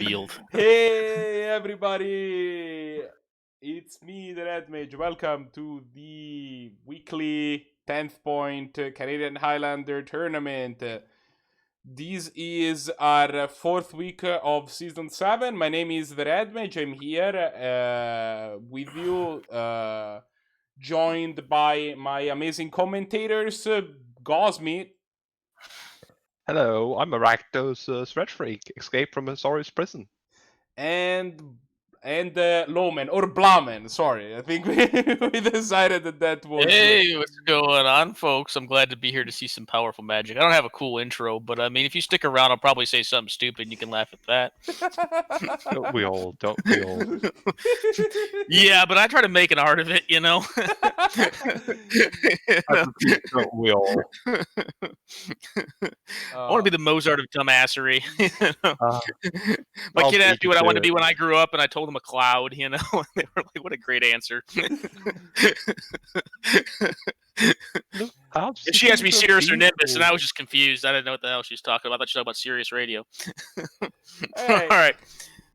revealed. Hey everybody, it's me, the Red Mage. Welcome to the weekly 10th point Canadian Highlander tournament. This is our fourth week of season 7. My name is the Red Mage. I'm here with you, joined by my amazing commentators, Gosmeat. Hello, I'm a Rakdos threat freak, escaped from a Saurus prison. and Loman or Blaman. Sorry, I think we decided that was. Hey, what's going on, folks? I'm glad to be here to see some powerful magic. I don't have a cool intro, but I mean, if you stick around, I'll probably say something stupid. And you can laugh at that. Don't we all? Yeah, but I try to make an art of it, you know. Don't we all? I want to be the Mozart of dumbassery. My I'll kid asked take me what I it wanted to to- be when I grew up, and I told him a cloud. You know, and they were like, "What a great answer." How And she asked me so Sirius or Nimbus, and beautiful. I was just confused. I didn't know what the hell she was talking about. I thought she was talking about Sirius Radio. Hey. All right.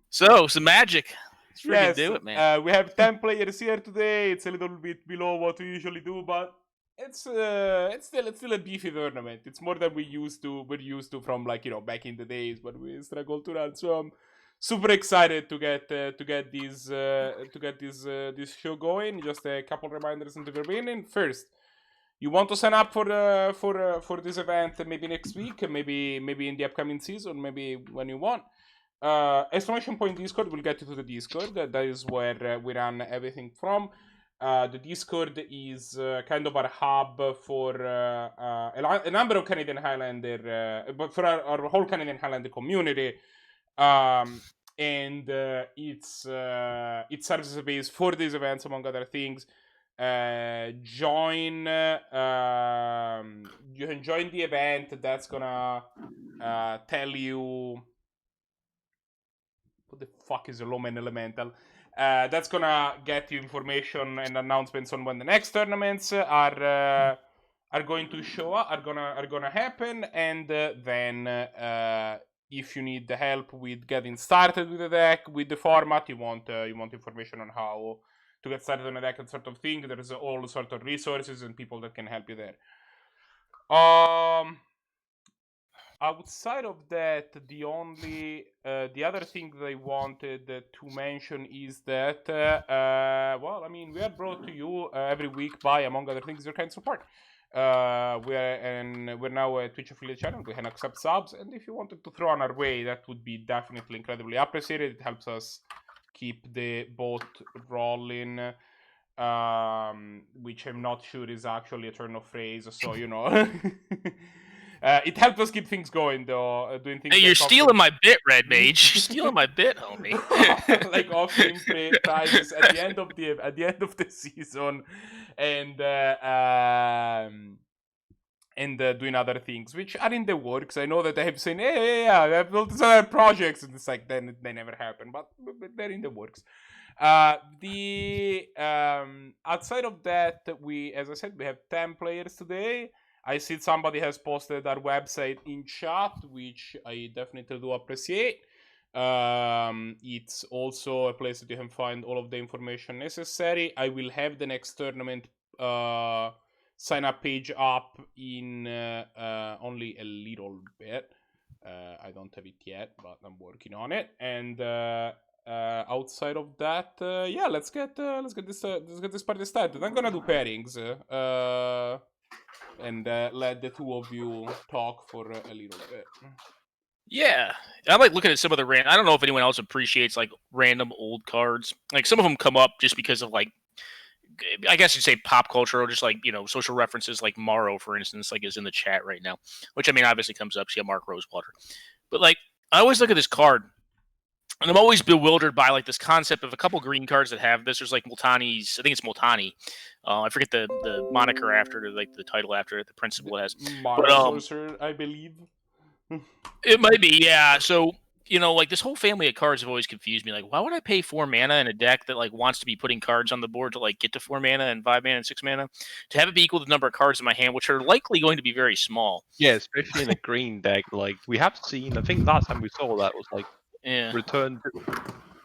So, some magic. Let's freaking Yes, do it, man. we have 10 players here today. It's a little bit below what we usually do, but it's still a beefy tournament. It's more than we're used to from, like, you know, back in the days when we struggled to run. So I'm super excited to get this show going. Just a couple reminders in the beginning. First, you want to sign up for this event maybe next week, maybe in the upcoming season, maybe when you want. Exclamation point Discord will get you to the Discord. That is where we run everything from. The Discord is kind of our hub for a number of Canadian Highlander, but for our whole Canadian Highlander community. And it serves as a base for these events, among other things. You can join the event. That's gonna tell you what the fuck is a Loman Elemental. That's gonna get you information and announcements on when the next tournaments are going to show up, are gonna happen, and then if you need the help with getting started with the deck, with the format, you want information on how to get started on a deck and sort of thing. There's all sort of resources and people that can help you there. Outside of that, the other thing that I wanted to mention is that, well, I mean, we are brought to you every week by, among other things, your kind support. We're now a Twitch affiliate channel. We can accept subs, and if you wanted to throw on our way, that would be definitely incredibly appreciated. It helps us keep the boat rolling, which I'm not sure is actually a turn of phrase, so, you know. It helped us keep things going, though. Doing things. Hey, you're stealing my bit, Red Mage. You're stealing my bit, homie. Like offering prizes at the end of the season, and doing other things which are in the works. I know that they have said, yeah, we have all these other projects, and it's like then they never happen, but they're in the works. Outside of that, as I said, we have 10 players today. I see somebody has posted our website in chat, which I definitely do appreciate. It's also a place that you can find all of the information necessary. I will have the next tournament sign-up page up in only a little bit. I don't have it yet, but I'm working on it. And outside of that, yeah, let's get this party started. I'm gonna do pairings. And let the two of you talk for a little bit. Yeah, I'm like looking at some of the I don't know if anyone else appreciates like random old cards. Like some of them come up just because of like, I guess you'd say pop culture or just like, you know, social references. Like Morrow, for instance, like is in the chat right now, which I mean obviously comes up. So yeah, Mark Rosewater. But like I always look at this card, and I'm always bewildered by like this concept of a couple green cards that have this. There's like Multani's, I think it's Multani. I forget the moniker after it, like the title after it, the principle it has. Sorcerer, I believe. It might be, yeah. So, you know, like this whole family of cards have always confused me. Like, why would I pay 4 mana in a deck that like wants to be putting cards on the board to like get to 4 mana and 5 mana and 6 mana to have it be equal to the number of cards in my hand, which are likely going to be very small. Yeah, especially in a green deck. Like we have seen, I think last time we saw that was like Yeah. Return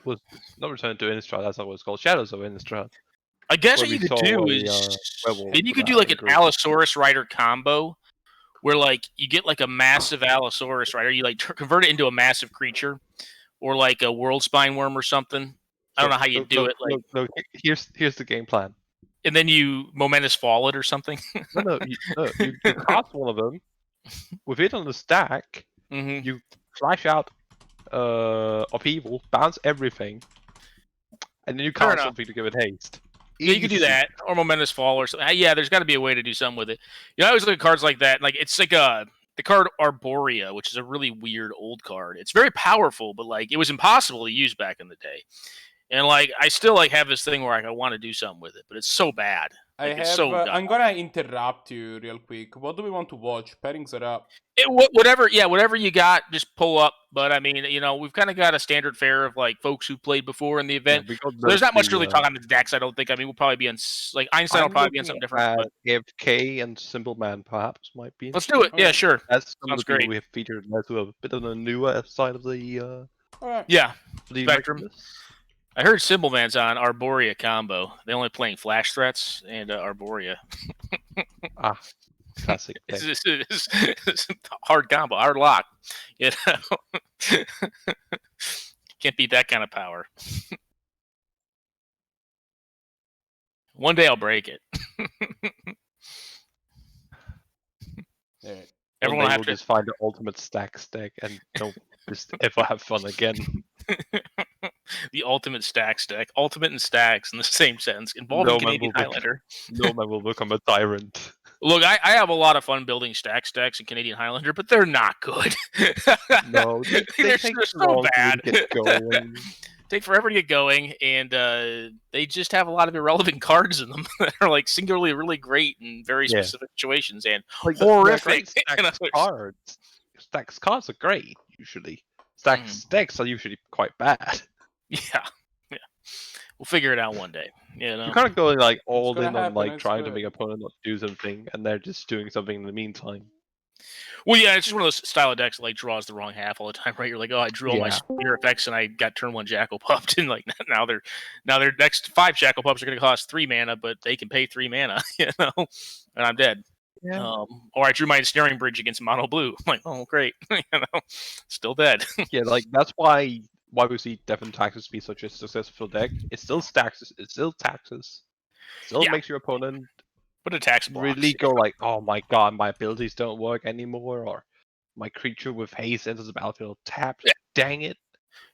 was not Return to Innistrad. That's not what it's called. Shadows of Innistrad. I guess Where what you we could saw do a, is werewolf maybe you for could do that like in an Grixis. Allosaurus Rider combo, where like you get like a massive Allosaurus Rider, you like convert it into a massive creature, or like a World Spine Worm or something. I don't know how you do it. Like, Look, here's the game plan. and then you Momentous Fall it or something. You cast one of them with it on the stack. Mm-hmm. You flash out Upheaval, bounce everything, and then you Fair cast enough. something to give it haste. Yeah, you could do Easy. that, or Momentous Fall, or something. Yeah, there's got to be a way to do something with it. You know, I always look at cards like that. Like it's like the card Arborea, which is a really weird old card. It's very powerful, but like it was impossible to use back in the day. And like I still like have this thing where I want to do something with it, but it's so bad. Like, it's so dumb. I'm gonna interrupt you real quick. What do we want to watch? Pairings are up. Whatever you got, just pull up. But I mean, you know, we've kind of got a standard fare of like folks who played before in the event. Yeah, So there's not much really talking on the decks. I don't think. I mean, we'll probably be on like Einstein will probably be on something different. But AFK and Simple Man perhaps might be. Let's do it. Yeah, sure. That's some Sounds of the people great. we have featured as well. A bit on the newer side of the Yeah. the Spectrum. regulars. I heard Symbolman's on Arborea combo. They're only playing Flash Threats and Arborea. Classic. It's a hard combo, hard lock. You know? Can't beat that kind of power. One day I'll break it. Everyone will have to just find the ultimate stack and don't just ever have fun again. The ultimate stacks deck. Ultimate and stacks in the same sentence. Involving Canadian Highlander. No man will become a tyrant. Look, I have a lot of fun building stacks decks in Canadian Highlander, but they're not good. No, they're take so bad. To get going. Take forever to get going, and they just have a lot of irrelevant cards in them that are like singularly really great in very specific situations and like horrific. Cards. Stacks cards are great usually. Stacks decks are usually quite bad. Yeah. We'll figure it out one day. You know, you're kind of going like all in on happen, like trying to make opponent not do something, and they're just doing something in the meantime. Well, yeah, it's just one of those style of decks that like draws the wrong half all the time, right? You're like, oh, I drew all my spear effects and I got turn 1 Jackal Pupped, and like now their next 5 Jackal Pups are going to cost 3 mana, but they can pay 3 mana, you know, and I'm dead. Yeah. Or I drew my Ensnaring Bridge against Mono Blue. I'm like, oh, great, you know, still dead. Yeah, like that's why we see Death and Taxes be such a successful deck. It still stacks, it still taxes, still makes your opponent. But attacks really go like, oh my god, my abilities don't work anymore, or my creature with haste enters the battlefield tapped. Yeah. Dang it.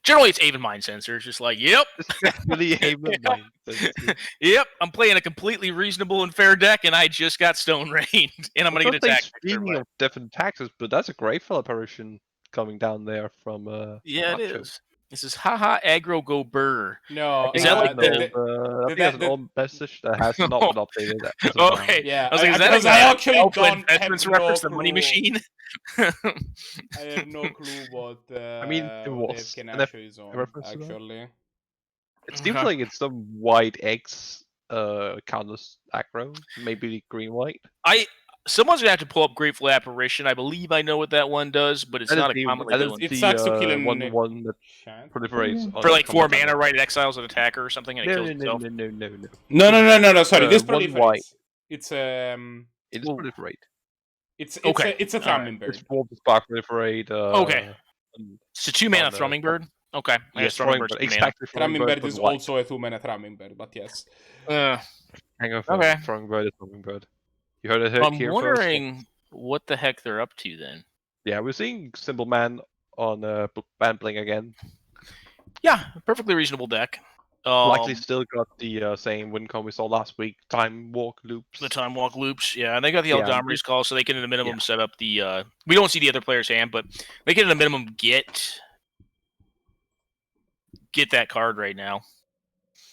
Generally, it's Haven Mind Sensor. It's just like, yep. It's really Haven Mind Sensor. Yep, I'm playing a completely reasonable and fair deck, and I just got Stone Rained, and I'm going to get attacked. Speaking of Death and Taxes, but that's a great fella apparition coming down there from yeah, Nacho. it is. This is haha aggro go burr. No, is that like I think that's an old message that has not been updated. Okay, yeah, I was like, is that because I actually don't have reference no the Money Machine? I have no clue what. I mean, it was TheAFKNacho is on actually. It seems like it's some white X counters aggro, maybe green white. Someone's gonna have to pull up Grateful Apparition. I believe I know what that one does, but it's not a commonly done. It sucks to kill him. One that proliferates for like 4 mana, right? It exiles an attacker or something, and it kills itself. No. Sorry, this proliferates. It's It is proliferate. It's a Thrumming Bird. It's Wolf Spark proliferate. Okay. It's a 2 mana Thrumming Bird. Okay. Yes, Thrumming Bird. Exactly. Thrumming Bird is also a 2 mana Thrumming Bird, but yes. Hang on. Okay. Thrumming Bird is Thrumming Bird. You heard it here I'm wondering what the heck they're up to then. Yeah, we're seeing Simple Man on Bant Blink again. Yeah, perfectly reasonable deck. Likely still got the same win con we saw last week, Time Walk Loops. The Time Walk Loops, yeah, and they got the Eldamri's Call, so they can at a minimum set up the... we don't see the other player's hand, but they can at a minimum get that card right now.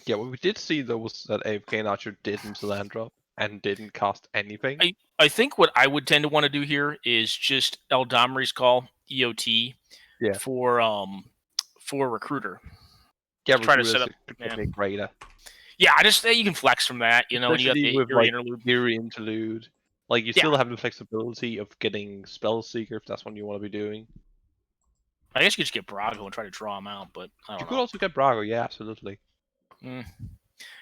Yeah, what we did see, though, was that TheAFKNacho didn't land drop and didn't cast anything. I think what I would tend to want to do here is just Eldamri's Call, EOT, for Recruiter. Yeah, try to set up greater. Yeah, I just think you can flex from that, you know, and you got the Eerie Interlude. Eerie Interlude. Like, you still have the flexibility of getting Spellseeker if that's what you want to be doing. I guess you could just get Brahguy and try to draw him out, but I You don't could know. also get Brahguy, yeah, absolutely. Mm.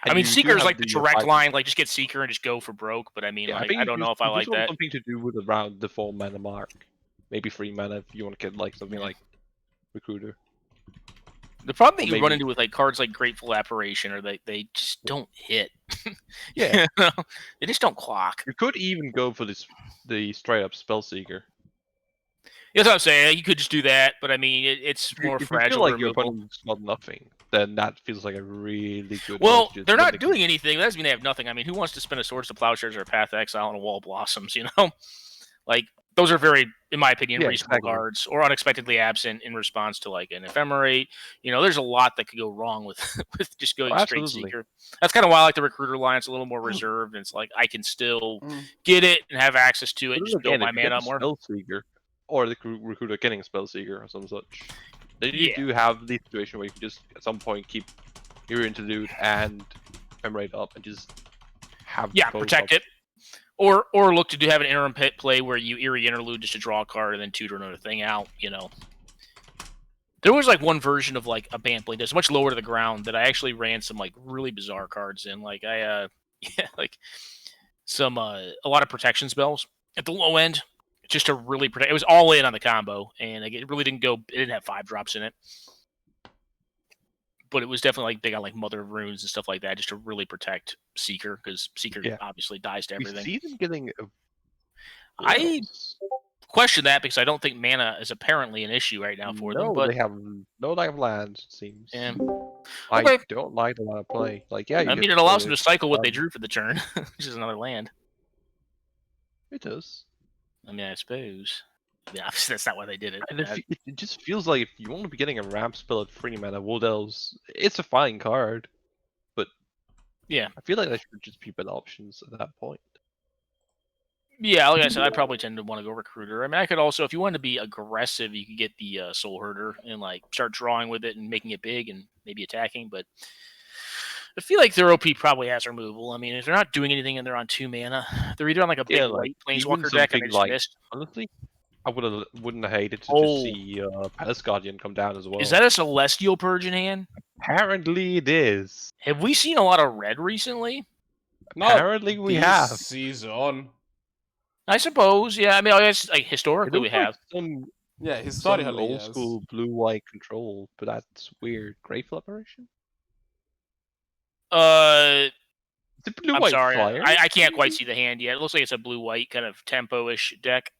I And mean, you do Seeker is have like the direct 5 line, like just get Seeker and just go for broke. But I mean, Yeah, I like think I don't know if I you like just want that. something to do with around the 4 mana mark. Maybe 3 mana if you want to get like something Yeah. like Recruiter. The problem that Or you run maybe- into with like cards like Grateful Apparition, or they just don't hit. Yeah. You know? They just don't clock. You could even go for the straight up Spellseeker. That's what I'm saying. You could just do that, but I mean, it's more If you fragile feel like your removal. opponent's got nothing, then that feels like a really good way Well, to just they're when not they doing anything. That doesn't mean they have nothing. I mean, who wants to spend a Swords to Plowshares or a Path to Exile on a Wall of Blossoms? You know, like those are very, in my opinion, Yeah, reasonable exactly. cards, or unexpectedly absent in response to like an Ephemerate. You know, there's a lot that could go wrong with with just going straight absolutely. Seeker. That's kind of why I like the Recruiter line. It's a little more reserved, and it's like I can still get it and have access to it, But and then just build again, my if you get mana the more. Spellseeker, or the Recruiter getting Spellseeker or some such, then you Yeah. do have the situation where you can just at some point keep your Interlude and Ephemerate up and just have both protect up. it. Or look to have an interim pit play where you Eerie Interlude just to draw a card and then tutor another thing out, you know. There was like one version of like a Bant Blink that's much lower to the ground that I actually ran some like really bizarre cards in. Like I like some a lot of protection spells at the low end just to really protect. It was all in on the combo, and like, it really didn't go. It didn't have 5 drops in it, but it was definitely like they got like Mother of Runes and stuff like that just to really protect Seeker, because Seeker obviously dies to We everything. see them getting. I question that because I don't think mana is apparently an issue right now for them. But they have no lack of lands. It seems. yeah. I Okay. don't like the line of play. Like, yeah, I mean, it allows them to cycle what they drew for the turn, which is another land. It does. I mean, I suppose. Yeah, obviously that's not why they did it. And it just feels like if you want to be getting a ramp spell at 3 mana, Wood Elves, it's a fine card. But yeah, I feel like there should just be better options at that point. Yeah, like I said, I probably tend to want to go Recruiter. I mean, I could also, if you want to be aggressive, you could get the Soul Herder and like start drawing with it and making it big and maybe attacking. But I feel like their OP probably has removal. I mean, if they're not doing anything and they're on 2 mana, they're either on like a big white Planeswalker deck and they just missed. Honestly, I wouldn't have hated to just see Palace Guardian come down as well. Is that a Celestial Purge in hand? Apparently it is. Have we seen a lot of red recently? Apparently we have. Season. I suppose, yeah. I mean, I guess like historically we have. Historically, some old school blue-white control, but that's weird. Grateful Apparition? I'm blue-white sorry, flyer? I can't quite see the hand yet. It looks like it's a blue-white kind of tempo-ish deck.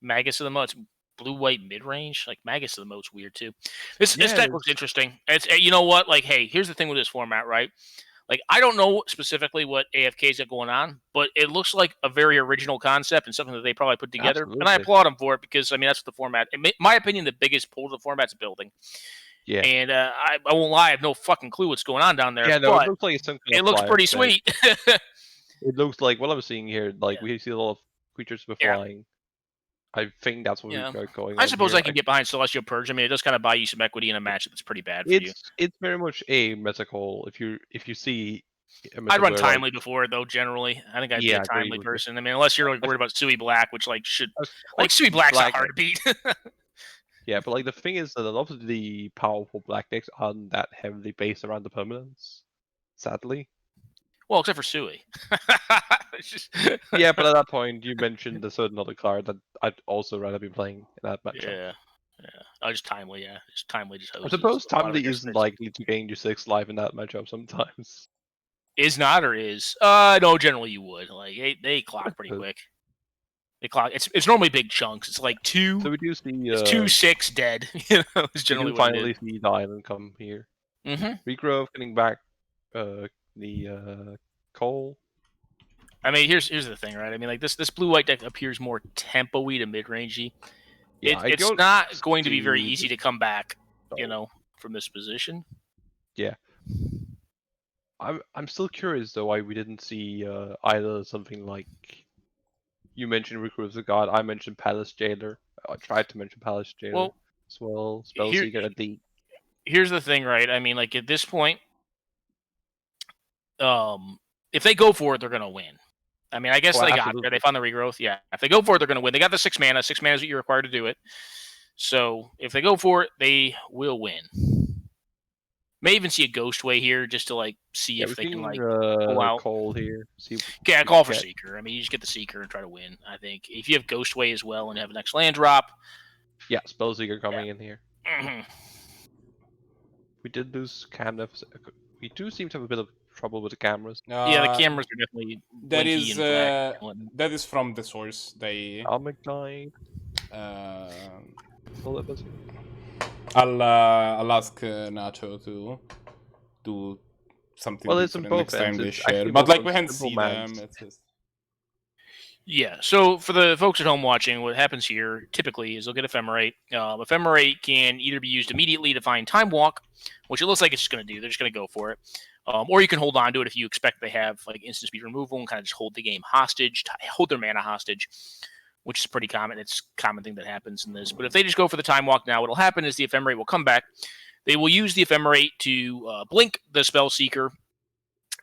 Magus of the Moat, blue-white mid-range. Like Magus of the Moat's weird too. This deck looks interesting. It's, you know what? Like, hey, here's the thing with this format, right? Like, I don't know specifically what AFK's got going on, but it looks like a very original concept and something that they probably put together. Absolutely. And I applaud them for it because, I mean, that's what the format, in my opinion, the biggest pull of the format's building. Yeah. And I won't lie, I have no fucking clue what's going on down there. Yeah, no, but it looks like it looks pretty sweet. It looks like what I'm seeing here. Like, we see a lot of creatures with flying. I think that's what we've got going on. I suppose here. I can get behind Celestial Purge. I mean, it does kind of buy you some equity in a match that's pretty bad for you. It's very much a meta call. If you see, I'd run Timely before it, though. Generally, I think I'd be a Timely person. I mean, unless you're like worried about Sui Black, which like Sui Black's not hard to beat. Yeah, but like the thing is that a lot of the powerful black decks aren't that heavily based around the permanence. Sadly. Well, except for Sui. Yeah, but at that point, you mentioned a certain other card that I'd also rather be playing in that matchup. Yeah. Oh, just Timely, yeah. Just Timely just I suppose Timely isn't likely to gain you 6 life in that matchup sometimes. Is not or is? No, generally you would. Like they clock pretty quick. They clock. It's normally big chunks. It's like 2. So we do see. It's 2/6 dead. You know, it's generally we do finally see the island come here. Regrowth getting back the coal. I mean, here's the thing, right? I mean, like this blue-white deck appears more tempo-y to mid-rangey. Yeah, it's not going to be very easy to come back, you know, from this position. Yeah. I'm still curious though why we didn't see either something like you mentioned Recruit of the God, I mentioned Palace Jailer. I tried to mention Palace Jailer as well. Spellseeker at the. Here's the thing, right? I mean, like at this point, if they go for it, they're gonna win. I mean, I guess they got there. They found the regrowth. Yeah, if they go for it, they're gonna win. They got the 6 mana. 6 mana is what you're required to do it. So if they go for it, they will win. May even see a Ghostway here just to like see if they can like pull out. Call here. Yeah, call for Seeker. I mean, you just get the Seeker and try to win. I think if you have Ghostway as well and have an next land drop. Yeah, Spell Seeker coming in here. Mm-hmm. We did lose cam deficit. We do seem to have a bit of trouble with the cameras. Yeah, the cameras are definitely blinky and black. That is from the source. They Guide. I'll ask Nacho to do something different next time they share. But like we haven't seen them. It's just... Yeah, so for the folks at home watching, what happens here typically is they'll get Ephemerate. Ephemerate can either be used immediately to find Time Walk, which it looks like it's just going to do. They're just going to go for it. Or you can hold on to it if you expect they have like instant speed removal and kind of just hold the game hostage, hold their mana hostage, which is pretty common. It's a common thing that happens in this. But if they just go for the Time Walk now, what'll happen is the Ephemerate will come back. They will use the Ephemerate to blink the Spell Seeker.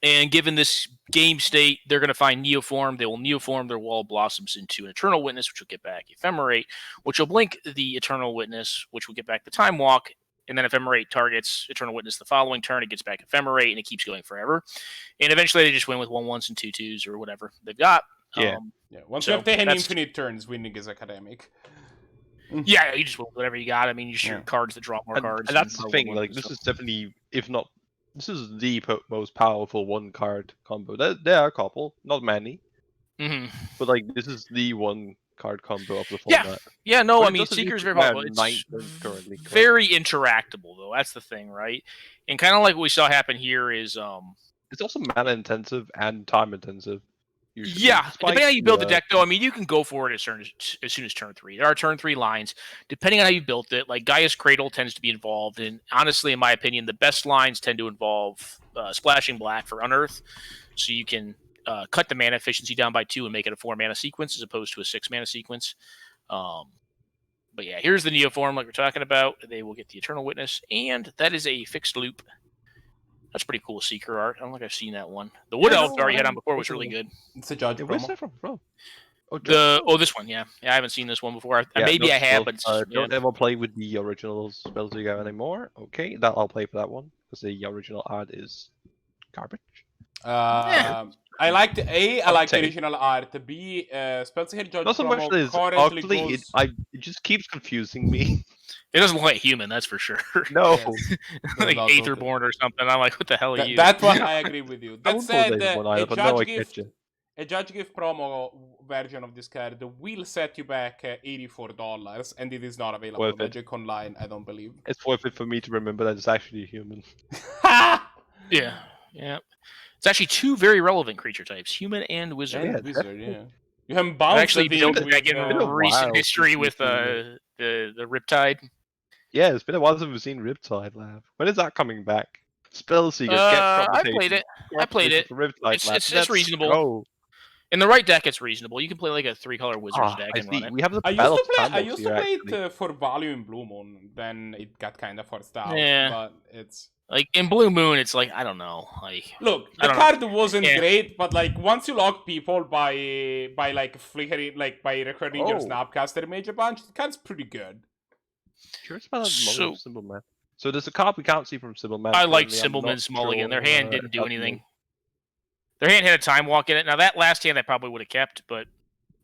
And given this game state, they're going to find Neoform. They will Neoform their Wall of Blossoms into an Eternal Witness, which will get back Ephemerate, which will blink the Eternal Witness, which will get back the Time Walk. And then Ephemerate targets Eternal Witness the following turn. It gets back Ephemerate, and it keeps going forever. And eventually they just win with 1/1s and 2/2s or whatever they've got. Yeah. Once you have 10 infinite turns, winning is academic. Yeah, you just win whatever you got. I mean, you just your cards that draw more cards. And that's the thing. Like, this is definitely, if not, this is the most powerful one-card combo. There are a couple, not many. Mm-hmm. But, like, this is the one-card combo of the format. Yeah, no, I mean, Seeker's very powerful. It's very interactable, though. That's the thing, right? And kind of like what we saw happen here is... It's also mana-intensive and time-intensive. Usually. Yeah, depending on how you build the deck, though, I mean, you can go for it as soon as turn 3. There are turn 3 lines, depending on how you built it. Like, Gaia's Cradle tends to be involved, and honestly, in my opinion, the best lines tend to involve Splashing Black for Unearth, so you can cut the mana efficiency down by 2 and make it a 4-mana sequence as opposed to a 6-mana sequence. But yeah, here's the Neoform like we're talking about. They will get the Eternal Witness, and that is a fixed loop. That's pretty cool Seeker art. I don't think I've seen that one. The Wood Elf already had on before was really good. It's a judge. Where's that from? This one, yeah. I haven't seen this one before. Maybe I have, but don't ever play with the original Spell Seeker anymore. Okay, I'll play for that one because the original art is garbage. I like the original art. B, Spell Seeker Judge. Not so much as ugly. It just keeps confusing me. It doesn't look like human, that's for sure. No. Like Aetherborn or something. I'm like, what the hell are you? That one I agree with you. That said, a Judge Gift promo version of this card will set you back $84, and it is not available on Magic Online, I don't believe. It's worth it for me to remember that it's actually a human. Yeah. It's actually 2 very relevant creature types, human and wizard. Yeah, wizard, yeah. You haven't bounced actually built back in recent history with the Riptide. Yeah, it's been a while since we've seen Riptide Lab. When is that coming back? Spellseeker, I played it. It's reasonable. Go. In the right deck, it's reasonable. You can play like a 3-color Wizards deck and run it. We have the I used to play it for value in Blue Moon. Then it got kind of forced out. Yeah. But it's... Like, in Blue Moon, it's like, I don't know. Like, look, the card wasn't great, but like, once you lock people by like flickering, like by recording your Snapcaster Image a bunch, the card's pretty good. Curious about Symbolman. So there's a card we can't see from Symbolman. I liked Symbolman's mulligan. Their hand didn't do anything. Their hand had a Time Walk in it. Now, that last hand I probably would have kept, but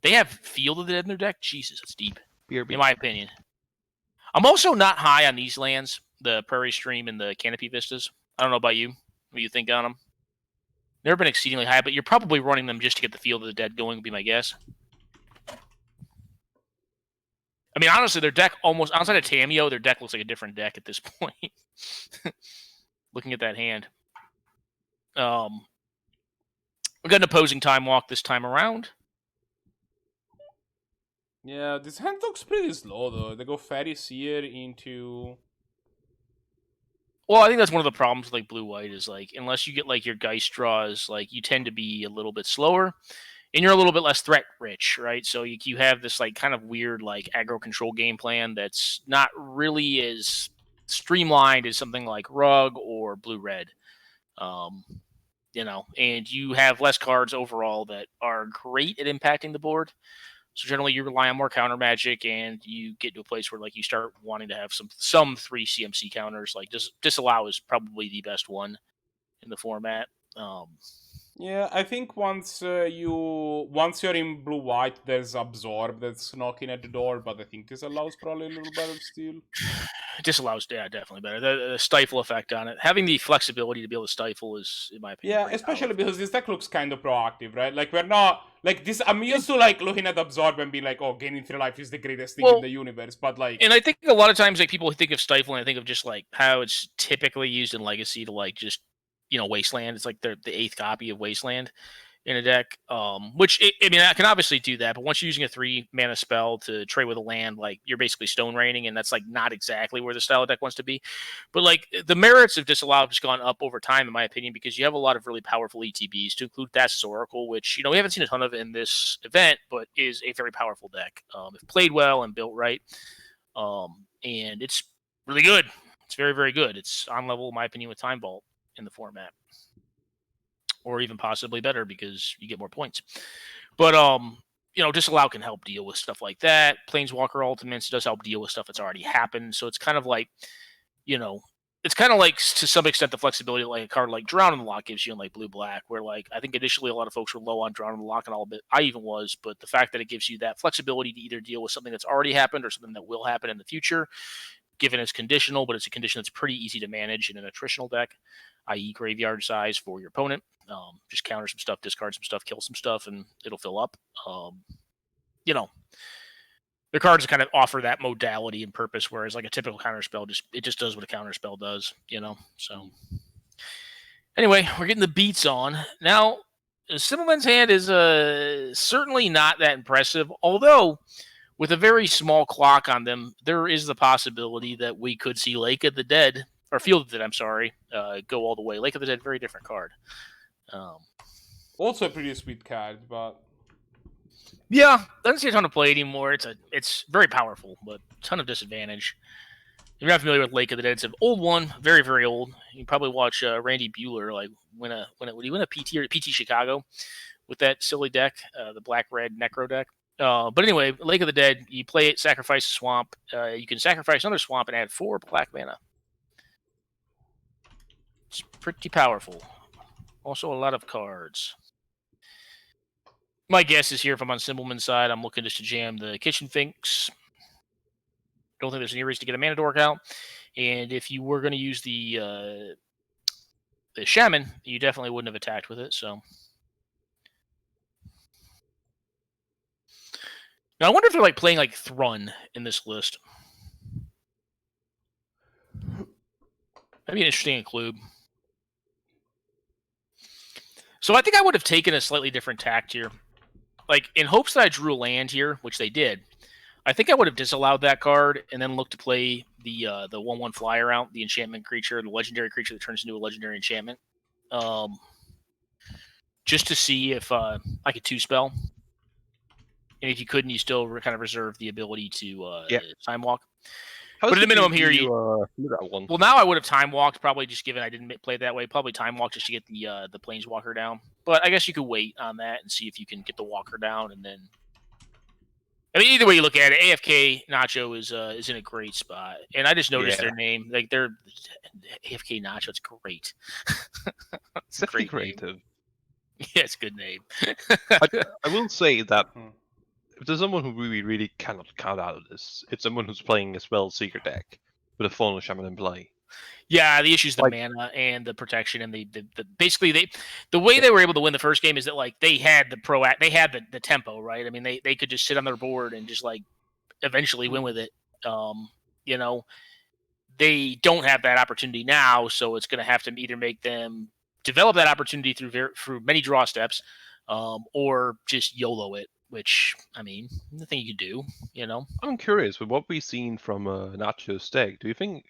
they have Field of the Dead in their deck? Jesus, that's deep. In my opinion. I'm also not high on these lands, the Prairie Stream and the Canopy Vistas. I don't know about you. What do you think on them? Never been exceedingly high, but you're probably running them just to get the Field of the Dead going, would be my guess. I mean, honestly, their deck almost, outside of Tameo, their deck looks like a different deck at this point. Looking at that hand. We got an opposing Time Walk this time around. Yeah, this hand looks pretty slow, though. They go Fairy Seer into... Well, I think that's one of the problems with like blue-white is like, unless you get like your Geist draws, like you tend to be a little bit slower. And you're a little bit less threat rich, right? So you have this like kind of weird like aggro control game plan that's not really as streamlined as something like Rug or Blue Red. And you have less cards overall that are great at impacting the board. So generally, you rely on more counter magic, and you get to a place where like you start wanting to have some 3 CMC counters. Like disallow is probably the best one in the format. Yeah, I think once you're in blue-white, there's Absorb that's knocking at the door, but I think this allows probably a little better still. Disallows, yeah, definitely better. The stifle effect on it, having the flexibility to be able to stifle is, in my opinion, Yeah, especially powerful. because this deck looks kind of proactive, right? Like we're not like this. I'm used to like looking at Absorb and being like, "Oh, gaining 3 life is the greatest thing in the universe." But like, and I think a lot of times like people think of stifle and I think of just like how it's typically used in Legacy to like just Wasteland. It's like the 8th copy of Wasteland in a deck, which I mean I can obviously do that, but once you're using a 3 mana spell to trade with a land, like you're basically stone raining, and that's like not exactly where the style of deck wants to be. But like the merits of Disallow have just gone up over time, in my opinion, because you have a lot of really powerful ETBs, to include Thassa's Oracle, which we haven't seen a ton of in this event, but is a very powerful deck if played well and built right. And it's really good. It's very, very good. It's on level, in my opinion, with Time Vault in the format, or even possibly better because you get more points. But Disallow can help deal with stuff like that. Planeswalker Ultimates does help deal with stuff that's already happened. So it's kind of like, it's kind of like to some extent the flexibility like a card like Drown in the Lock gives you in like blue-black, where like I think initially a lot of folks were low on Drown in the Lock and all of it. I even was, but the fact that it gives you that flexibility to either deal with something that's already happened or something that will happen in the future, given it's conditional, but it's a condition that's pretty easy to manage in an attritional deck, i.e. graveyard size for your opponent. Just counter some stuff, discard some stuff, kill some stuff, and it'll fill up. The cards kind of offer that modality and purpose, whereas like a typical counter spell just does what a counter spell does, So anyway, we're getting the beats on now. Simpleman's Hand is certainly not that impressive, although with a very small clock on them, there is the possibility that we could see Lake of the Dead, or Field of the Dead, I'm sorry, go all the way. Lake of the Dead, very different card. Also a pretty sweet card, but yeah, doesn't see a ton of play anymore. It's very powerful, but a ton of disadvantage. If you're not familiar with Lake of the Dead, it's an old one, very, very old. You can probably watch Randy Bueller like win a PT or PT Chicago with that silly deck, the black-red Necro deck. But anyway, Lake of the Dead, you play it, sacrifice a swamp. You can sacrifice another swamp and add 4 black mana. It's pretty powerful. Also a lot of cards. My guess is here, if I'm on Simpleman's side, I'm looking just to jam the Kitchen Finks. Don't think there's any reason to get a Mana Dork out. And if you were going to use the Shaman, you definitely wouldn't have attacked with it, so... Now, I wonder if they're like playing like Thrun in this list. That'd be an interesting include. So I think I would have taken a slightly different tact here. Like, in hopes that I drew a land here, which they did, I think I would have disallowed that card and then looked to play the 1/1 flyer out, the enchantment creature, the legendary creature that turns into a legendary enchantment. Just to see if I could 2-spell. And if you couldn't, you still kind of reserve the ability to time walk. But at the minimum here, that one? Well, now I would have time walked, probably just given I didn't play it that way. Probably time walk just to get the Planeswalker down. But I guess you could wait on that and see if you can get the Walker down, and then. I mean, either way you look at it, AFKNacho is in a great spot, and I just noticed their name, like they're AFKNacho. It's great. It's definitely creative. Yeah, it's a good name. I will say that if there's someone who really cannot count out of this, it's someone who's playing a Spellseeker deck with a Fallen Shaman in play. Yeah, the issue is the mana and the protection, and the basically the way they were able to win the first game is that like they had the tempo, right? I mean, they could just sit on their board and just like eventually win with it. They don't have that opportunity now, so it's going to have to either make them develop that opportunity through many draw steps, or just YOLO it. Which, I mean, nothing you can do, I'm curious, with what we've seen from Nacho's deck, do you think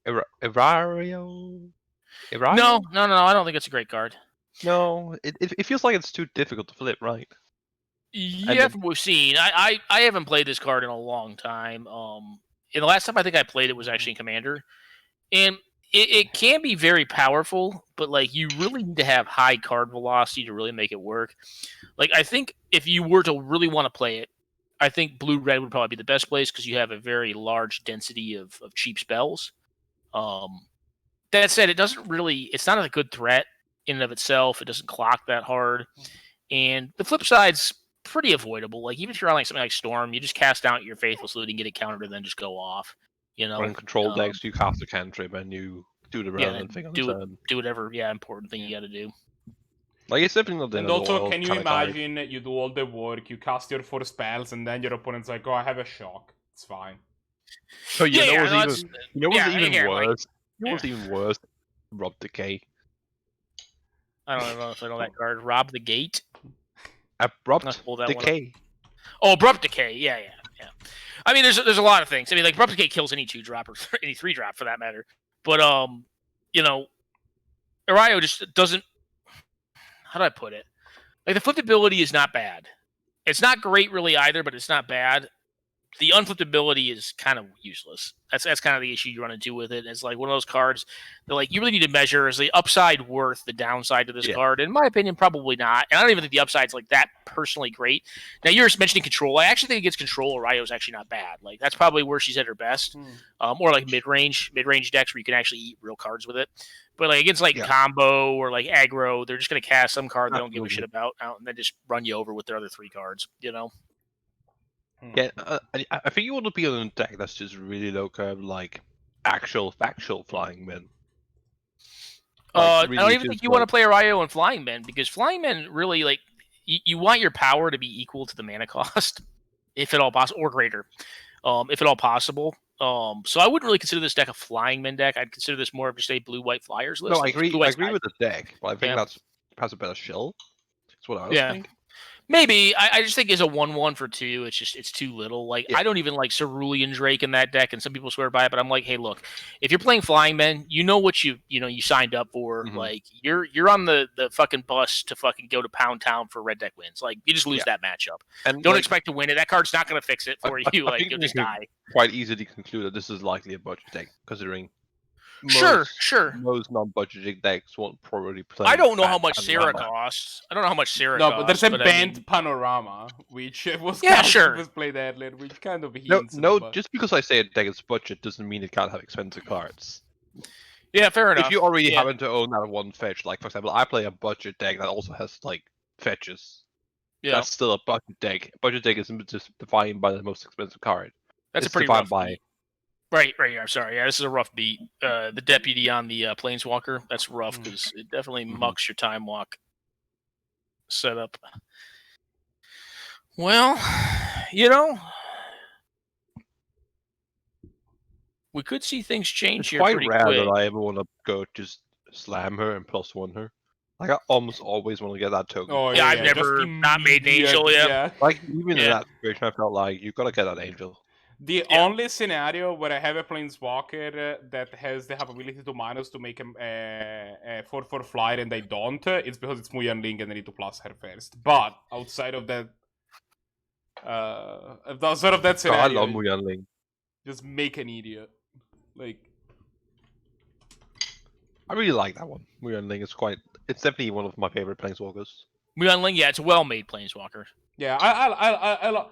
Erario? No, I don't think it's a great card. No, it feels like it's too difficult to flip, right? Yeah, from what we've seen. I haven't played this card in a long time. And the last time I think I played it was actually in Commander. And it can be very powerful, but like you really need to have high card velocity to really make it work. Like I think if you were to really want to play it, I think blue-red would probably be the best place because you have a very large density of cheap spells. That said, it's not a good threat in and of itself. It doesn't clock that hard. And the flip side's pretty avoidable. Like, even if you're on like something like Storm, you just cast out your Faithless Looting, get it countered, and then just go off. You know, Or in control decks, you cast a cantrip and you do the relevant thing on the turn. Do whatever, important thing you got to do. Like, it's definitely not. And also, can you imagine you do all the work, you cast your 4 spells, and then your opponent's like, "Oh, I have a shock. It's fine." So you know what's even worse? You know what's even worse? Rob Decay. I don't know if I know that card. Rob the Gate. Abrupt Decay. Oh, Abrupt Decay. Yeah. I mean, there's a lot of things. I mean, like, Abrupt Decay kills any 2-drop or any 3-drop for that matter. But Arayo just doesn't. How do I put it? Like, the flippability is not bad. It's not great really either, but it's not bad. The unflippability is kind of useless. That's kind of the issue you run into with it. It's like one of those cards that, like, you really need to measure, is the upside worth the downside to this card? In my opinion, probably not. And I don't even think the upside's like that personally great. Now, you're mentioning control. I actually think against control, Arayo is actually not bad. Like, that's probably where she's at her best. Or like mid-range decks where you can actually eat real cards with it. But like against like combo or like aggro, they're just going to cast some card they don't give a shit about out and then just run you over with their other 3 cards, you know? Yeah, I think you want to be on a deck that's just really low curve, like factual flying men. Like, I don't even think you want to play Arayo and flying men, because flying men really, like, you want your power to be equal to the mana cost, if at all possible, or greater, if at all possible. So I wouldn't really consider this deck a flying men deck. I'd consider this more of just a blue-white flyers list. No, I agree with the deck, but I think that's has a better shell. That's what I was thinking. Maybe. I just think as a 1/1 for 2, it's too little. Like, I don't even like Cerulean Drake in that deck, and some people swear by it, but I'm like, hey, look, if you're playing Flying Men, you know what you signed up for. Like, you're on the fucking bus to fucking go to Pound Town for red deck wins. Like, you just lose that matchup. And don't expect to win it. That card's not going to fix it for you. Like, you'll just die. Quite easily conclude that this is likely a budget deck, considering most non-budgeting decks won't probably play. I don't know how much Sarah costs. But there's a Bant Panorama, which was played earlier, which kind of hints. Just because I say a deck is budget doesn't mean it can't have expensive cards. Yeah, fair enough. If you already happen to own that one fetch, like for example, I play a budget deck that also has like fetches. Yeah, that's still a budget deck. A budget deck isn't just defined by the most expensive card. That's pretty rough beat. Right. I'm sorry. Yeah, this is a rough beat. The deputy on the Planeswalker, that's rough because it definitely mucks your time walk setup. Well, we could see things change here pretty quick. It's quite rare that I ever want to go just slam her and +1 her. Like, I almost always want to get that token. Oh, yeah, I've never not made an angel yet. Yeah. Like, even in that situation, I felt like, you've got to get that angel. The only scenario where I have a Planeswalker that has the ability to -, to make a 4/4 flyer and I don't, it's because it's Muyan Ling and I need to plus her first. But outside of that, scenario, I love Muyan Ling. Just make an idiot. Like, I really like that one. Muyan Ling is it's definitely one of my favorite Planeswalkers. Muyan Ling, it's a well-made Planeswalker. Yeah, I love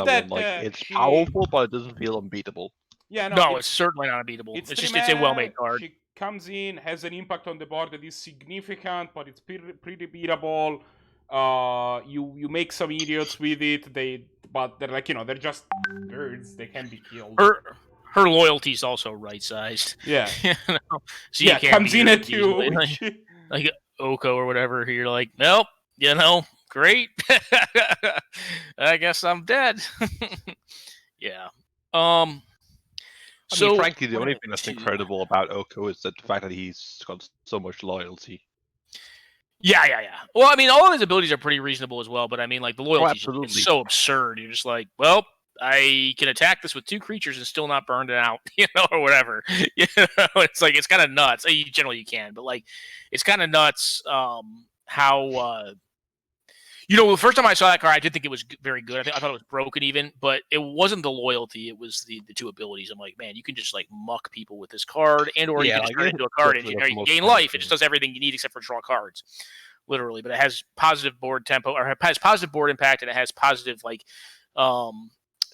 that. Like, it's powerful, but it doesn't feel unbeatable. Yeah, no, it's certainly not unbeatable. It's a well-made card. She comes in, has an impact on the board that is significant, but it's pretty beatable. You make some idiots with it. But they're like, they're just birds. They can be killed. Her loyalty's also right-sized. Yeah. So you can't comes in at 2. Like Oko or whatever. You're like, nope. Great. I guess I'm dead. Yeah. So frankly, the only thing that's incredible about Oko is that the fact that he's got so much loyalty. Yeah. Well, I mean, all of his abilities are pretty reasonable as well, but I mean, like, the loyalty is so absurd. You're just like, well, I can attack this with 2 creatures and still not burn it out, or whatever. It's like, it's kind of nuts. Generally, you can, but like, it's kind of nuts how. The first time I saw that card, I did think it was very good. I thought it was broken even, but it wasn't the loyalty. It was the 2 abilities. I'm like, man, you can just like muck people with this card, and or you can just turn it into a card and you gain life. It just does everything you need except for draw cards, literally. But it has positive board tempo, or it has positive board impact, and it has positive like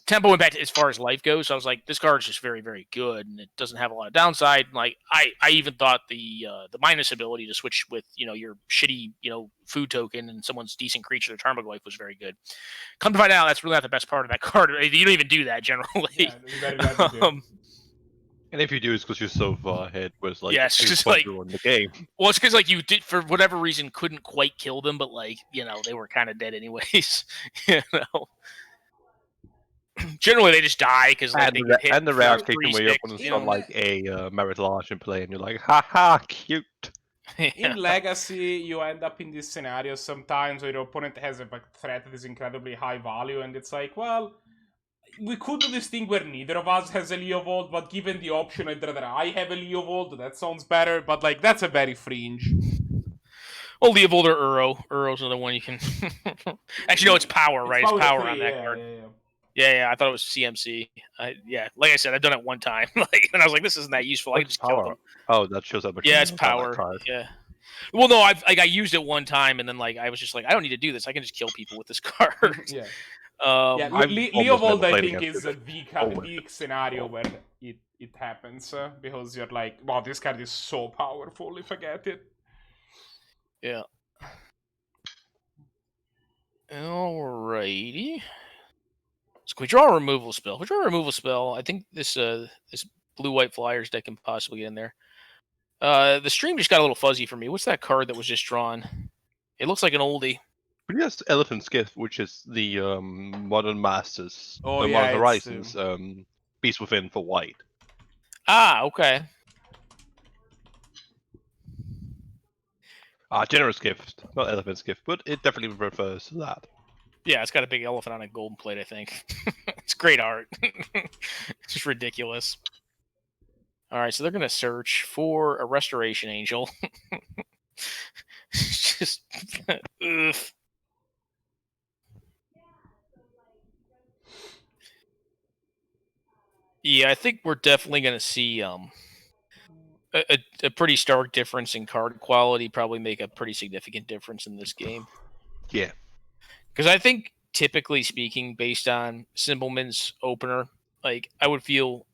tempo impact as far as life goes. So I was like, this card's just very, very good, and it doesn't have a lot of downside. Like I even thought the minus ability to switch with your shitty food token and someone's decent creature to Tarmogoyf was very good. Come to find out, that's really not the best part of that card. You don't even do that generally. Yeah, very bad to do. And if you do, it's because you're so far ahead with it's just like in the game. Well, it's because like you did for whatever reason couldn't quite kill them, but like they were kind of dead anyways. Generally they just die because like, and the rare occasion where your opponent's got like a Marital Arch in play, and you're like, haha, cute. In Legacy, you end up in this scenario sometimes where your opponent has a threat that is incredibly high value, and it's like, well, we could do this thing where neither of us has a Leovold, but given the option, I'd rather I have a Leovold. That sounds better, but like that's a very fringe. Well, Leovold or Uro. Uro's another one you can. Actually, no, it's power, right? It's power on that card. Yeah, I thought it was CMC. Like I said, I've done it one time. And I was like, this isn't that useful. I can just kill them. Oh, that shows up. Yeah, it's power. Yeah. Well, no, I used it one time, and then like I was just like, I don't need to do this. I can just kill people with this card. Yeah. Leovold, I think, is the scenario where it happens because you're like, wow, this card is so powerful if I get it. Yeah. Alrighty. So can we draw a removal spell? If we draw a removal spell, I think this blue-white Flyers deck can possibly get in there. The stream just got a little fuzzy for me. What's that card that was just drawn? It looks like an oldie. But yes, Elephant's Gift, which is the Modern Masters, Modern Horizons, Beast Within for white. Ah, okay. Generous Gift, not Elephant's Gift, but it definitely refers to that. Yeah, it's got a big elephant on a golden plate, I think. It's great art. It's just ridiculous. All right, so they're going to search for a Restoration Angel. Just... ugh. Yeah, I think we're definitely going to see a pretty stark difference in card quality, probably make a pretty significant difference in this game. Yeah. Because I think, typically speaking, based on Symbolman's opener, like I would feel,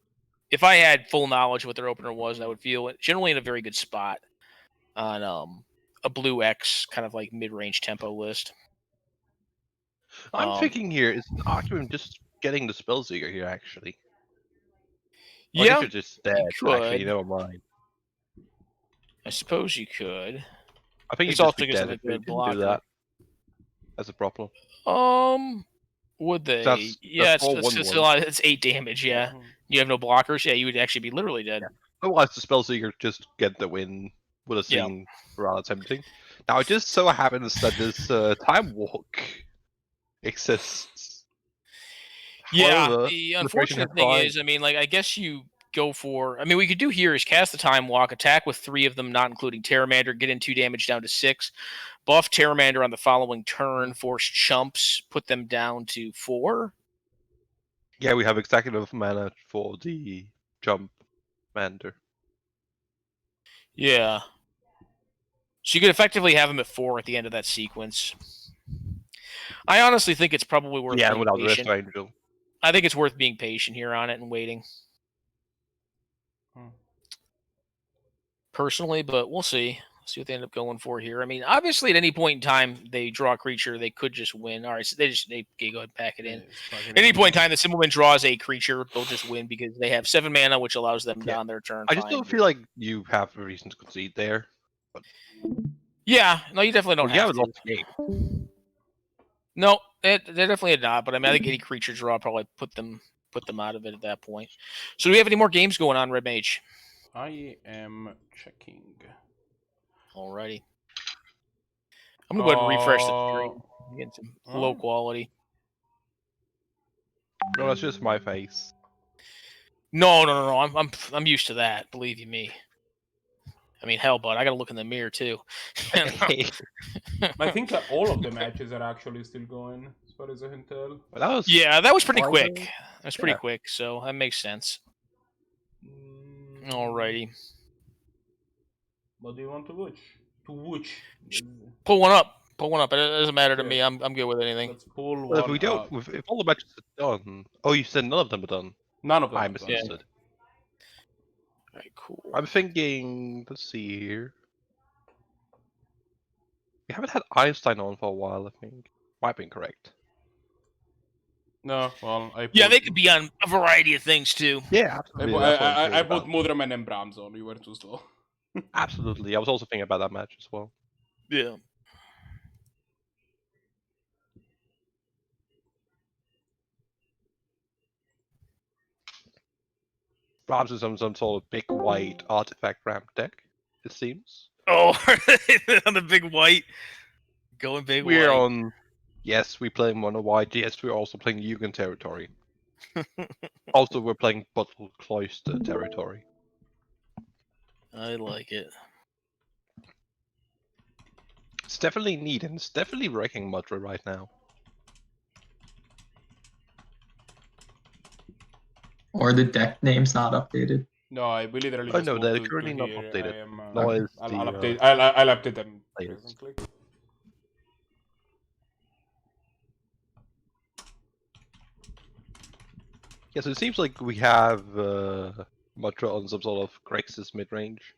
if I had full knowledge of what their opener was, I would feel generally in a very good spot on a blue X kind of like mid-range tempo list. I'm thinking here, it's an argument just getting the Spellseeker here, actually. Yeah, I guess you're just dead, so actually, never mind. I suppose you could. I think it's you also just a good blocker. Do that as a problem. Would they? That's it's 8 damage. Yeah, you have no blockers. Yeah, you would actually be literally dead. Yeah. Otherwise, the Spellseeker just get the win would have seemed rather tempting. Now, it just so happens that this Time Walk exists. Yeah, however, the unfortunate thing is, I mean, like, I guess you go for... I mean, what we could do here is cast the Time Walk, attack with 3 of them, not including Terramander, get in 2 damage down to 6, buff Terramander on the following turn, force Chumps, put them down to 4. Yeah, we have exactly enough mana for the Jump Mander. Yeah. So you could effectively have him at 4 at the end of that sequence. I honestly think it's probably worth being without patient. the Angel. I think it's worth being patient here on it and waiting. Personally, but we'll see. See what they end up going for here. I mean, obviously, at any point in time they draw a creature, they could just win. All right, so they go ahead and pack it in. At any point in time, the Symbolman draws a creature, they'll just win because they have 7 mana, which allows them on their turn. I just don't feel like you have a reason to concede there. But... Yeah, no, you definitely don't have to. Lost the game. No, they definitely not. But I mean, I think any creature draw probably put them out of it at that point. So, do we have any more games going on, Red Mage? I am checking. Alrighty. I'm gonna go ahead and refresh the screen. Get some low quality. No, that's just my face. No. I'm used to that. Believe you me. I mean, hell, bud, I gotta look in the mirror too. I think that all of the matches are actually still going, as far as I can tell. Well, that was pretty quick. That was pretty quick, so that makes sense. Alrighty. What do you want to watch? Pull one up. Pull one up. It doesn't matter to Okay. me. I'm good with anything. Let's pull Well, if one we don't, up. if all the matches are done. Oh, you said none of them are done. None of them. I are done. misunderstood. All right, cool. I'm thinking. Let's see here. We haven't had Einstein on for a while. I think might have been correct. No, well, Yeah, they could be on a variety of things too. Yeah, absolutely. I put Mudraman and Brahms on. You were too slow. Absolutely. I was also thinking about that match as well. Yeah. Brahms is on some sort of big white artifact ramp deck, it seems. Oh, on the big white. Going big We're white. on. Yes, we're playing mono white. Yes, we're also playing Yugen territory. Also, we're playing Bottle Cloister territory. I like it. It's definitely neat, and it's definitely wrecking Mudra right now. Or the deck name's not updated. No, I literally Oh just no, moved they're to currently not here. updated. I am, No, it's I'll the, update. I'll update them latest. presently. Yeah, so it seems like we have Mudra on some sort of Grixis mid-range.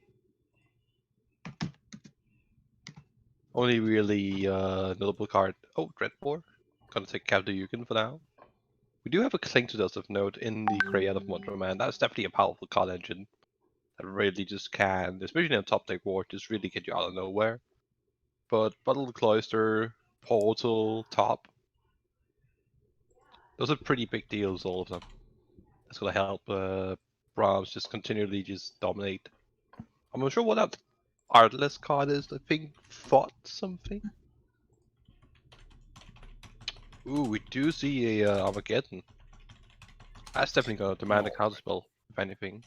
Only really notable card. Oh, Dreadbore. Gonna take Captain Yugen for now. We do have a Cling to Dust of note in the Create of Mudraman. That's definitely a powerful card engine. That really just can, especially in a top deck war, just really get you out of nowhere. But Bottle Cloister, Portal, Top. Those are pretty big deals, all of them. That's gonna help Brahms just continually just dominate. I'm not sure what that Artless card is. I think Fought something. Ooh, we do see a Armageddon. That's definitely gonna demand a counterspell, if anything.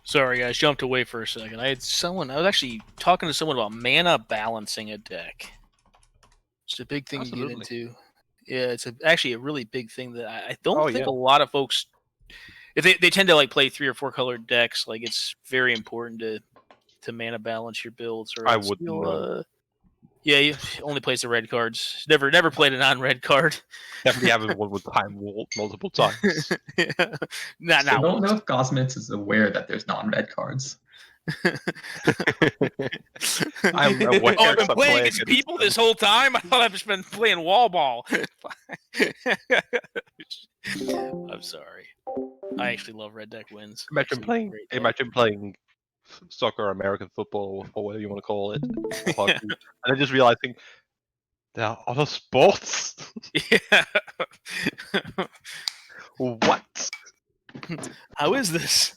Sorry, guys, jumped away for a second. I was actually talking to someone about mana balancing a deck. It's a big thing to get into. Yeah, it's actually a really big thing that I don't think a lot of folks, if they tend to like play 3 or 4 colored decks, like it's very important to mana balance your builds. Or I wouldn't know. Yeah, you only plays the red cards. Never played a non-red card. Definitely having one with Time Wall multiple times. Yeah. I don't know if Cosmits is aware that there's non-red cards. I'm aware. Oh, I've been playing against people this whole time? I thought I've just been playing wall ball. I'm sorry. I actually love red deck wins. Imagine playing soccer, American football, or whatever you want to call it, or hockey, and then just realizing there are other sports. Yeah. What? How is this?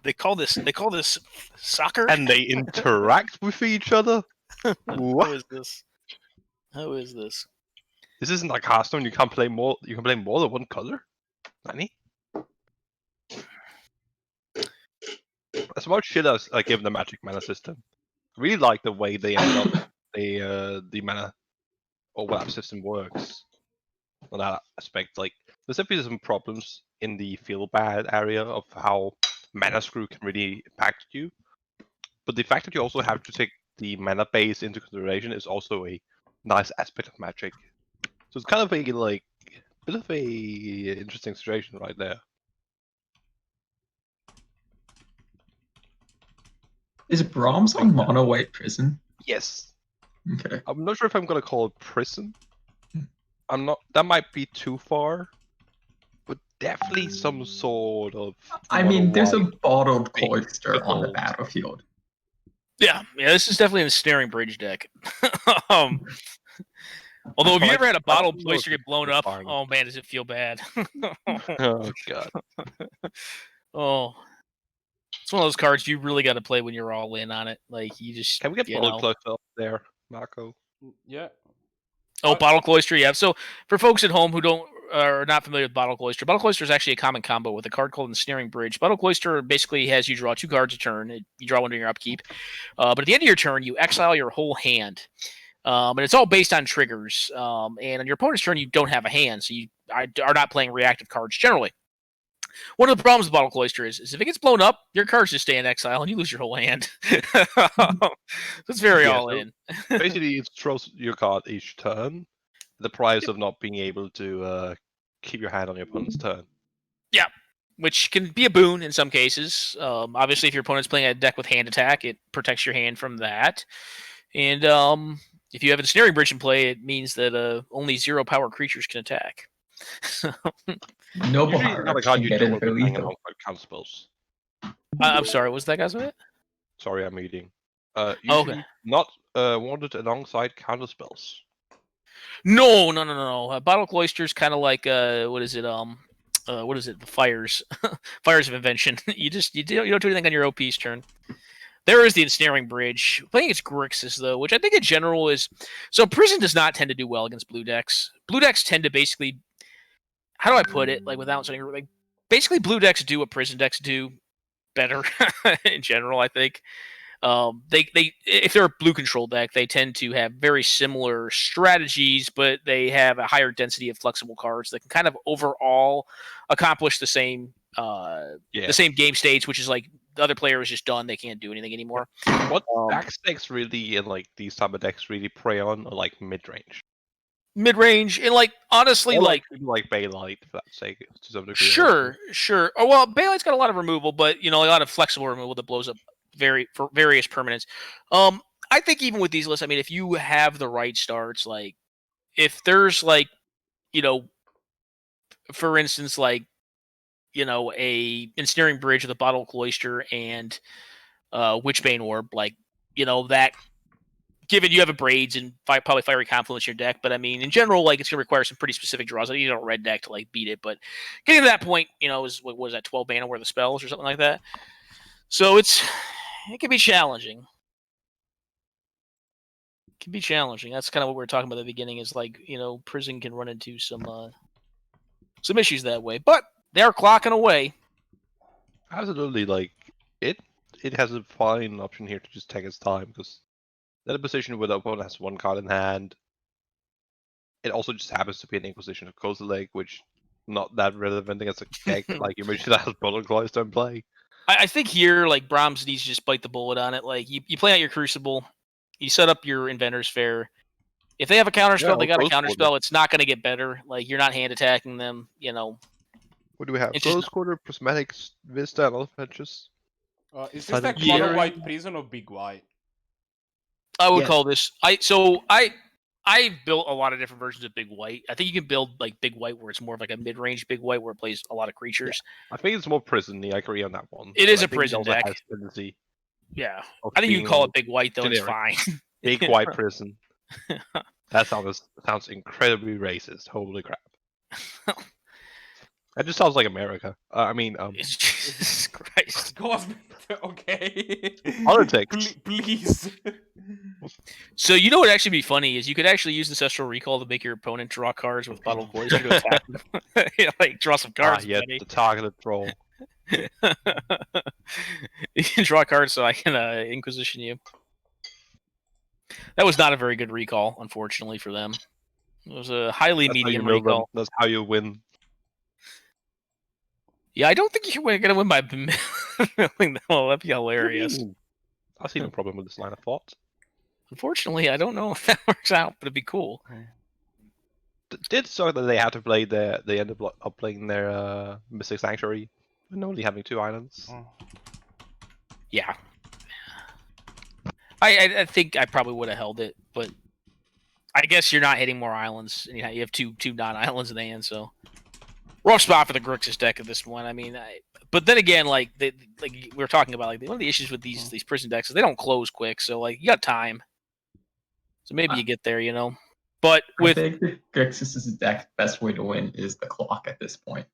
They call this soccer, and they interact with each other. What? How is this? How is this? This isn't like Hearthstone. You can play more than one color. Nani? As much shit as I give the Magic mana system. I really like the way they end up the mana or what that system works. On that aspect, like there's definitely some problems in the feel bad area of how mana screw can really impact you. But the fact that you also have to take the mana base into consideration is also a nice aspect of Magic. So it's kind of a like bit of a interesting situation right there. Is Brahms on mono white prison? Yes. Okay. I'm not sure if I'm gonna call it prison. I'm not. That might be too far. But definitely some sort of. I mean, there's a bottled cloister on the battlefield. Yeah, this is definitely a snaring bridge deck. Although, have you ever had a bottled cloister get blown up? Oh man, does it feel bad? Oh god. Oh, it's one of those cards you really got to play when you're all in on it. Like you just can we get bottled cloister up there, Marco? Yeah. Oh, bottle cloister, yeah. So for folks at home who are not familiar with bottle cloister is actually a common combo with a card called Ensnaring Bridge. Bottle cloister basically has you draw 2 cards a turn. You draw one during your upkeep, but at the end of your turn, you exile your whole hand, and it's all based on triggers. And on your opponent's turn, you don't have a hand, so you are not playing reactive cards generally. One of the problems with Bottle Cloister is if it gets blown up, your cards just stay in exile and you lose your whole hand. It's very all in. Basically, it throws your card each turn. The price of not being able to keep your hand on your opponent's turn. Yeah, which can be a boon in some cases. Obviously, if your opponent's playing a deck with hand attack, it protects your hand from that. And if you have a Ensnaring Bridge in play, it means that only 0 power creatures can attack. Noble Usually, Heart not a card can you get do in with for hanging lethal. alongside counter spells. I'm sorry, what was that, guys? With it? Sorry, I'm eating. Okay. Usually not wanted alongside counter spells. No. Bottle Cloister's kind of like what is it? The fires, fires of invention. you don't do anything on your OP's turn. There is the Ensnaring Bridge. I think it's Grixis though, which I think in general is so. Prison does not tend to do well against blue decks. Blue decks tend to basically, how do I put it? Like without saying, like basically blue decks do what prison decks do better in general. I think. They if they're a blue control deck, they tend to have very similar strategies, but they have a higher density of flexible cards that can kind of overall accomplish the same game states, which is like the other player is just done; they can't do anything anymore. What decks really in like these type of decks really prey on are like mid range. Mid range and like honestly, Or like Bailite for that sake to some degree. sure. Oh well, Bailite's got a lot of removal, but a lot of flexible removal that blows up for various permanents. I think even with these lists, I mean, if you have the right starts, like if there's like, for instance, like a Ensnaring Bridge with a Bottle Cloister and Witchbane Orb, like that. Given you have a Braids and probably Fiery Confluence in your deck, but I mean, in general, like it's gonna require some pretty specific draws. Like, you need a red deck to like beat it, but getting to that point, is what was that 12 mana worth of spells or something like that. So it can be challenging. It can be challenging. That's kind of what we were talking about at the beginning. Is like prison can run into some issues that way, but they're clocking away. Absolutely, like it has a fine option here to just take its time because. In a position where the opponent has one card in hand, it also just happens to be an Inquisition of Coastal Lake, which not that relevant against a deck like you mentioned that has Bottle Cloister in play. I think here, like Brahms needs to just bite the bullet on it. Like you play out your Crucible, you set up your Inventor's Fair. If they have a counterspell, they got a counterspell. It's not going to get better. Like you're not hand attacking them. What do we have? Close Quarter, Prismatic Vista, and other fetches. Is this like Mono White Prison or Big White? I would call this. I built a lot of different versions of Big White. I think you can build like Big White where it's more of like a mid-range Big White where it plays a lot of creatures. Yeah. I think it's more prison-y. I agree on that one. It is a prison deck. Yeah, I think you can call it Big White though. Generic. It's fine. Big White Prison. That sounds incredibly racist. Holy crap! That just sounds like America. Jesus Christ. Okay. Politics. Please. So what would actually be funny is you could actually use Ancestral Recall to make your opponent draw cards with Bottle Cloister to attack them. Like draw some cards. Yeah, the targeted troll. You can draw cards so I can Inquisition you. That was not a very good recall, unfortunately for them. It was a highly medium recall. That's how you win. Yeah, I don't think you're going to win by milling them. Oh, that'd be hilarious. I see no problem with this line of thought. Unfortunately, I don't know if that works out, but it'd be cool. Did suck that they had to play they ended up playing their Mystic Sanctuary and only having 2 islands. Yeah. I think I probably would have held it, but I guess you're not hitting more islands. You have two non-islands in the hand, so rough spot for the Grixis deck at this point. I mean, but then again, like we were talking about, like one of the issues with these prison decks is they don't close quick, so like you got time. So maybe you get there, But I think the Grixis' deck best way to win is the clock at this point.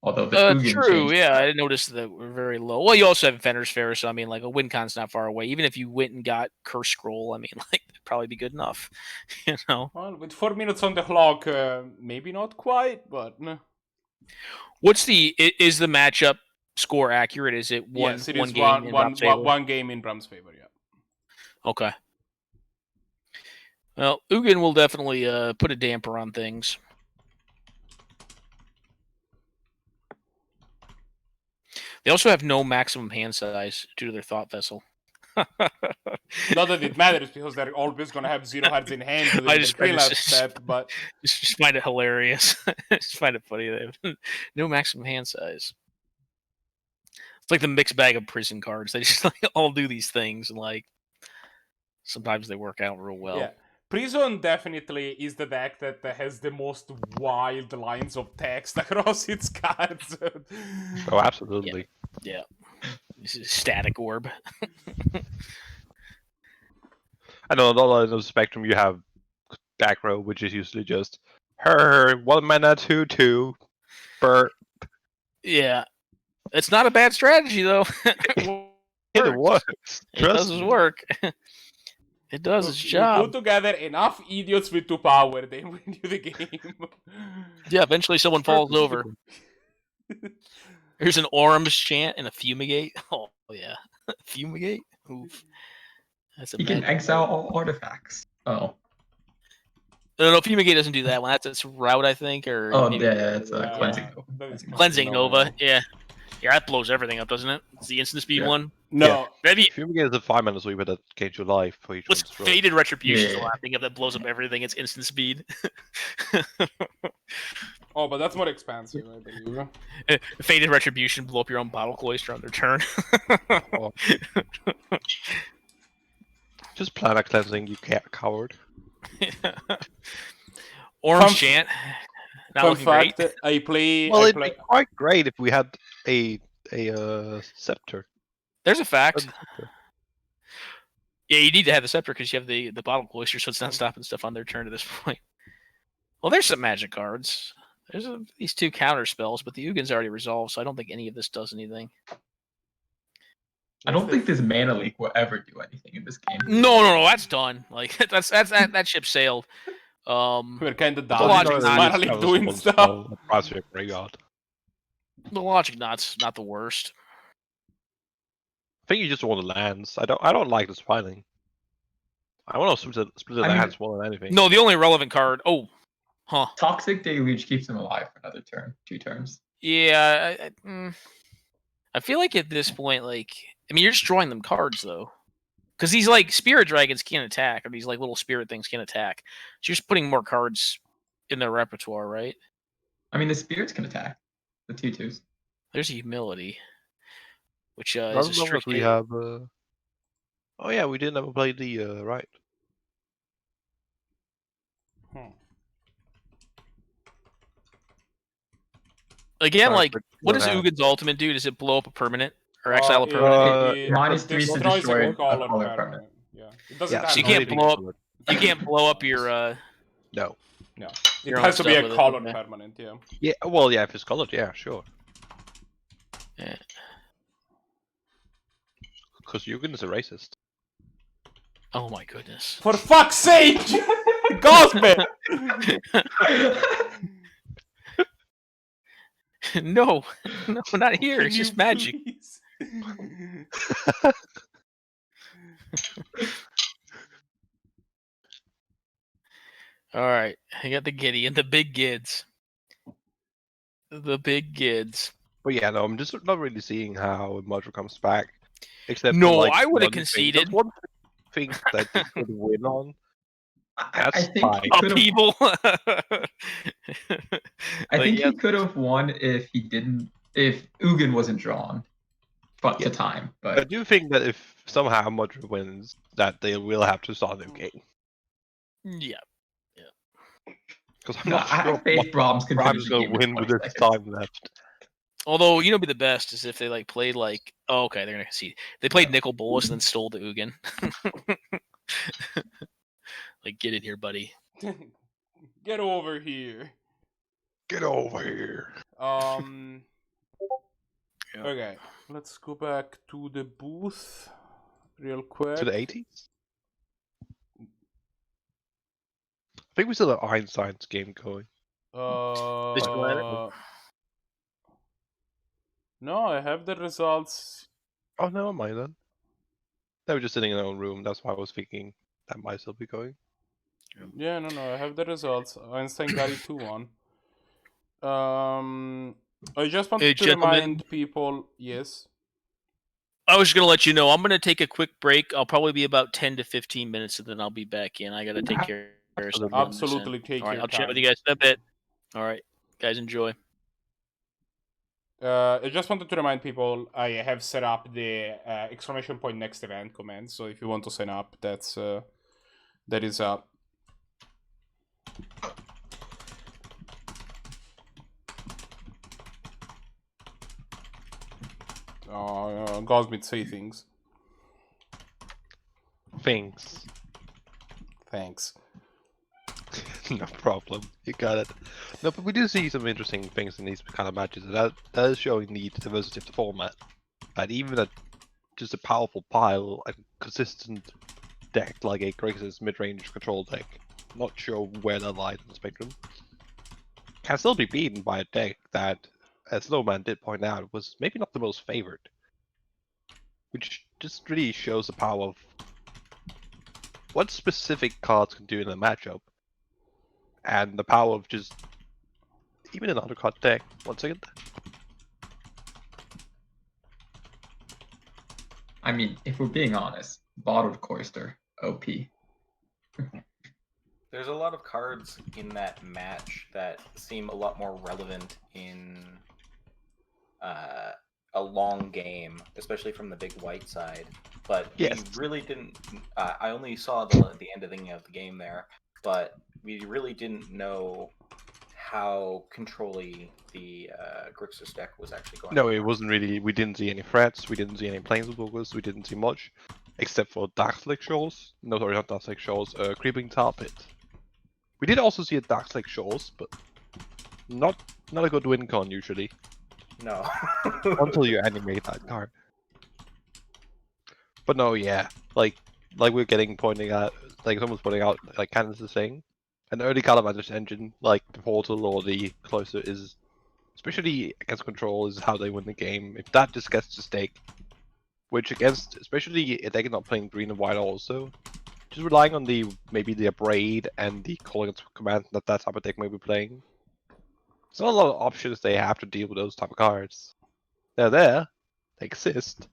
Although the true, yeah, I noticed that we're very low. Well, you also have Fender's Fair, so I mean, like a win con's not far away. Even if you went and got Curse Scroll, I mean, like that'd probably be good enough, Well, with 4 minutes on the clock, maybe not quite, but. What's is the matchup score accurate? Is it one? Yes, it one is game one game in Brahms' favor. Yeah. Okay. Well, Ugin will definitely put a damper on things. They also have no maximum hand size due to their thought vessel. Not that it matters because they're always gonna have 0 cards in hand with I their just- fill out set, but just find it hilarious. Just find it funny. They have no maximum hand size. It's like the mixed bag of prison cards. They just like all do these things, and like sometimes they work out real well. yeah. Prison definitely is the deck that has the most wild lines of text across its cards. Oh, absolutely. Yeah. This is static orb. I know on the other end of the spectrum you have back row, which is usually just her 1 mana 2/2 burp. Yeah. It's not a bad strategy though. It works. It Trust does its me. work. It does its You job. put together enough idiots with 2 power, they win you the game. Yeah, eventually someone falls over. Here's an Orm's chant and a fumigate. Oh yeah. Fumigate? Oof. That's a He can bad- exile all artifacts. Oh. No, Fumigate doesn't do that one. That's its route, I think, or Oh, maybe yeah, it's Yeah, cleansing. that is Cleansing Nova. Yeah. Yeah, that blows everything up, doesn't it? It's the instant speed Yeah. one. No, Maybe Fumigate is a 5 mana sweeper that gains your life for each what's one's throw. Faded Retribution is the Yeah. last thing that blows up everything. It's instant speed. oh, but that's more expensive, I believe. Faded Retribution, blow up your own Bottle Cloister on their turn. Oh. Just planar cleansing, you coward. Orange Fun- Chant. Not Fun looking fact, great. I play. Well, I it'd play... be quite great if we had a scepter. There's a fact. Yeah, you need to have the Scepter because you have the Bottle Cloister, so it's not stopping stuff on their turn at this point. Well, there's some magic cards. There's these 2 counter spells, but the Ugin's already resolved, so I don't think any of this does anything. I don't think this mana leak will ever do anything in this game. No, that's done. Like that ship sailed. We're kind of The down. logic It's not- finally doing stuff. Across your graveyard. The logic not the worst. I think you just want the lands. I don't like this filing. I want to split the I mean- lands more than anything. No, the only relevant card. Oh, huh? Toxic Deluge keeps him alive for another turn, 2 turns. Yeah. I feel like at this point, like, I mean, you're destroying them cards though, because these like Spirit Dragons can't attack, or these like little Spirit things can't attack. So you're just putting more cards in their repertoire, right? I mean, the spirits can attack. The 2/2s. There's Humility, which As is a long as strict we hit. have. Oh yeah, we didn't ever play the right. Again, Sorry, like, but what don't does have- Ugin's ultimate do? Does it blow up a permanent or exile a permanent? -3 to destroy a color permanent. Yeah, it doesn't Yeah, have so you to can't be- blow up. You can't blow up your. No. No, it your has own to be stuff a with it, color okay. permanent. Yeah. Yeah. Well, yeah. If it's colored, yeah, sure. Yeah. Because Yugen is a racist. Oh my goodness. For fuck's sake, Gospel! No, not here. Can It's just you magic. please? All right, I got the Giddy and the big Gids. The big Gids. But yeah, no, I'm just not really seeing how Modra comes back. Except No, for, like, I would have one thing. conceded. There's one thing that they could win on. I That's think fine. he could have. Upheaval. I think yeah. he could have won if Ugin wasn't drawn to Yeah. time. I But do think that if somehow Modra wins, that they will have to start the game. Yeah. Because I'm no, not I sure have faith Brahms can Brahms finish is the going game to in win with 20 this seconds. time left. Although, you know, be the best is if they like played like, oh, okay, they're gonna concede. They played Nicol Bolas and then stole the Ugin. Like, get in here, buddy. Get over here. Get over here. Yeah. Okay, let's go back to the booth real quick. To the 80s? I think we still have Einstein's game going. This one? No, I have the results. Oh, never mind then. They were just sitting in their own room. That's why I was thinking that might still be going. Yeah, no, I have the results. Einstein got it 2-1. I just want Hey, to gentlemen. remind people. Yes. I was just gonna let you know I'm gonna take a quick break. I'll probably be about 10 to 15 minutes, and then I'll be back in. I gotta take care of stuff on this end. Absolutely, take All right, your I'll chat with time. you guys in a bit. All right, guys, enjoy. I just wanted to remind people I have set up the exclamation point next event command. So if you want to sign up, that is up. Gosmith, say things. Things. Thanks. No problem. You got it. No, but we do see some interesting things in these kind of matches. And that is showing the diversity of the format. And even just a powerful pile, a consistent deck like a Grixis mid-range control deck, not sure where that lies in the spectrum, can still be beaten by a deck that, as Snowman did point out, was maybe not the most favored. Which just really shows the power of what specific cards can do in a matchup. And the power of just even an undercard deck. 1 second. I mean, if we're being honest, Bottled Cloister, OP. There's a lot of cards in that match that seem a lot more relevant in a long game, especially from the big white side. But Yes. we really didn't. I only saw the ending of the game there, but we really didn't know how controlly the Grixis deck was actually going. No, it wasn't really. We didn't see any threats. We didn't see any planeswalkers. We didn't see much, except for Darkslake Shores. No, sorry, not Darkslake Shores. Creeping Tar Pit. We did also see a Darkslake Shores, but not a good win con usually. No. Until you animate that card. But no, yeah, like we're pointing out, like someone's pointing out, like Candace is saying, an early card advantage engine like the Portal or the Cloister is, especially against control, is how they win the game. If that just gets to stake, which against, especially if they're not playing green and white also, just relying on maybe the Abrade and the calling command that type of deck may be playing. There's not a lot of options they have to deal with those type of cards. They're there, they exist.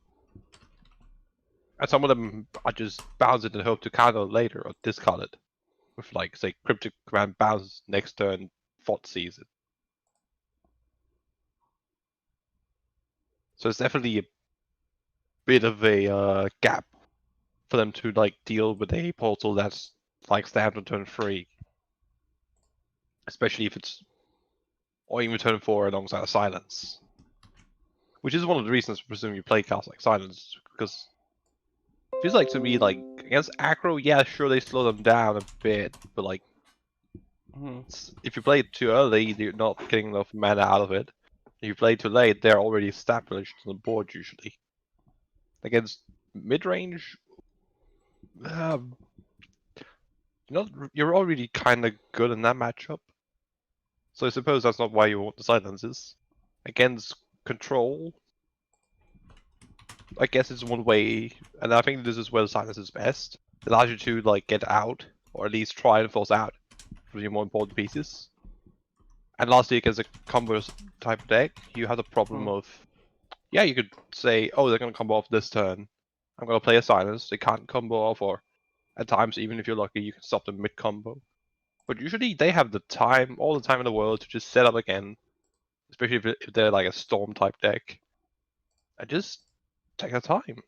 And some of them are just bounce it and hope to counter later or discard it. With like, say, Cryptic Command bounce next turn, Fort sees it. So it's definitely a bit of a gap for them to like deal with a portal that's like stand on turn 3. Especially if it's, or even turn 4 alongside a Silence. Which is one of the reasons I presume you play cards like Silence, because it feels like to me, like, against aggro, yeah, sure, they slow them down a bit, but like, if you play it too early, you're not getting enough mana out of it. If you play too late, they're already established on the board usually. Against mid-range, you're already kind of good in that matchup. So I suppose that's not why you want the silences. Against control, I guess it's one way, and I think this is where the silence is best. It allows you to like get out, or at least try and force out from your more important pieces. And lastly, against a combo type deck, you have the problem of, yeah, you could say, oh, they're gonna combo off this turn. I'm gonna play a silence. They can't combo off, or at times, even if you're lucky, you can stop them mid combo. But usually, they have the time, all the time in the world, to just set up again, especially if they're like a storm type deck, and just take their time.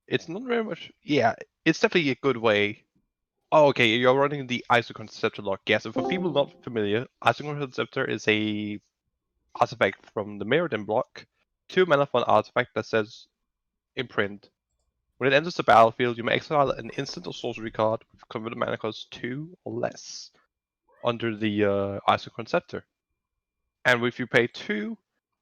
It's not very much. Yeah, it's definitely a good way. Oh, okay, you're running the Isochron Scepter lock. Yes, and for people not familiar, Isochron Scepter is a artifact from the Mirrodin block. 2 mana for an artifact that says imprint. When it enters the battlefield, you may exile an instant or sorcery card with converted mana cost 2 or less under the Isochron Scepter. And if you pay 2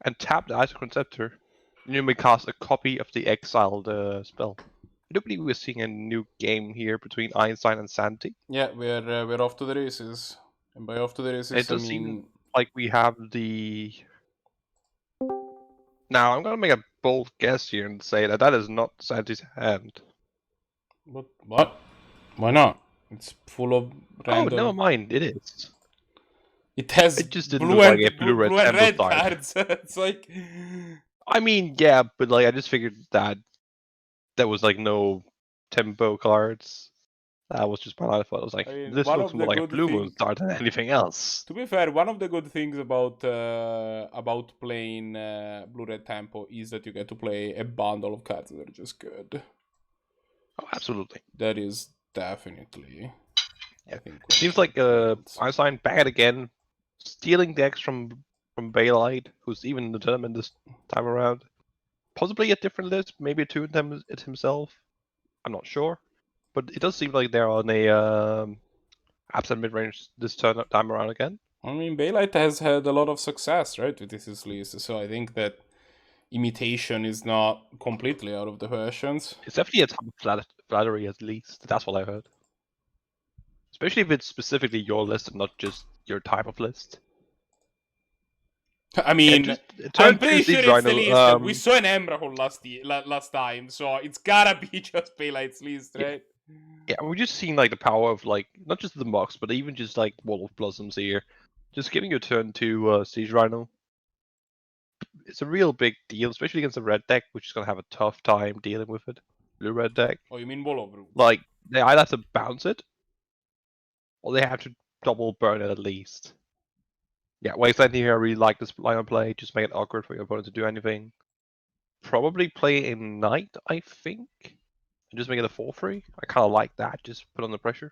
and tap the Isochron Scepter, you may cast a copy of the exiled spell. I do believe we're seeing a new game here between Einstein and Zannty. Yeah, we're off to the races, and by off to the races, It I does mean seem like we have the. Now I'm gonna make a bold guess here and say that is not Zannty's hand. what? Why not? It's full of Oh, random. never mind. It is. It has It just didn't blue look and like a blue-red blue and tempo red start. cards. It's like I mean, yeah, but like I just figured that there was like no tempo cards. That was just my I thought. I was like, I mean, this one looks of more the like a good blue moon things. start than anything else. To be fair, one of the good things about playing blue red tempo is that you get to play a bundle of cards that are just good. Oh, absolutely. That is definitely. Yeah. I think Seems like Einstein back again, stealing decks from Bailite, who's even in the tournament this time around. Possibly a different list, maybe two of them it himself. I'm not sure, but it does seem like they're on a Abzan mid-range this time around again. I mean, Bailite has had a lot of success, right, with this list, so I think that imitation is not completely out of the questions. It's definitely a type of flattery, at least. That's what I heard. Especially if it's specifically your list and not just your type of list. I mean, I'm pretty sure it's the list. We saw an Emrakul last time, so it's gotta be just Bailite's list, right? Yeah, we're just seeing like the power of like not just the Mox, but even just like Wall of Blossoms here. Just giving your turn to Siege Rhino. It's a real big deal, especially against a red deck, which is gonna have a tough time dealing with it. Blue-red deck. Oh, you mean Wall of Roots? Like they either have to bounce it, or they have to double burn it at least. Yeah, Wasteland here, I really like this line of play. Just make it awkward for your opponent to do anything. Probably play a Knight, I think. And just make it a 4-3. I kind of like that. Just put on the pressure.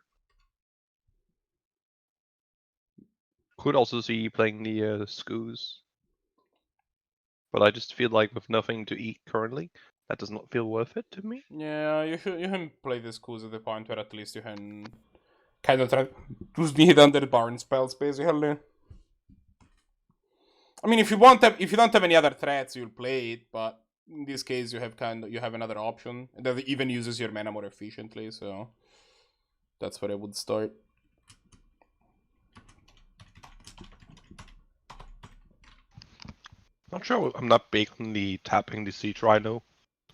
Could also see you playing the Skoos. But I just feel like with nothing to eat currently, that does not feel worth it to me. Yeah, you can play the Skoos at the point where at least you can kind of try to sneak under the barn spells, basically. I mean, if you don't have any other threats, you'll play it. But in this case, you have another option that even uses your mana more efficiently. So that's where I would start. Not sure. I'm not big on the tapping the Siege Rhino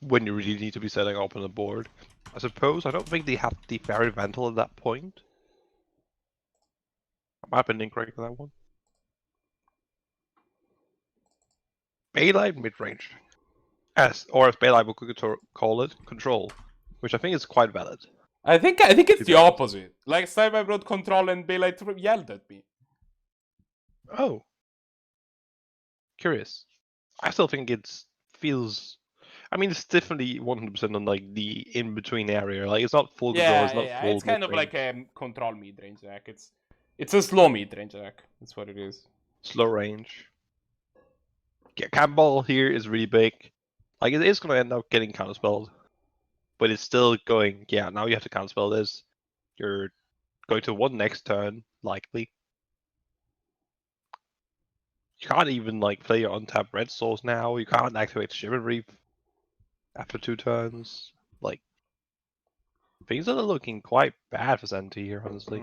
when you really need to be setting up on the board. I suppose I don't think they have the Fairy Mantle at that point. I might have been incorrect on that one. Bailite mid-range. Or as Bailite would call it, control. Which I think is quite valid. I think it's the opposite. Like, time I brought control and Bailite yelled at me. Oh. Curious. I still think it feels... I mean, it's definitely 100% on like the in-between area. Like, it's not full control, it's not full it's kind of mid-range. like a control mid-range deck. It's a slow mid-range deck. That's what it is. Slow range. Yeah, Cannonball here is really big. Like, it is going to end up getting counterspelled. But it's still going, yeah, now you have to counterspell this. You're going to one next turn, likely. You can't even, like, play your untapped red source now. You can't activate Chivalry after 2 turns. Like, things are looking quite bad for Zannty here, honestly.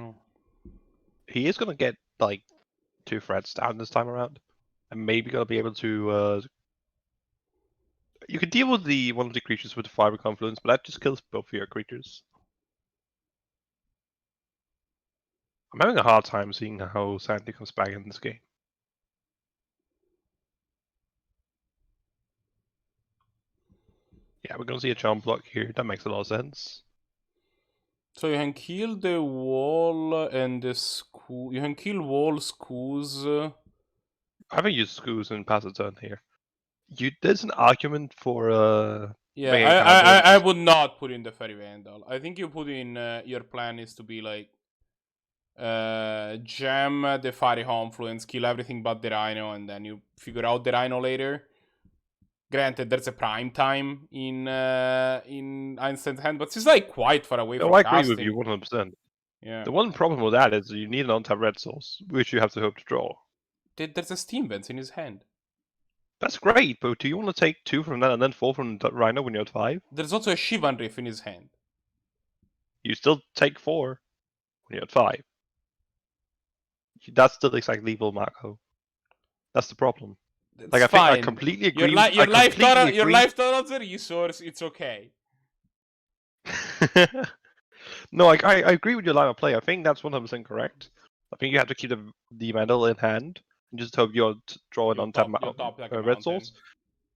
He is going to get, like, 2 threats down this time around. And maybe going to be able to... You can deal with one of the creatures with the Fiber Confluence, but that just kills both of your creatures. I'm having a hard time seeing how Zannty comes back in this game. Yeah, we're gonna see a charm block here. That makes a lot of sense. So you can kill the wall and the Skoo. You can kill wall Skoos. I haven't used Skoos and pass a turn here. There's an argument for Yeah, I would not put in the Fairy Vandal. I think you put in your plan is to be like jam the Fiery Confluence, kill everything but the Rhino, and then you figure out the Rhino later. Granted, there's a prime time in Einstein's hand, but it's like quite far away from I casting. agree with you 100%. Yeah. The one problem with that is you need an untapped red source, which you have to hope to draw. There's a Steam Vents in his hand. That's great, but do you want to take 2 from that and then 4 from the Rhino when you're at 5? There's also a Shivan Riff in his hand. You still take 4 when you're at 5. That's still exactly legal, Marco. That's the problem. It's like, fine. I completely agree. Your life total's a resource. It's okay. No, I agree with your line of play. I think that's 100% correct. I think you have to keep the Vandal in hand and just hope you're drawing You'll on tap you'll top like a red mountain. souls.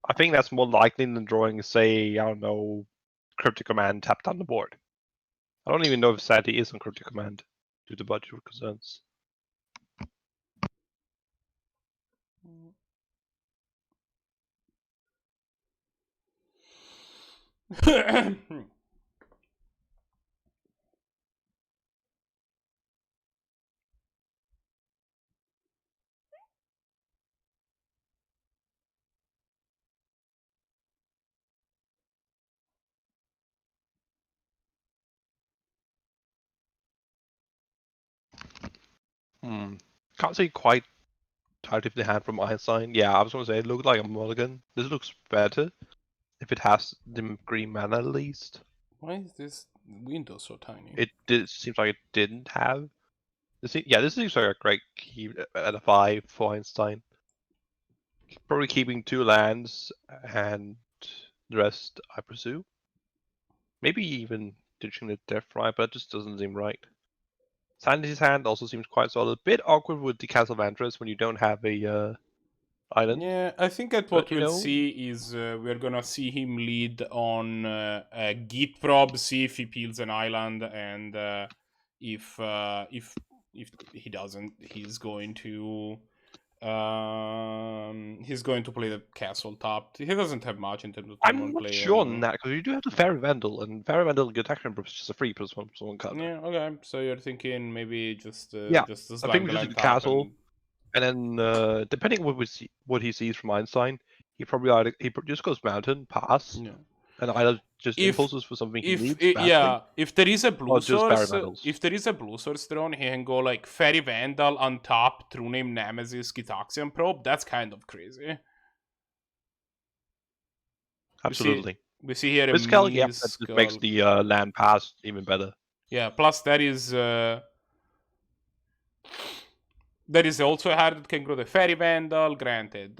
I think that's more likely than drawing, say, I don't know, Cryptic Command tapped on the board. I don't even know if Zannty is on Cryptic Command due to budget concerns. Can't say quite tired if they had from Einstein. Yeah, I was gonna say it looked like a mulligan. This looks better if it has the green mana at least. Why is this window so tiny? It seems like it didn't have. This seems like a great key at a 5 for Einstein. Probably keeping 2 lands and the rest, I presume. Maybe even ditching the Death Right, but it just doesn't seem right. Zannty's hand also seems quite solid. Bit awkward with the Castle Vantress when you don't have a island. Yeah, I think that what But, you we'll know- see is we're gonna see him lead on a Git prob, see if he peels an island, and if he doesn't, he's going to play the castle top. He doesn't have much in terms of turn I'm one not play. sure on that because you do have the Fairy Vandal, and Fairy Vandal good action is just a 3+1/+1 card. Yeah, okay. So you're thinking maybe just Yeah, just I slam think the we just land do the top castle. And then, depending on what he sees from Einstein, he probably just goes mountain, pass, and, yeah. and either just If- impulses for something he needs. Yeah, if there is a blue or just source, Baravandals. if there is a blue source drawn, he can go like Fairy Vandal on top, True Name Nemesis, Gitaxian Probe. That's kind of crazy. Absolutely. We see here a With Skull, yeah, that Miss just makes Skull. the land pass even better. Yeah, plus there is also a card that can grow the Fairy Vandal. Granted,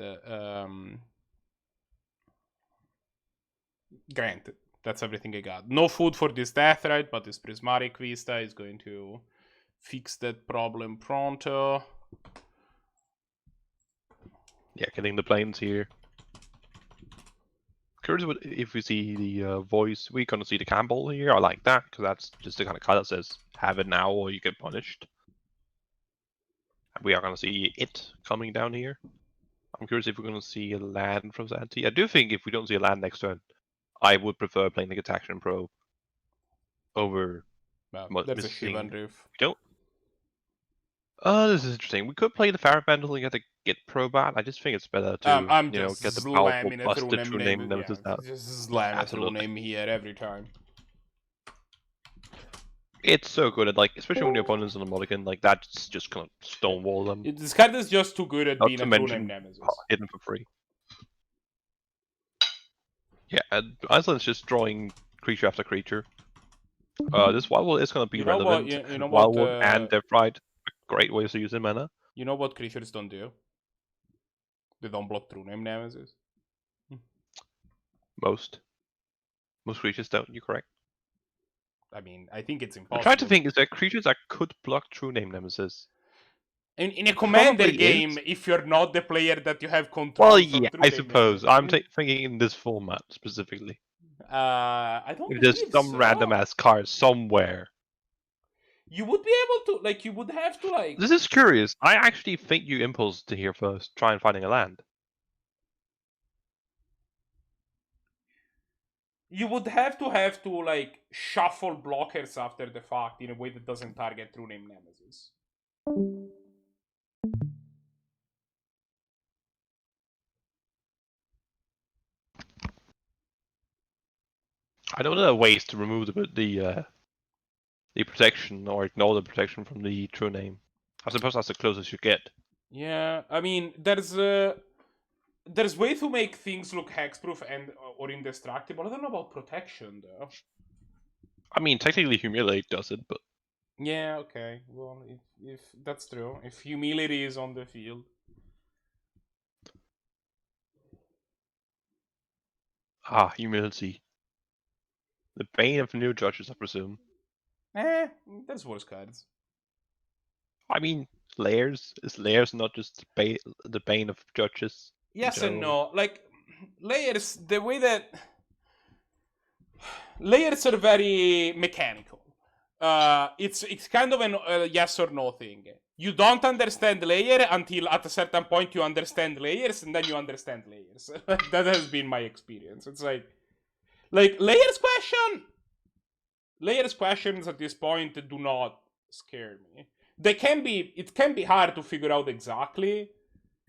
granted, that's everything I got. No food for this Death Right, but this Prismatic Vista is going to fix that problem pronto. Yeah, getting the planes here. Curious if we see the voice. We're gonna see the Campbell here. I like that because that's just the kind of card that says "have it now or you get punished." We are gonna see it coming down here. I'm curious if we're gonna see a land from Zannty. I do think if we don't see a land next turn, I would prefer playing the Gitaxian Probe over. Well, there's a missing- Shivan Reef. We don't. This is interesting. We could play the Fairy Vandal and get the Git Probe out. I just think it's better to I'm get just the powerful slamming a busted True True Name. Name Nemesis out. Just slam a True Absolutely. Name here every time. It's so good at especially when the opponent's on a mulligan, that's just gonna stonewall them. This card is just too good at Not being to a True Name mention Nemesis. hidden for free. Yeah, and Iceland's just drawing creature after creature. This Wild Wood is gonna be You know what- relevant. you know Wild what, Wood and Death Ride, great ways to use in mana. You know what creatures don't do? They don't block True Name Nemesis. Most creatures don't. You're correct. I mean, I think it's I'm impossible. trying to think: is there creatures that could block True Name Nemesis? In a Commander Probably game, is. if you're not the player that you have control. Well, from yeah, True I Name suppose. Nemesis. I'm thinking in this format specifically. I don't If there's believe some so. random ass card somewhere. You would be able to, you would have to, This is curious. I actually think you impulse to here first, try and finding a land. you would have to, shuffle blockers after the fact in a way that doesn't target True Name Nemesis. I know there are ways to remove the protection or ignore the protection from the True Name. I suppose that's the closest you get. Yeah, I mean, there's way to make things look hexproof and or indestructible. I don't know about protection though. I mean, technically Humiliate does it, but Yeah, okay. Well, if that's true, if humility is on the field. Humility. The bane of new judges, I presume. There's worse cards. I mean, layers is layers, not just the bane of judges. Yes and general. no. Like layers, the way that layers are very mechanical. It's kind of a yes or no thing. You don't understand layer until at a certain point you understand layers, and then you understand layers. That has been my experience. It's like layers questions at this point do not scare me. It can be hard to figure out exactly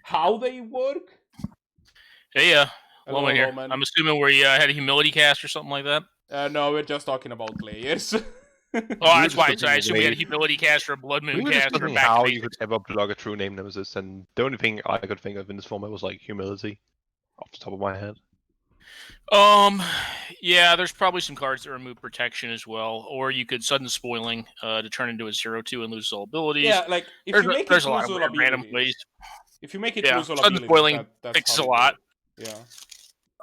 how they work. Hey, Hello, Loman here. Loman. I'm assuming we had a humility cast or something like that. No, we're just talking about layers. Oh, that's why. just So I assume we had a wait. humility cast or a blood We moon were cast or discussing back to how basics. you could ever plug a true name nemesis, and the only thing I could think of in this format was like humility, off the top of my head. Yeah, there's probably some cards that remove protection as well, or you could sudden spoiling to turn into a 0/2 and lose all abilities. Yeah, like if there's you make there's it a lot lose of all random abilities. ways. If you make it Yeah, lose all sudden abilities, spoiling that's fixes how a you lot. do it. Yeah.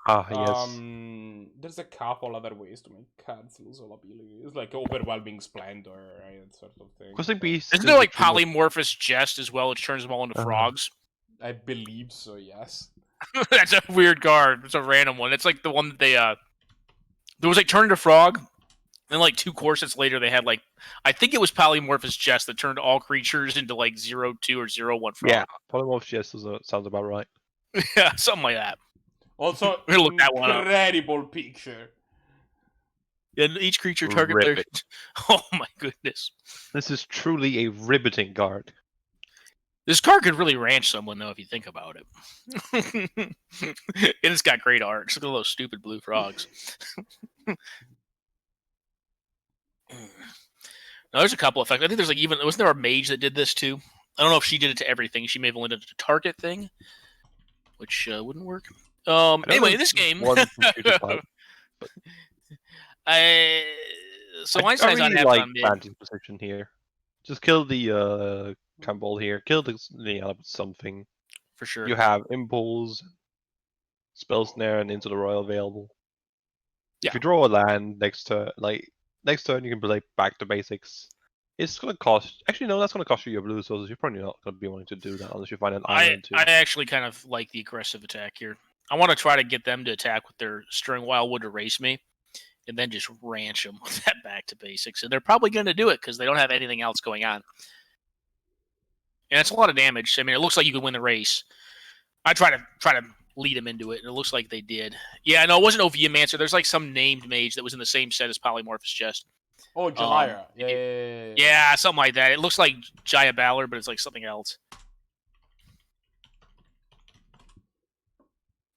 Yes. There's a couple other ways to make cards lose all abilities, like overwhelming splendor, right? That sort of thing. Because Isn't there like polymorphous jest as well, which turns them all into frogs? I believe so, yes. That's a weird card. It's a random one. It's like the one that they there was like turn into frog, and like 2 core sets later they had like I think it was polymorphous jest that turned all creatures into like 0/2 or 0/1 frog. Yeah, polymorph yes sounds about right. Yeah, something like that. Also, We're gonna look that one up. incredible picture. And each creature target their... Ribbit. Oh my goodness. This is truly a riveting card. This card could really ranch someone, though, if you think about it. And it's got great art. Look at those stupid blue frogs. Now, there's a couple effects. I think there's like even... Wasn't there a mage that did this, too? I don't know if she did it to everything. She may have only done it to target thing, which wouldn't work. Anyway, this game... So Einstein's on really like Abzan mid. Banting's position here. Just kill the Campbell here. Kill the something. For sure. You have Impulse, Spell Snare, and Into the Royal available. Yeah. If you draw a land next turn, you can play back to basics. It's gonna cost. Actually, no, that's gonna cost you your blue sources. You're probably not gonna be wanting to do that unless you find an island too. I actually kind of like the aggressive attack here. I want to try to get them to attack with their Stirring Wildwood to race me, and then just ranch them with that back to basics. And they're probably going to do it because they don't have anything else going on. And it's a lot of damage. I mean, it looks like you could win the race. I try to lead them into it, and it looks like they did. Yeah, no, it wasn't Oviamancer. There's like some named mage that was in the same set as Polymorphous Jest. Oh, Jalira. Yeah. Yeah, something like that. It looks like Jaya Ballard, but it's like something else.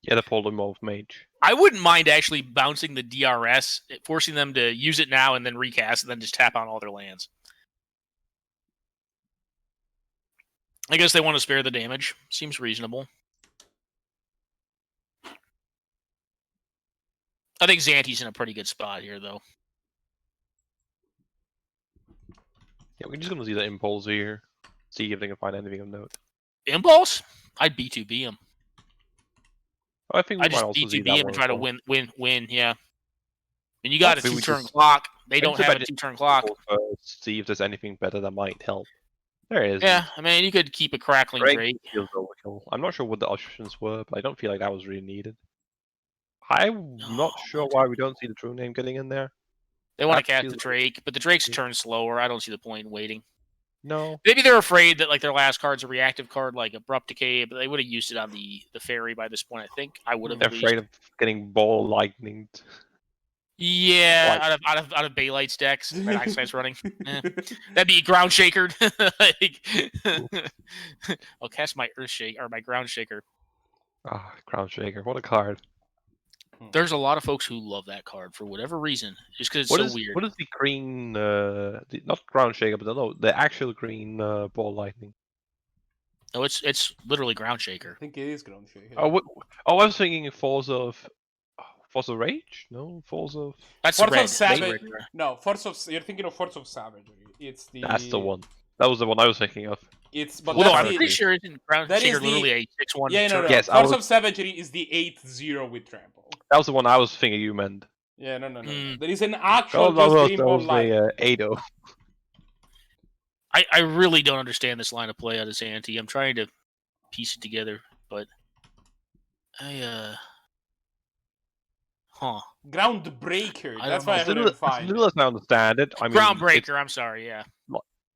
Yeah, the Polymorph Mage. I wouldn't mind actually bouncing the DRS, forcing them to use it now and then recast, and then just tap on all their lands. I guess they want to spare the damage. Seems reasonable. I think Zannty's in a pretty good spot here, though. Yeah, we're just gonna see the Impulse here. See if they can find anything of note. Impulse? I'd B2B him. I think we I'd might just also see B2B that him one and try to as well. win, yeah. And you got a Hopefully we 2-turn just- clock. They I don't just have a imagine 2-turn clock. First, see if there's anything better that might help. There is. Yeah, I mean, you could keep a Crackling Drake Drake. feels overkill. I'm not sure what the options were, but I don't feel like that was really needed. I'm not sure why we don't see the true name getting in there. They want That to cast feels the like- Drake, but the Drake's Yeah. turn slower. I don't see the point in waiting. No. Maybe they're afraid that like their last card's a reactive card like Abrupt Decay, but they would have used it on the fairy by this point, I think. I would have They're at afraid least. of getting ball lightning. Yeah, out of Bailite's decks that Einstein's running. That'd be ground shakered. Like, I'll cast my Earth Shake or my Ground Shaker. Ah, Crown Shaker. What a card. There's a lot of folks who love that card for whatever reason, just because it's weird. What is the green, not Ground Shaker, but the actual green ball lightning? No, it's literally Ground Shaker. I think it is Ground Shaker. I was thinking Force of Rage? No, Force of... That's Force red. of Savage. Red. No, You're thinking of Force of Savagery. It's the. That's the one. That was the one I was thinking of. It's but Well, no, that's I'm the, pretty sure isn't Ground that Shaker is the- literally a 6/1. Yeah, no. Yes, I Force was- of Savagery is the 8/0 with trample. That was the one I was thinking you meant. Yeah, no. Hmm. There is an actual That just was green ball light. the 8-0. I really don't understand this line of play out of Zannty. I'm trying to piece it together, but Groundbreaker. I That's don't know. why I couldn't As find little it. as I understand it, I mean, Groundbreaker. I'm sorry. Yeah.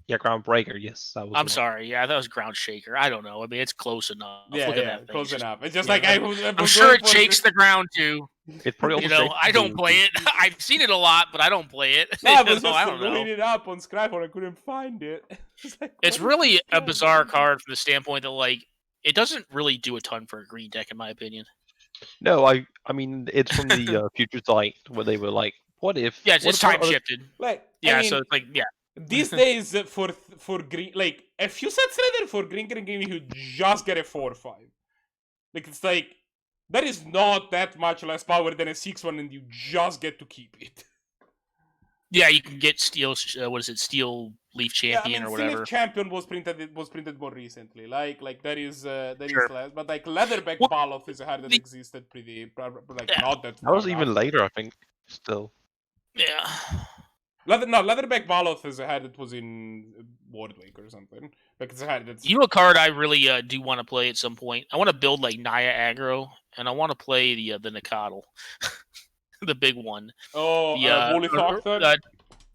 Yeah, Groundbreaker. Yes, that was. I'm the one. sorry. Yeah, that was Ground Shaker. I don't know. I mean, it's close enough. Yeah, Look at yeah, that thing. close It's just- enough. It's just yeah, like I'm sure it shakes the ground too. It probably also You know, shakes I don't the- play it. I've seen it a lot, but I don't play it. No, I You was know, just I don't looking know. it up on Scrapbook. I couldn't find it. It's, like, It's what is really this a card? bizarre card from the standpoint that, like, it doesn't really do a ton for a green deck, in my opinion. No, I mean it's from the Future Sight where they were like, what if? Yeah, it's what just if our time other- shifted. Like, Yeah, I mean, so it's like, yeah. these days for green, like if you set Shredder for green, you just get a 4/5. Like it's like that is not that much less power than a 6/1, and you just get to keep it. Yeah, you can get Steel, what is it, Steel Leaf Champion or whatever. Steel Champion was printed. It was printed more recently. Like that is Sure. less. But like Leatherback Well, Baloth is a card that the- existed like Yeah. not that. That was far even after. later, I think. Still, Yeah. Leatherback Baloth is a card that was in Wardwake or something. Like it's a card that's You know a card I really do want to play at some point? I want to build like Naya Aggro, and I want to play the Nikadal. The big one. The Woolly Thoctar.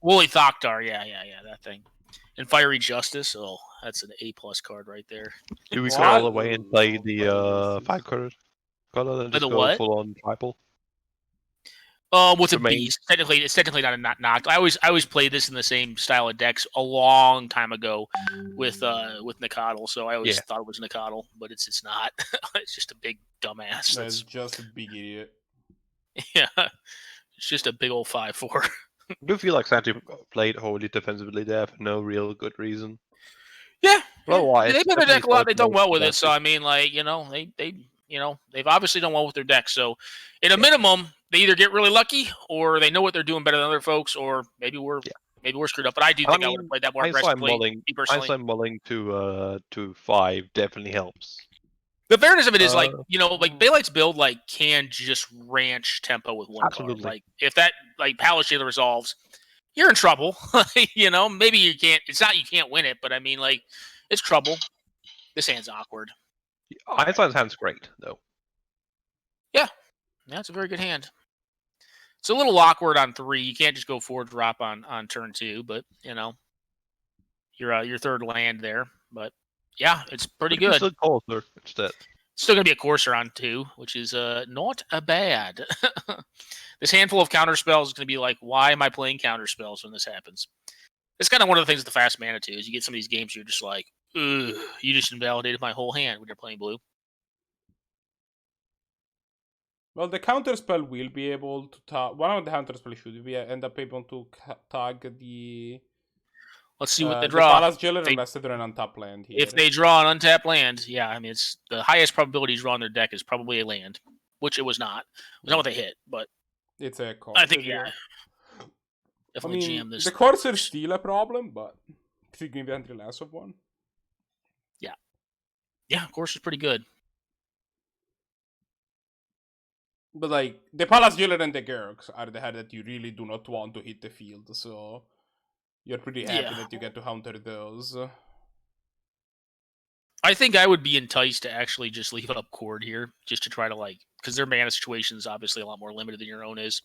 Woolly Thoctar, yeah, that thing. And Fiery Justice, oh, that's an A+ card right there. do we go What? all the way and play the 5 color and Play just the go what? full on tribal? With a The main- beast. Technically, it's technically not knocked. I always played this in the same style of decks a long time ago with Nikadal, so I always Yeah. thought it was Nikadal, but it's not. It's just a big dumbass. That's That's just a big idiot. yeah. It's just a big old 5/4. I do feel like Zannty played wholly defensively there for no real good reason. Yeah. Otherwise, They play their deck a lot. They've done well with it. So defensive. I mean, like, they've obviously done well with their deck. So at a minimum, they either get really lucky or they know what they're doing better than other folks, or maybe we're screwed up. But I do think I would have played that more aggressively. Me personally. Hindsight mulling to 5 definitely helps. The fairness of it is like Bailite's build can just ranch tempo with one Absolutely. card. Like if that Palace Jailer resolves, you're in trouble. Maybe you can't. It's not you can't win it, but I mean it's trouble. This hand's awkward. Hindsight's hand's great though. Yeah, it's a very good hand. It's a little awkward on 3. You can't just go 4-drop on turn 2, but your third land there. But yeah, it's pretty You can good. still call her instead. Still gonna be a Courser on 2, which is not a bad. This handful of counter spells is gonna be like, why am I playing counter spells when this happens? It's kind of one of the things with the fast mana too. Is you get some of these games you're just like, ugh, you just invalidated my whole hand when you're playing blue. Well, the counterspell will be able to tag. One of the counterspell should be end up able to tag the. Let's see what they The draw. Palace Jailer unless they're an untapped land here. If they draw an untapped land, yeah, I mean it's the highest probability to draw on their deck is probably a land, which it was not. It was not what they hit, but it's a card. I think definitely I mean, jam this. the Courser's still a problem, but significantly less of one. Yeah, of course, it's pretty good. But like the Palace Jailer and the Gurks are the hand that you really do not want to hit the field, so you're pretty happy that you get to counter those. I think I would be enticed to actually just leave up Cord here, just to try to because their mana situation is obviously a lot more limited than your own is.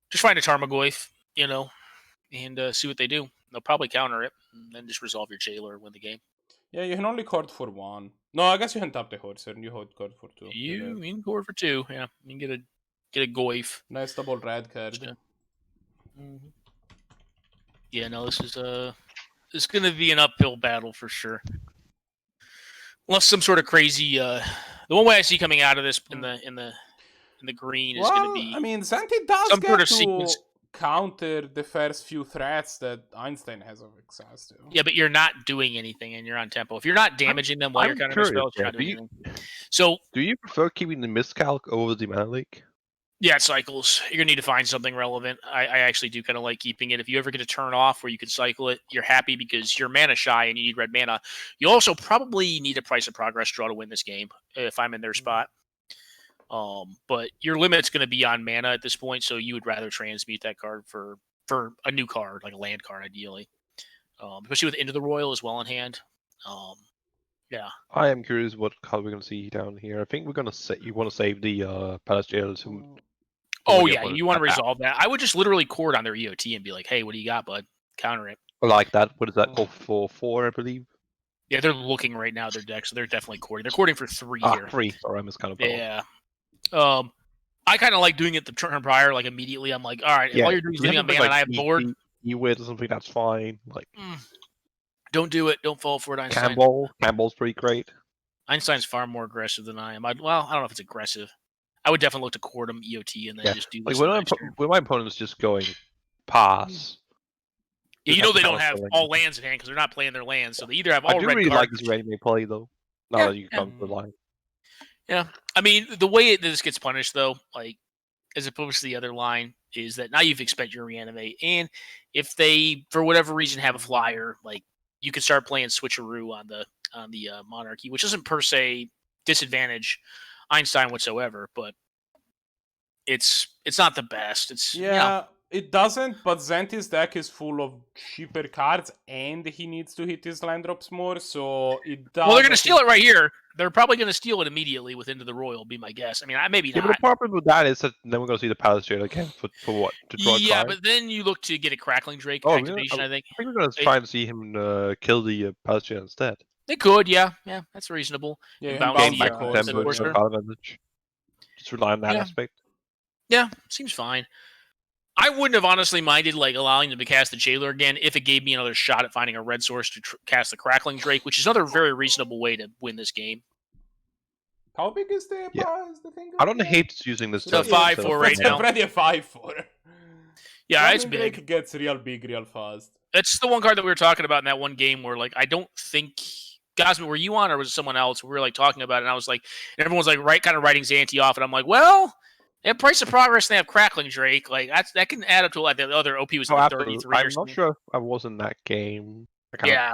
Just find a Tarmogoyf, and see what they do. They'll probably counter it, and then just resolve your Jailer and win the game. Yeah, you can only cord for 1. No, I guess you can tap the Horser and you hold cord for 2. You can Cord for 2, yeah. You can get a Goyf. Nice double red card. Mm-hmm. Yeah, no, this is gonna be an uphill battle for sure. Unless some sort of crazy the one way I see coming out of this in the green is gonna be I mean, Zannty does some get sort of to sequence. counter the first few threats that Einstein has of access to. Yeah, but you're not doing anything and you're on tempo. If you're not damaging them while I'm you're countering curious, spells, you're yeah, not doing anything. So Do you prefer keeping the miscalc over the mana leak? yeah, it cycles. You're gonna need to find something relevant. I actually do kind of like keeping it. If you ever get a turn off where you can cycle it, you're happy because you're mana shy and you need red mana. You also probably need a Price of Progress draw to win this game if I'm in their spot. But your limit's going to be on mana at this point, so you would rather transmute that card for a new card, like a land card, ideally. especially with Into the Royal as well in hand. Yeah. I am curious what card we're going to see down here. I think we're going to say you want to save the Palace Jailers who. Oh yeah, you want to resolve that. I would just literally cord on their EOT and be like, "Hey, what do you got, bud? Counter it." Like that. What is that called for 4, I believe? Yeah, they're looking right now their deck, so they're definitely cording. They're cording for 3 here. 3. Sorry, I missed kind of. Yeah. I kind of like doing it the turn prior, like immediately. I'm like, all right, if all you're doing is hitting on mana and I have board, you win or something, that's fine. Like, don't do it. Don't fall for it, Einstein. Campbell's pretty great. Einstein's far more aggressive than I am. I don't know if it's aggressive. I would definitely look to court him EOT and then just do this. Like when my opponent's just going pass. Yeah, you know they don't have all lands in hand because they're not playing their lands, so they either have all red cards. I do really like this ready play though. Now that you come to the line. Yeah, I mean the way this gets punished though, like as opposed to the other line, is that now you've expended your reanimate, and if they for whatever reason have a flyer, like you can start playing switcheroo on the monarchy, which isn't per se disadvantage Einstein whatsoever, but it's not the best. It's it doesn't, but Zannty's deck is full of cheaper cards, and he needs to hit his land drops more, so it does. Well, they're going to steal it right here. They're probably going to steal it immediately with Into the Royal, be my guess. I mean, maybe not. But the problem with that is that then we're going to see the Palace Jail again for what? To draw yeah, but then you look to get a Crackling Drake activation, I think. I think we're going to try and see him kill the Palace Jail instead. They could, yeah, that's reasonable. Yeah, gain back to tempo, advantage. Just rely on that aspect. Yeah, seems fine. I wouldn't have honestly minded like allowing them to cast the Jailer again if it gave me another shot at finding a red source to cast the Crackling Drake, which is another very reasonable way to win this game. How big is the thing? I don't hate using this. It's a 5/4 right now. It's already a 5/4. Yeah, it's big. Drake gets real big real fast. It's the one card that we were talking about in that one game where like I don't think Gosman, were you on or was it someone else? We were like talking about it, and I was like, and everyone's like kind of writing Zannty off, and I'm like, well. They have Price of Progress and they have Crackling Drake. Like that can add up to like the other OP was like 33 I'm not sure if I was in that game. I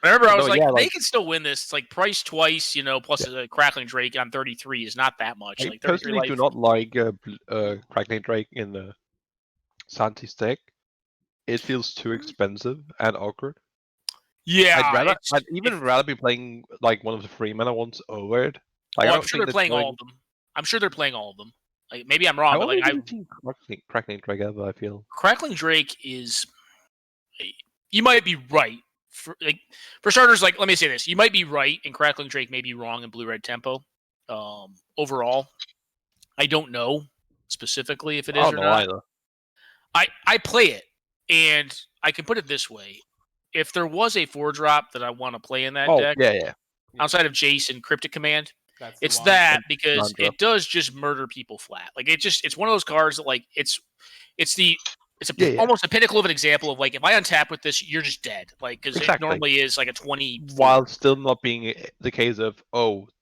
remember I was they can still win this. It's like Price twice, plus a Crackling Drake on 33 is not that much. I like personally do not like Crackling Drake in the Zannty's deck. It feels too expensive and awkward. Yeah, I'd even rather be playing like one of the 3-mana ones over it. Like, I'm sure they're playing all of them. I'm sure they're playing all of them. Like maybe I'm wrong, but like I've seen Crackling Drake ever. I feel Crackling Drake is. You might be right. For starters, like let me say this: you might be right, and Crackling Drake may be wrong in blue-red tempo. Overall, I don't know specifically if it is or not. Either. I play it, and I can put it this way: if there was a 4-drop that I want to play in that deck, outside of Jason Cryptic Command. It's that because it does just murder people flat. Like it's one of those cards that like it's almost a pinnacle of an example of like if I untap with this, you're just dead. Like because it normally is like a 20. While still not being the case of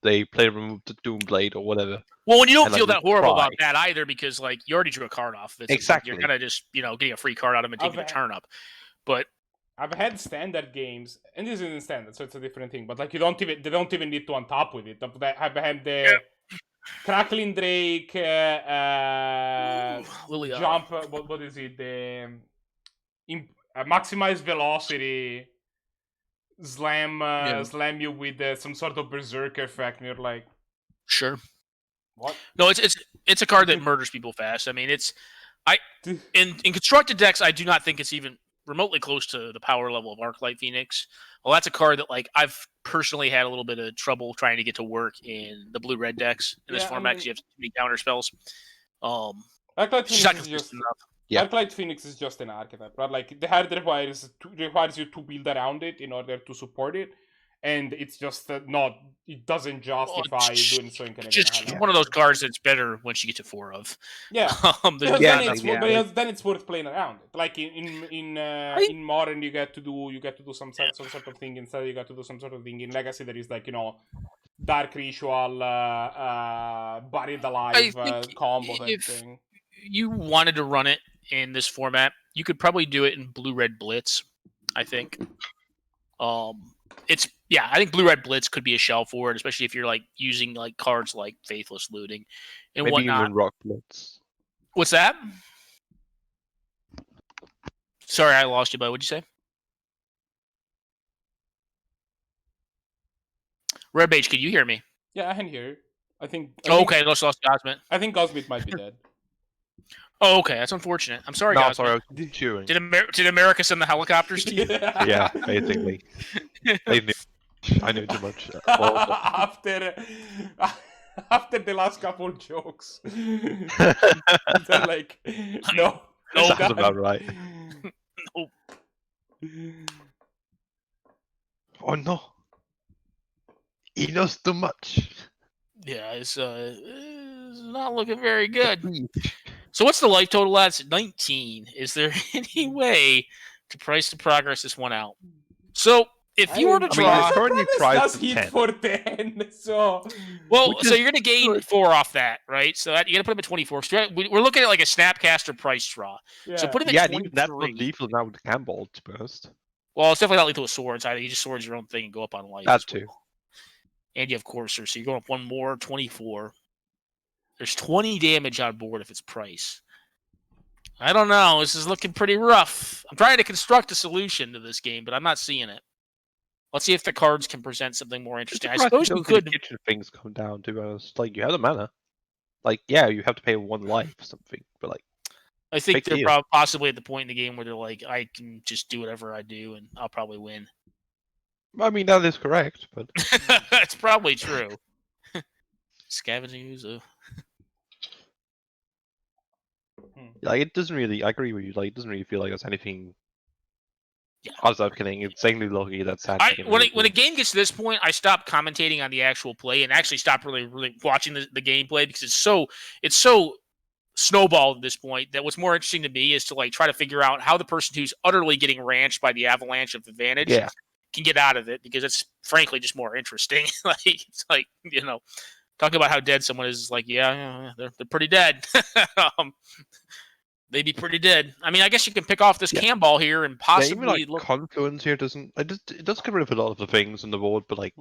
they play remove the Doomblade or whatever. Well, and you don't feel that horrible about that either because like you already drew a card off. Exactly. You're gonna just getting a free card out of him and taking a turn up, but. I've had standard games, and this isn't standard, so it's a different thing. But like, they don't even need to untap with it. I've had the Crackling Drake jump. What is it? The maximize velocity, slam you with some sort of berserker effect, and you're like, sure. What? No, it's a card that murders people fast. I mean, in constructed decks, I do not think it's even remotely close to the power level of Arclight Phoenix. Well, that's a card that like I've personally had a little bit of trouble trying to get to work in the blue-red decks in this format because you have too many counter spells. Arclight Phoenix is just enough. Yeah. Arclight Phoenix is just an archetype, right? Like the card requires you to build around it in order to support it, and it's just not. It doesn't justify doing so. Just one of those cards that's better once you get to 4 of. Yeah. Then it's worth playing around it. Like in Modern, you get to do some sort of thing. Instead, you got to do some sort of thing in Legacy. There is like Dark Ritual, Buried Alive combo type thing. You wanted to run it in this format, you could probably do it in Blue-Red Blitz, I think. I think Blue-Red Blitz could be a shell for it, especially if you're like using like cards like Faithless Looting and maybe whatnot. Even Rock Blitz. What's that? Sorry, I lost you, bud. What'd you say? Red Mage, can you hear me? Yeah, I can hear you. I think. Okay, lost Gosmit. I think Gosmit might be dead. Oh, okay, that's unfortunate. I'm sorry, No, Gosmit. sorry, I was chewing. Did America send the helicopters to you? Yeah, basically. I knew too much. After the last couple jokes, they're like, no, Sounds done. about right. Nope. Oh no. He knows too much. Yeah, it's not looking very good. So what's the life total at? It's 19. Is there any way to price the progress this one out? So if you were to draw, currently priced does at hit 10. for 10, so well, so you're going to gain 4 off that, right? So that, you got to put him at 24. So we're looking at like a Snapcaster price draw. yeah. So put him at Yeah, 23. even that's not lethal now with the cannonball burst. Well, it's definitely not lethal with swords either. You just swords your own thing and go up on life. That as too. well. And you have Courser, so you're going up one more, 24. There's 20 damage on board if it's price. I don't know. This is looking pretty rough. I'm trying to construct a solution to this game, but I'm not seeing it. Let's see if the cards can present something more interesting. I suppose we could. Kitchen things come down, to be honest. Like, you have the mana. Like, yeah, you have to pay 1 life or something, but like, I think big they're deal. possibly at the point in the game where they're like, I can just do whatever I do and I'll probably win. I mean, that is correct, but That's probably true. Scavenging user. like, it doesn't really. I agree with you. Like, it doesn't really feel like there's anything. Yeah. Other than getting insanely lucky. That's sad. When a game gets to this point, I stop commentating on the actual play and actually stop really watching the gameplay because it's so snowballed at this point that what's more interesting to me is to like try to figure out how the person who's utterly getting ranched by the avalanche of advantage can get out of it, because it's frankly just more interesting. Like it's like, you know, talking about how dead someone is like, yeah, they're pretty dead. They'd be pretty dead. I mean, I guess you can pick off this cam ball here and possibly even like Confluence here doesn't. It does get rid of a lot of the things on the board, but like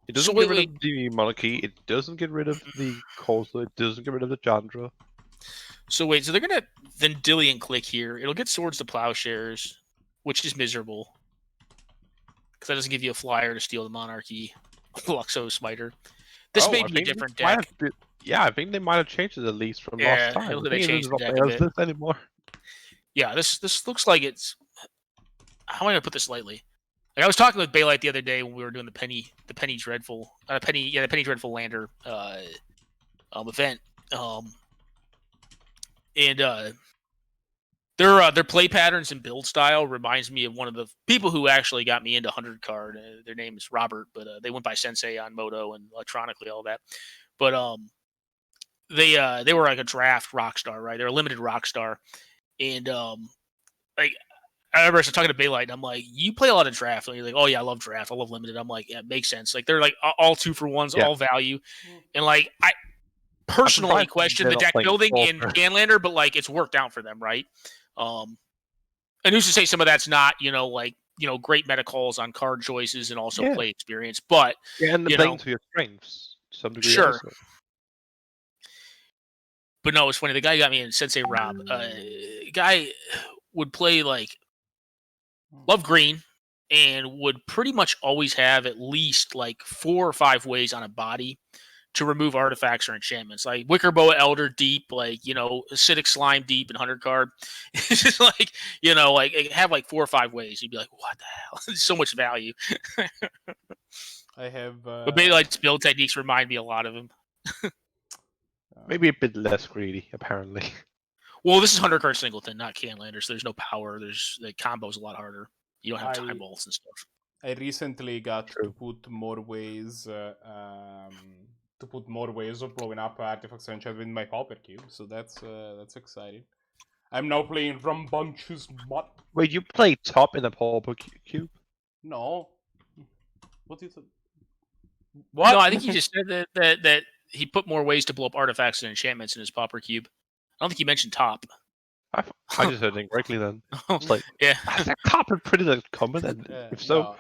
it doesn't So get rid of the Monarchy. It doesn't get rid of the Corsair. It doesn't get rid of the Chandra. So wait, so they're gonna Vendilion click here. It'll get Swords to Plowshares, which is miserable because that doesn't give you a flyer to steal the Monarchy. Luxo Smiter. This may be a different deck. Yeah, I think they might have changed it at least from Yeah, last time. it looks I like they think changed it's the not deck a players bit. list anymore. Yeah, this looks like it's. How am I gonna put this lightly? Like I was talking with Bailite the other day when we were doing the Penny Dreadful, the Penny Dreadful Lander event, and their play patterns and build style reminds me of one of the people who actually got me into 100 card. Their name is Robert, but they went by Sensei on Moto and electronically all that. But they were like a draft rockstar, right? They're a limited rockstar, and like I remember I was talking to Bailite, and I'm like, "You play a lot of draft?" And you're like, "Oh yeah, I love draft. I love limited." I'm like, "Yeah, it makes sense." Like they're like all 2-for-1s, all value, and like I personally question the deck building in Scanlander, but like it's worked out for them, right? And who's to say some of that's not, great meta calls on card choices and also play experience, but and the playing to your strengths to some degree. Sure. Also. But no, it's funny. The guy got me in Sensei Rob. Guy would play like love green and would pretty much always have at least like 4 or 5 ways on a body to remove artifacts or enchantments, like Wicker Boa Elder deep, like, Acidic Slime deep and 100 card. It's just like, have like 4 or 5 ways. You'd be like, what the hell? There's so much value. I have. But Bailite's build techniques remind me a lot of him. Maybe a bit less greedy, apparently. Well, this is 100 card singleton, not Canlander, so there's no power. The combo's a lot harder. You don't have time balls and stuff. I recently got to put more ways. To put more ways of blowing up artifacts and enchantments with my Pauper Cube, so that's exciting. I'm now playing Rambunctious Mutt. Wait, you play top in a Pauper Cube? No. What is it? What? No, I think he just said that he put more ways to blow up artifacts and enchantments in his Pauper Cube. I don't think he mentioned top. I just heard it incorrectly then. It's like, yeah, is that top pretty common? And if so, no,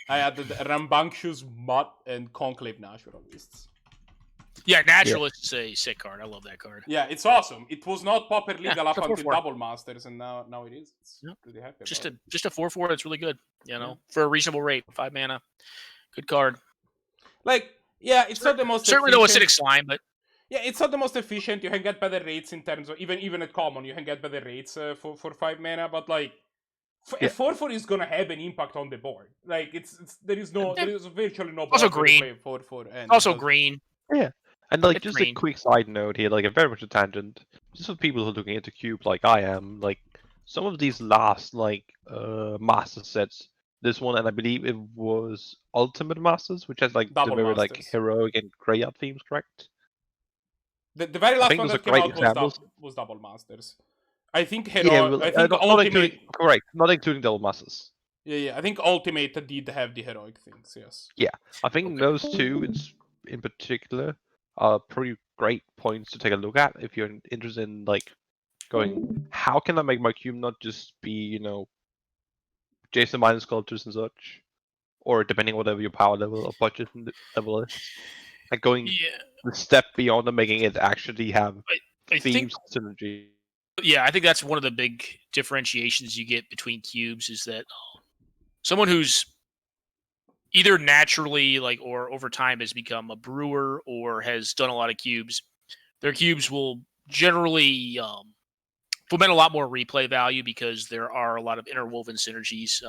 I added Rambunctious Mutt and Conclave Naturalists. Yeah, Naturalist is a sick card. I love that card. Yeah, it's awesome. It was not proper legal up until 4/4. Double Masters, and now it is. It's pretty happy. Just a 4/4 that's really good, for a reasonable rate, 5 mana. Good card. Like, yeah, it's not the most Certainly no efficient. acidic slime, but Yeah, it's not the most efficient. You can get better rates in terms of even at common. You can get better rates for 5 mana, but like a 4/4 is gonna have an impact on the board. Like there is virtually no board also where green. you play 4/4 and also it does- green. Yeah, and like It's just green. a quick side note here, like a very much a tangent. Just for people who are looking into Cube like I am, like some of these last master sets, this one and I believe it was Ultimate Masters, which has like Double the very like Masters. heroic and graveyard themes, correct? The very last think one those that are came great out examples. was Double Masters. I think Yeah, I think not Ultimate. including, correct, not including Double Masters. Yeah. I think Ultimate did have the heroic things. Yes. I think Okay. those two, in particular, are pretty great points to take a look at if you're interested in like going, how can I make my cube not just be, Jason minus sculptures and such, or depending on whatever your power level or budget level is, like going Yeah, the step beyond and making it actually have I think. themes synergy. Yeah, I think that's one of the big differentiations you get between cubes is that someone who's either naturally or over time has become a brewer or has done a lot of cubes, their cubes will generally foment a lot more replay value because there are a lot of interwoven synergies,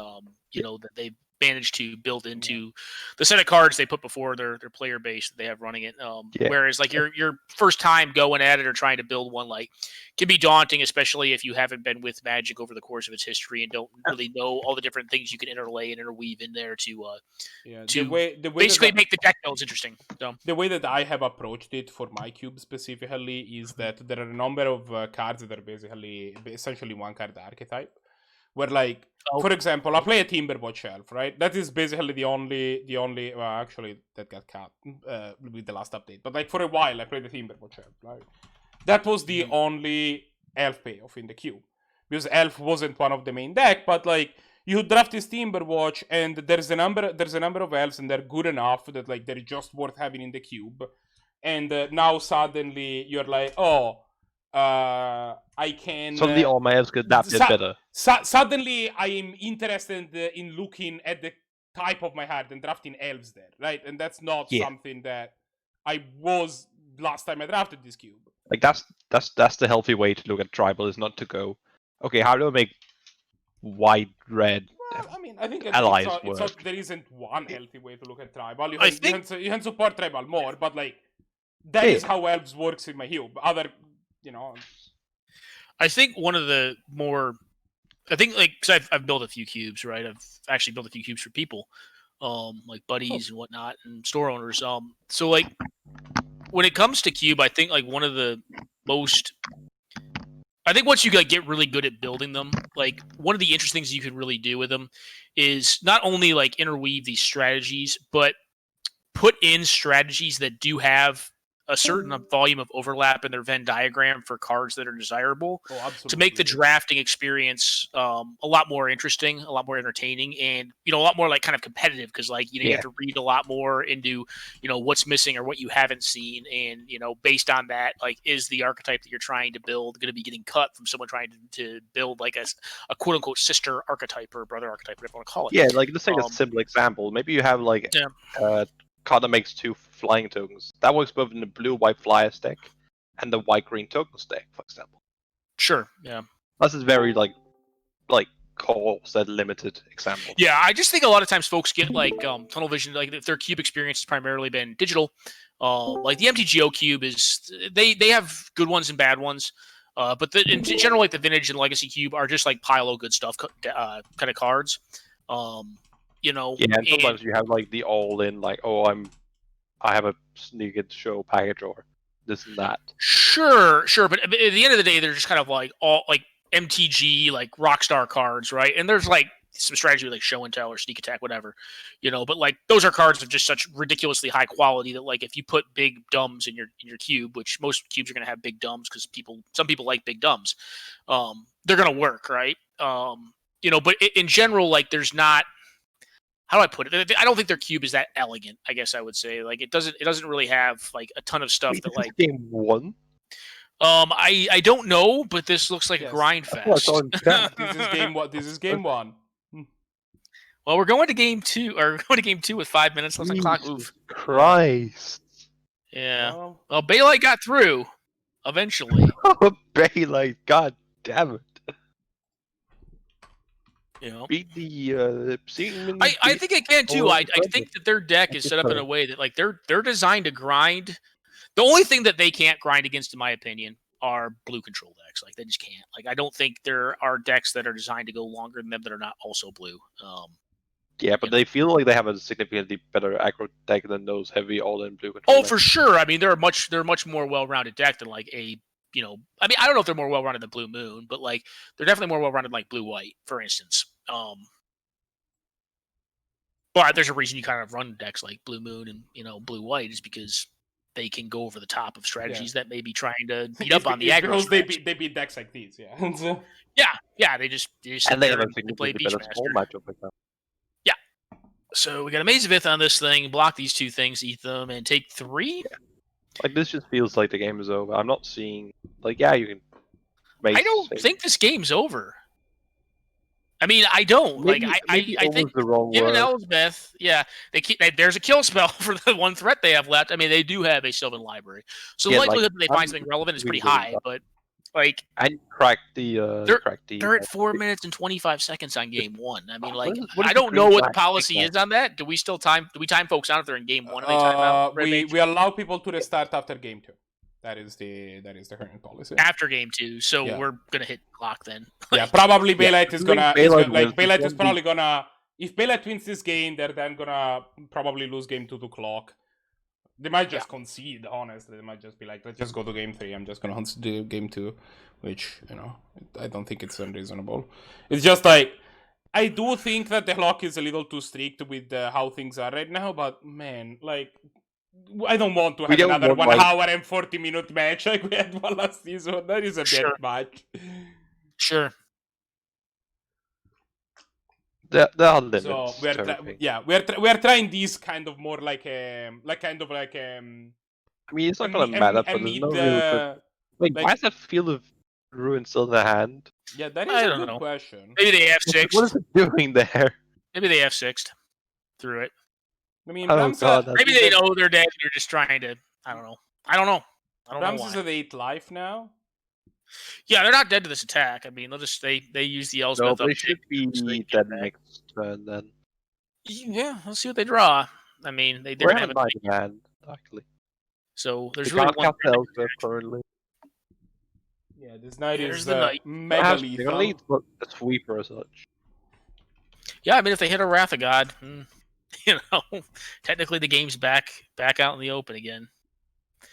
that they've managed to build into the set of cards they put before their player base that they have running it. Whereas like your first time going at it or trying to build one can be daunting, especially if you haven't been with Magic over the course of its history and don't really know all the different things you can interlay and interweave in there to the way basically make the deck builds interesting. So the way that I have approached it for my cube specifically is that there are a number of cards that are essentially one card archetype. Where for example, I play a Timberwatch Elf, right? That is basically the only. Well, actually, that got cut with the last update. But for a while, I played the Timberwatch Elf, right? That was the only Elf payoff in the queue because Elf wasn't one of the main deck. But you draft this Timberwatch, and there's a number of elves, and they're good enough that they're just worth having in the cube. And now suddenly you're like, oh. I can. Suddenly, all my elves get that better. Suddenly, I am interested in looking at the type of my heart and drafting elves there, right? And that's not something that I was last time I drafted this cube. Like that's the healthy way to look at tribal, is not to go, okay, how do I make white, red? Well, I mean, I think allies it's work. not, there isn't one healthy way to look at tribal. You I can, think- you can support tribal more, but that is how elves works in my cube. I think one of the more, because I've built a few cubes, right? I've actually built a few cubes for people, like buddies and whatnot, and store owners. So when it comes to cube, I think one of the most, I think once you get really good at building them, one of the interesting things you can really do with them is not only interweave these strategies, but put in strategies that do have a certain volume of overlap in their Venn diagram for cards that are desirable to make the drafting experience a lot more interesting, a lot more entertaining, and a lot more kind of competitive because you have to read a lot more into what's missing or what you haven't seen, and based on that, is the archetype that you're trying to build going to be getting cut from someone trying to build a quote unquote sister archetype or brother archetype, whatever you want to call it. Yeah, let's take a simple example. Maybe you have card that makes 2 flying tokens. That works both in the blue-white flyers deck and the white-green tokens deck, for example. Sure, yeah. That's a very core set limited example. Yeah, I just think a lot of times folks get tunnel vision, if their cube experience has primarily been digital. The MTGO cube is they have good ones and bad ones. But in general, the vintage and legacy cube are just pile of good stuff kind of cards. And sometimes you have the all-in, I have a sneak and show package or this and that. Sure, but at the end of the day, they're just kind of all MTG Rockstar cards, right? And there's some strategy like show and tell or sneak attack, whatever, But those are cards of just such ridiculously high quality that if you put big dumbs in your cube, which most cubes are going to have big dumbs because some people like big dumbs, they're going to work, right? But in general, there's not. How do I put it? I don't think their cube is that elegant. I guess I would say it doesn't really have a ton of stuff that game 1. I don't know, but this looks like a grind fest. This is game 1. Well, we're going to game 2, or going to game 2 with 5 minutes left on the clock. Oof. Christ. Yeah. Well, Well, Bailite got through eventually. Oh, Bailite, god damn it. You know. Beat the I think it can too. Oh, I think that their deck is set up in a way that like they're designed to grind. The only thing that they can't grind against, in my opinion, are blue control decks. Like they just can't. Like I don't think there are decks that are designed to go longer than them that are not also blue. Yeah, but they feel like they have a significantly better aggro deck than those heavy all-in blue control Oh, decks. for sure. I mean, they're a much more well-rounded deck than like a, I mean, I don't know if they're more well-rounded than Blue Moon, but like they're definitely more well-rounded like Blue White, for instance. But there's a reason you kind of run decks like Blue Moon and Blue White is because they can go over the top of strategies that may be trying to beat up on the aggro. Because they beat decks like these, yeah. Yeah, they just and they have a play significantly better Beachmaster. small matchup like that. So we got Amazivith on this thing, block these 2 things, eat them, and take 3. Yeah. Like this just feels like the game is over. I'm not seeing like you can. I don't think this game's over. I mean, I don't. Maybe, I think the wrong given word. Elspeth, yeah, there's a kill spell for the 1 threat they have left. I mean, they do have a Sylvan library, so the likelihood that they find something relevant is pretty high. But like, and crack the they're at 4 minutes and 25 seconds on game 1. I mean, like, what is I the don't know green what the flag policy signal? is on that. Do we time folks out if they're in game 1 and they time out? We allow people to restart after game 2. That is the current policy. After game 2, so Yeah. we're gonna hit the clock then. Yeah, probably Bailite is gonna. Bailite is wins probably gonna. If Bailite wins this game, they're then gonna probably lose game 2 to clock. They might just concede. Honestly, they might just be like, "Let's just go to game 3. I'm just gonna do game 2," which I don't think it's unreasonable. It's just like I do think that the clock is a little too strict with how things are right now. But man, like. I don't want to have another 1 hour and 40-minute match like we had one last season. That is a bit much. Sure. There are limits. So we're trying these kind of more like I mean, it's not gonna matter, but there's no real. Why does that feel of ruin still in the hand? Yeah, that is a good question. Maybe they F6. What is it doing there? Maybe they F6'd through it. I mean, maybe they know they're dead and you're just trying to. I don't know. Brahms is at 8 life now. Yeah, they're not dead to this attack. I mean, they use the Elspeth. No, they should be dead next turn then. Yeah, let's see what they draw. I mean, they We're didn't have having a hand actually. So there's really one currently. Yeah, this knight is the mega lethal. They're gonna need a sweeper or such. Yeah, I mean, if they hit a Wrath of God, technically the game's back out in the open again.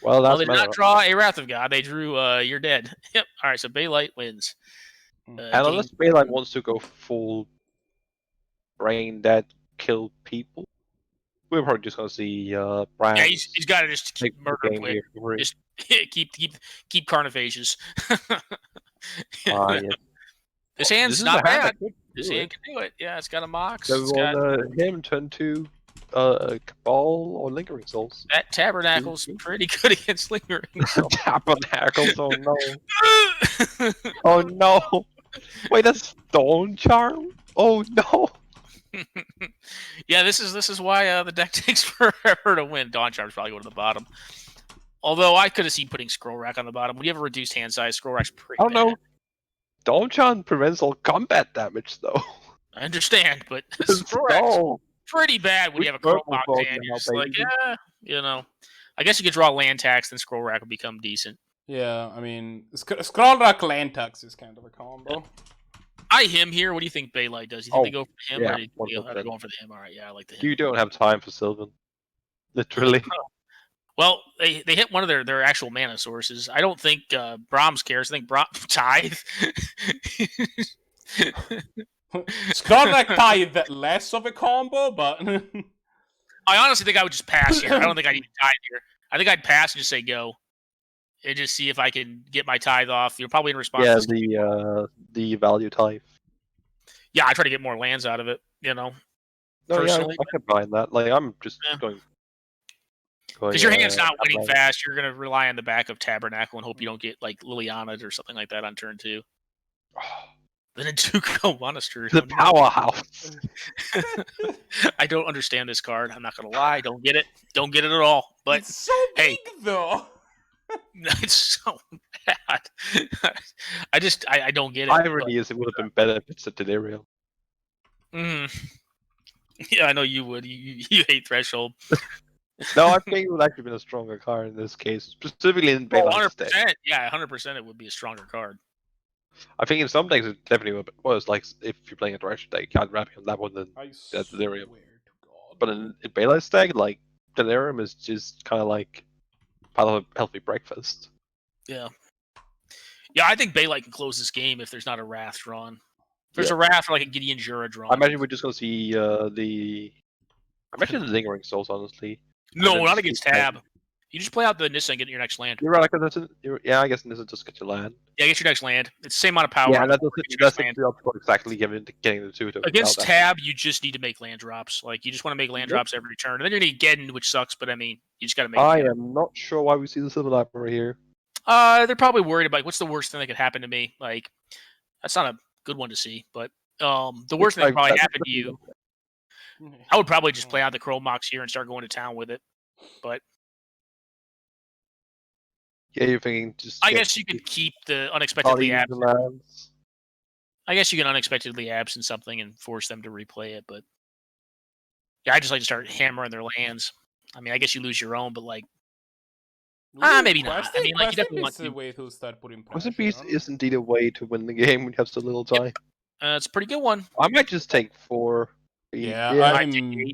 Well, they did not draw a Wrath of God. They drew you're dead. Yep. All right, so Bailite wins. And unless Bailite wants to go full brain dead, kill people, we're probably just gonna see Brahms. Yeah, he's got to just keep murder quick. Just keep carnophages. Yeah. This hand's not bad. This hand can do it. Yeah, it's got a Mox. So him turn 2 Cabal or Lingering Souls. That Tabernacle's pretty good against Lingering Souls. Tabernacles, oh no. Oh no. Wait, that's Stone Charm? Oh no. Yeah, this is why the deck takes forever to win. Dawn Charm's probably going to the bottom. Although I could have seen putting Scroll Rack on the bottom. When you have a reduced hand size, Scroll Rack's pretty bad. No. Donchan prevents all combat damage, though. I understand, but Scroll Rack's pretty bad when you have a Crow Pop hand. You're just like, I guess you could draw land tax, then Scroll Rack would become decent. Yeah, I mean, Scroll Rack land tax is kind of a combo. I him here. What do you think Bailite does? You think they go for him, or are they going for the him? All right, yeah, I like the him. You don't have time for Sylvan. Literally. Well, they hit one of their actual mana sources. I don't think Brahms cares. I think Tithe. Scroll Rack Tithe less of a combo, but I honestly think I would just pass here. I don't think I need Tithe here. I think I'd pass and just say go, and just see if I can get my Tithe off. You're probably in response. Yeah, the value type. Yeah, I try to get more lands out of it. No, personally, I can find that. Like I'm just going. Because your hand's not winning fast, you're going to rely on the back of Tabernacle and hope you don't get like Liliana or something like that on turn 2. The Natuko Monastery. The powerhouse. I don't understand this card. I'm not gonna lie. Don't get it. Don't get it at all. But It's so hey. big, though. It's so bad. I don't get it. Irony is it would have been better if it's a Delirium. Yeah, I know you would. You hate Threshold. No, I think it would actually been a stronger card in this case, specifically in Oh, Bailite deck. 100%. Yeah, 100% it would be a stronger card. I think in some decks it definitely was like if you're playing a direction deck, you can't wrap on that one than I that Delirium. swear to God. But in Bailite's deck, like Delirium is just kind of like part of a healthy breakfast. Yeah. Yeah, I think Bailite can close this game if there's not a Wrath drawn. If there's a Wrath or like a Gideon Jura drawn. I imagine we're just gonna see the. I imagine the Lingering Souls, honestly. No, not against Tab. You just play out the Nissa and get your next land. You're right, yeah, I guess Nissa just get your land. Yeah, get your next land. It's the same amount of power. Yeah, that's exactly getting the two. Against Tab, you just need to make land drops. Like, you just want to make land drops every turn. And then you're going to get which sucks, but I mean, you just got to make I am not sure why we see the Silver Library here. They're probably worried about what's the worst thing that could happen to me. Like, that's not a good one to see, but the worst thing that probably happened to you, I would probably just play out the Crow Mox here and start going to town with it. But yeah, you're thinking just. I guess you could keep the unexpectedly absent. Lands. I guess you can unexpectedly absent something and force them to replay it, but yeah, I just like to start hammering their lands. I mean, I guess you lose your own, but like, maybe not. I mean, like, you definitely want to. Way to start putting Questing Beast is indeed a way to win the game when you have so little time. Yep. It's a pretty good one. I might just take 4. Yeah, I'm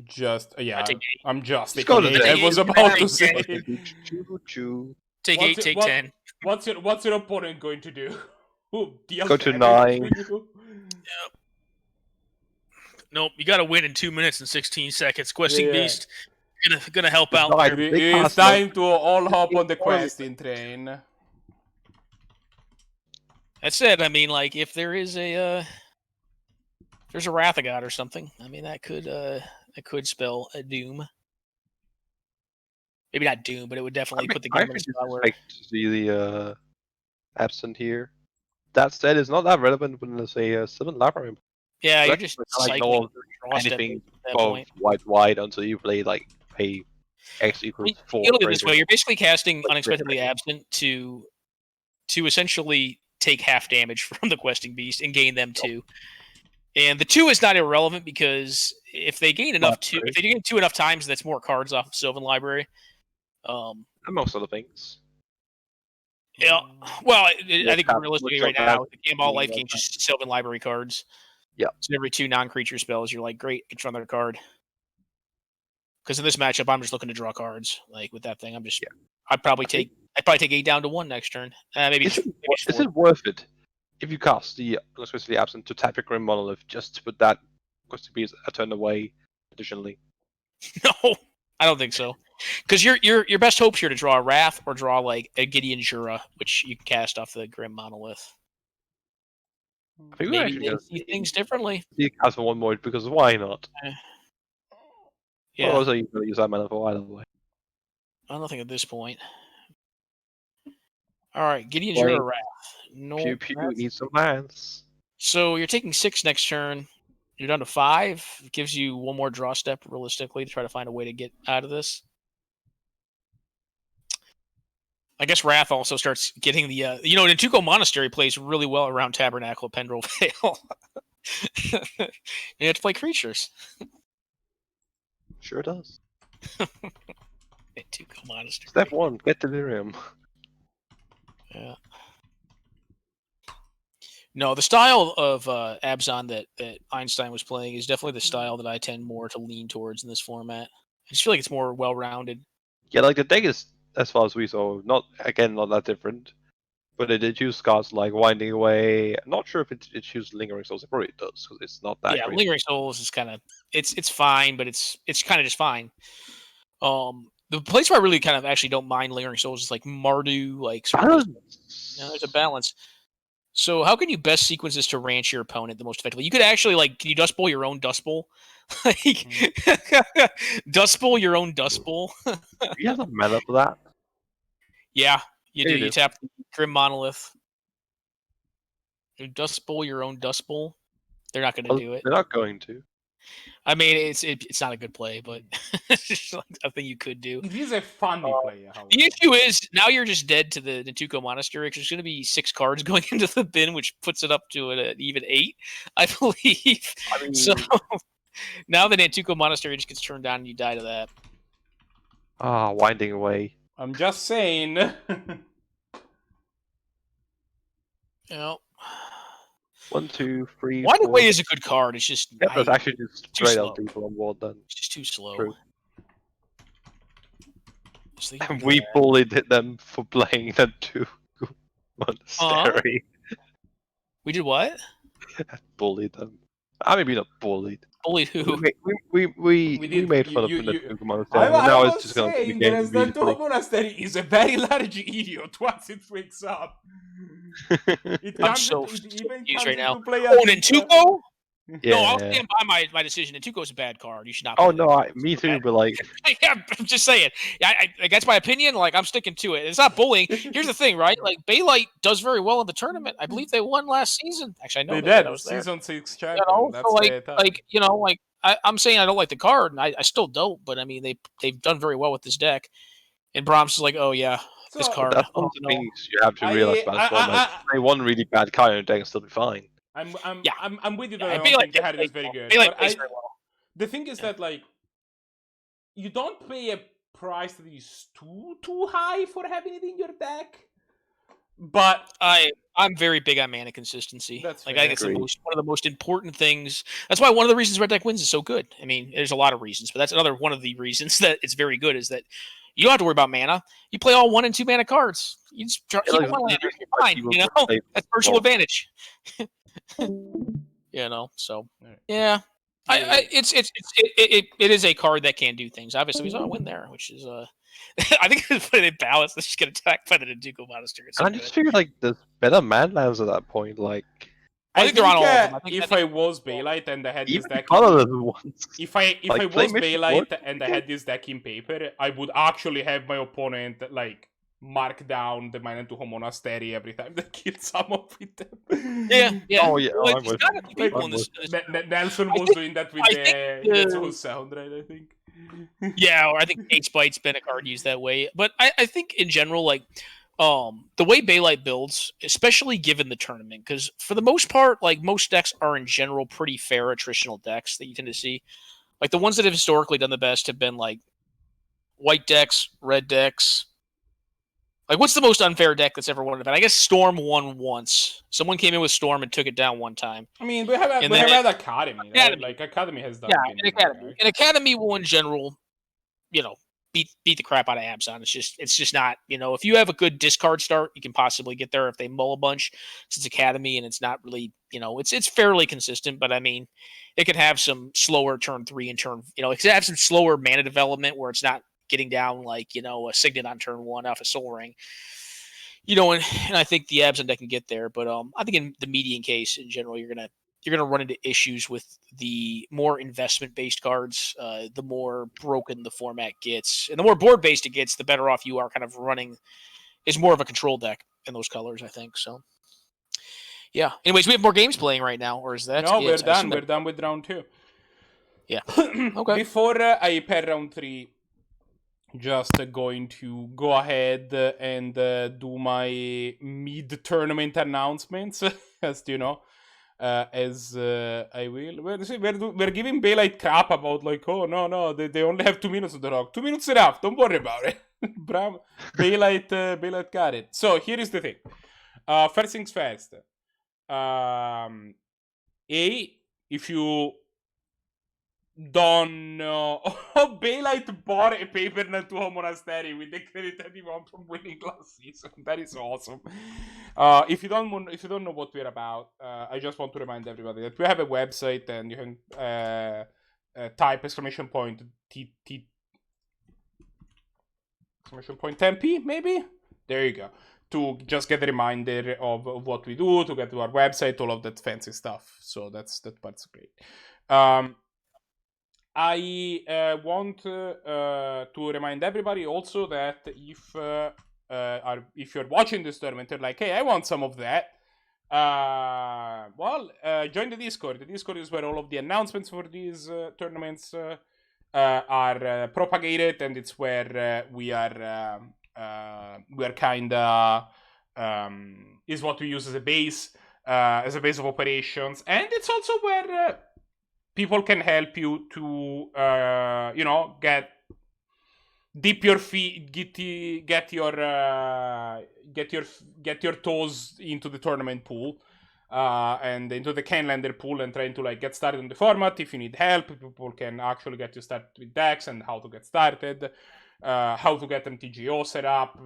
just. Yeah, I'm just. I was about to say. Take 8, take 10. What's your opponent going to do? Go to 9. Yep. Nope, you got to win in 2 minutes and 16 seconds. Questing Beast gonna help out. It's time to all hop on the questing train. That said, I mean, like, if there is there's a Wrath of God or something, I mean, that could spell a doom. Maybe not doom, but it would definitely put the game in a spot where. I to see the absent here. That said, it's not that relevant when there's a 7 Labyrinth. Yeah, you're just cycling anything above white until you play like pay X equals 4. You look at it this way: you're basically casting unexpectedly absent to essentially take half damage from the Questing Beast and gain them 2. And the 2 is not irrelevant because if they gain enough if they gain 2 enough times, that's more cards off of Sylvan Library. And most other things. Yeah, well, I think realistically right now, the game all life games just Sylvan Library cards. Yeah. So every 2 non-creature spells, you're like, great, get another card. Because in this matchup, I'm just looking to draw cards. Like with that thing, I'm just. I'd probably take 8 down to 1 next turn. Maybe. Is it worth it if you cast the especially absent to tap your Grim Monolith just to put that Questing Beast a turn away additionally? No, I don't think so. Because your best hopes here to draw a Wrath or draw like a Gideon Jura, which you can cast off the Grim Monolith. I think maybe they see things differently. You cast for 1 more because why not? Yeah. Well, also you can use that mana for either way. I don't think at this point. All right, Gideon Jura Wrath. No. Pew pew, eat some lands. So you're taking 6 next turn. You're down to 5. It gives you 1 more draw step realistically to try to find a way to get out of this. I guess Wrath also starts getting the Natuko Monastery plays really well around Tabernacle of Pendrell Vale. You have to play creatures. Sure does. Natuko Monastery. Step 1, get Delirium. Yeah. No, the style of Abzan that Einstein was playing is definitely the style that I tend more to lean towards in this format. I just feel like it's more well-rounded. Yeah, like the deck is, as far as we saw, not that different. But it did use cards like Winding Away. I'm not sure if it used Lingering Souls. It probably does, because it's not that great. Lingering Souls is kind of... It's fine, but it's kind of just fine. The place where I really kind of actually don't mind Lingering Souls is like Mardu, like... there's a balance. So how can you best sequence this to ranch your opponent the most effectively? You could actually, like, can you Dust Bowl your own Dust Bowl? Like, Dust Bowl your own Dust Bowl? You have the mana for that? Yeah, you do. You tap the Grim Monolith. You Dust Bowl your own Dust Bowl. They're not going to do it. They're not going to. I mean, it's not a good play, but it's just like something you could do. It is a funny play. However. The issue is now you're just dead to the Nantuko Monastery because there's going to be 6 cards going into the bin, which puts it up to an even 8, I believe. I mean, So now the Nantuko Monastery just gets turned down and you die to that. Winding away. I'm just saying. Yeah. 1, 2, 3. Winding 4. Away is a good card. It's just Yeah, that's actually just too straight slow. up people on board then. It's just too slow. True. So And we bullied them for playing the two monastery. we did what? Bullied them. I mean, not bullied. Bullied who? We did- made fun you- of the you- Tuco Monastery. I Now was it's just going to be saying game that the immediately. Monastery is a very large idiot once it wakes up. It I'm comes so into- it even confused comes right now. into play Oh, at the- Nantuko? Yeah. No, I'll stand by my decision. Nantuko's a bad card. You should not. Oh play no, that. me too. But like, Yeah, I'm just saying. That's my opinion. Like, I'm sticking to it. It's not bullying. Here's the thing, right? Like, Bailite does very well in the tournament. I believe they won last season. Actually, I know They they did. did. I was there. Season 6 You champion. know, That's so the top. I'm saying I don't like the card, and I still don't. But I mean, they've done very well with this deck. And Brahms is like, oh yeah, this So, card. that's one Oh, of the no. things you have to realize about this one. Like, play one really bad card in a deck and still be fine. I'm Yeah. with you Yeah, that I don't Bailite think the head plays is very well. good. Bailite But plays very well. the thing is that like you don't pay a price that is too high for having it in your deck. But I'm very big on mana consistency. That's like fair. I think it's Agreed. one of the most important things. That's why one of the reasons Red Deck wins is so good. I mean, there's a lot of reasons, but that's another one of the reasons that it's very good is that you don't have to worry about mana. You play all 1 and 2 mana cards. You just keep like, one land. You're like fine. people You know, play that's virtual more. advantage. You know, so Alright. yeah. It is a card that can do things. Obviously, we saw a win there, which is I think it's when they balance. Let's just get attacked by the Nantuko Monastery. It's so And I good. just figured like there's better man lands at that point. Like I think they're on all of them. I think- if I was Bailite and I had this even deck, colorless ones. if I like, play was Mission Bailite Work, and I okay. had this deck in paper, I would actually have my opponent like mark down the Manantuho Monastery every time they kill someone with them. Yeah. Oh, yeah, Well, I'm there's with gotta you. be people I'm in this. Nelson I was think- doing that with I the think Yetsuho Sound, right? I think. Yeah, or I think Ace Bite's been a card used that way. But I think in general, like, the way Bailite builds, especially given the tournament, because for the most part, like most decks are in general pretty fair attritional decks that you tend to see. Like the ones that have historically done the best have been like white decks, red decks. Like, what's the most unfair deck that's ever won an event? I guess Storm won once. Someone came in with Storm and took it down one time. I mean, we have And we then- have had Academy, right? Academy. Like Academy has done. Yeah, been an Academy. right? An Academy will, in general, you know, beat the crap out of Abzan. It's just not, you know, if you have a good discard start, you can possibly get there. If they mull a bunch, since it's Academy and it's not really, you know, it's fairly consistent. But I mean, it can have some slower turn 3 and turn, you know, it can have some slower mana development where it's not getting down like, you know, a Signet on turn 1 off a Soul Ring. You know, and I think the Abzan deck can get there, but I think in the median case in general, you're gonna run into issues with the more investment based cards. The more broken the format gets, and the more board based it gets, the better off you are. Kind of running is more of a control deck in those colors, I think. So, yeah. Anyways, we have more games playing right now, or is that? No, it? we're I done. assume We're that- done with round 2. Yeah. Okay. Before I pair round 3, just going to go ahead and do my mid-tournament announcements, as you know, as I will. We're giving Bailite crap about like, oh no, they only have 2 minutes on the rock. 2 minutes enough. Don't worry about it. Bailite got it. So here is the thing. First things first. If you don't know, Bailite bought a paper to a monastery with the credit that he won from winning last season. That is awesome. If you don't know what we're about, I just want to remind everybody that we have a website and you can type exclamation point exclamation point temp maybe. There you go. To just get a reminder of what we do, to get to our website, all of that fancy stuff. So that part's great. I want to remind everybody also that if you're watching this tournament, you're like, hey, I want some of that. Join the Discord. The Discord is where all of the announcements for these tournaments are propagated, and it's where we are kinda is what we use as a base of operations, and it's also where people can help you to dip your feet, get your toes into the tournament pool, and into the Highlander pool, and trying to like get started on the format. If you need help, people can actually get you started with decks and how to get started, how to get MTGO set up,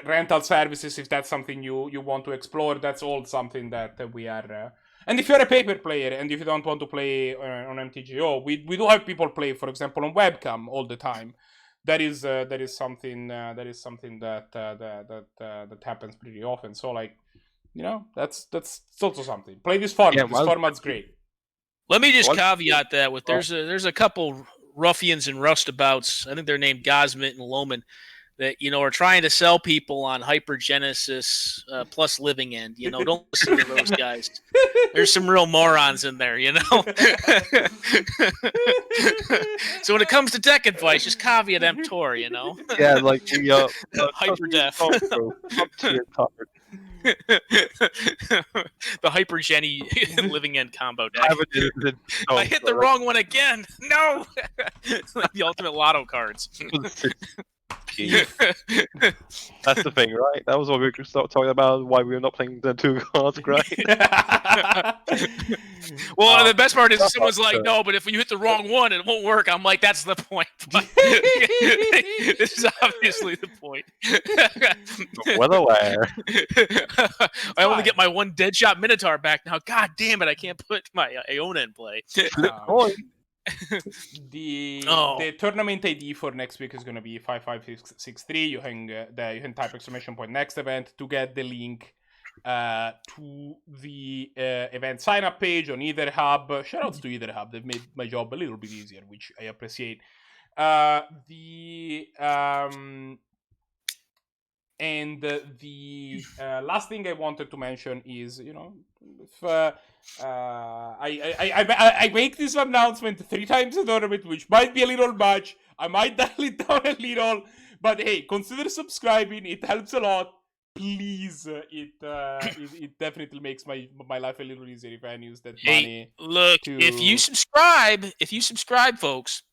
rental services if that's something you want to explore. That's all something that we are. And if you're a paper player and if you don't want to play on MTGO, we do have people play, for example, on webcam all the time. That is something that happens pretty often. So like, that's also something. Play this format. Yeah, This format's great. Let me just caveat that with there's a couple ruffians and roustabouts. I think they're named Gosmit and Loman, that are trying to sell people on Hypergenesis plus Living End. Don't listen to those guys. There's some real morons in there. So when it comes to tech advice, just caveat emptor. Yeah, like the Hyperdef. The Hypergeny Living End combo deck. I hit the wrong one again. No, it's like the ultimate lotto cards. That's the thing, right? That was what we were talking about. Why we were not playing the 2 cards, right? Well, the best part is someone's like, "No, but if you hit the wrong one, it won't work." I'm like, "That's the point." This is obviously the point. Well aware. I only get my 1 Deadshot Minotaur back now. God damn it! I can't put my Iona in play. The tournament ID for next week is going to be 5563. You can type !next event to get the link to the event sign up page on EtherHub. Shoutouts to EtherHub. They've made my job a little bit easier, which I appreciate. The last thing I wanted to mention is, if I make this announcement 3 times a tournament, which might be a little much. I might dial it down a little, but hey, consider subscribing. It helps a lot. Please, it definitely makes my life a little easier if I use that money. Look, if you subscribe, folks,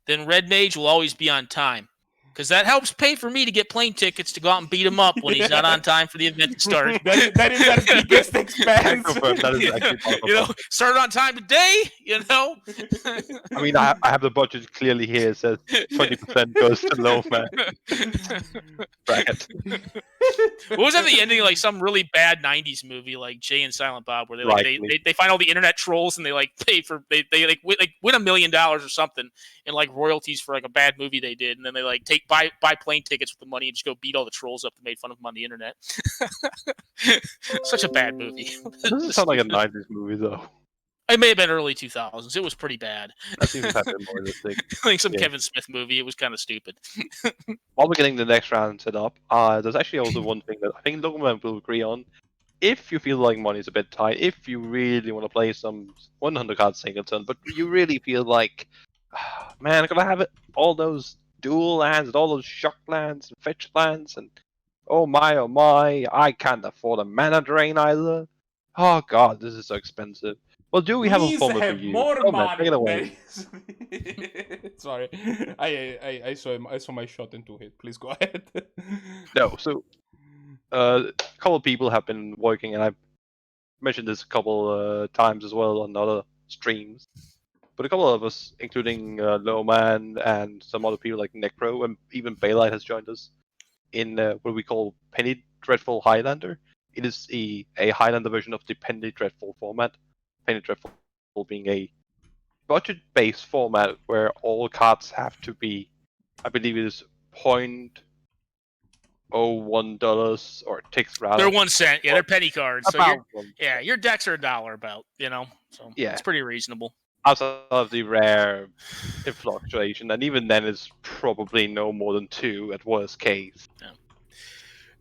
then Red Mage will always be on time. Because that helps pay for me to get plane tickets to go out and beat him up when he's not on time for the event to start. that is our biggest expense. Start on time today, I mean, I have the budget clearly here. It says 20% goes to low man. Bracket. What was at the ending, like some really bad 90s movie like Jay and Silent Bob, where they find all the internet trolls and they like pay for win $1 million or something in like royalties for like a bad movie they did, and then they like buy plane tickets with the money and just go beat all the trolls up that made fun of them on the internet. Such a bad movie. Doesn't sound like a 90s movie though. It may have been early 2000s. It was pretty bad. That seems to have been more realistic. Like some Kevin Smith movie. It was kind of stupid. While we're getting the next round set up, there's actually also one thing that I think Logan will agree on. If you feel like money's a bit tight, if you really want to play some 100 card singleton, but you really feel like, man, I'm gonna have all those dual lands and all those shock lands and fetch lands, and oh my, I can't afford a mana drain either. Oh god, this is so expensive. Well, do we have a format for you? More money. Take it away. Sorry, I saw my shot and 2 hit. Please go ahead. No, so a couple of people have been working, and I've mentioned this a couple times as well on other streams. But a couple of us, including Lowman and some other people like Necro, and even Bailite has joined us in what we call Penny Dreadful Highlander. It is a Highlander version of the Penny Dreadful format. Penny Dreadful being a budget-based format where all cards have to be, I believe it is $0.01 or ticks rather. They're 1 cent. Yeah, they're penny cards. So your decks are $1 about, So yeah, it's pretty reasonable. Outside of the rare fluctuation, and even then it's probably no more than 2 at worst case. Yeah.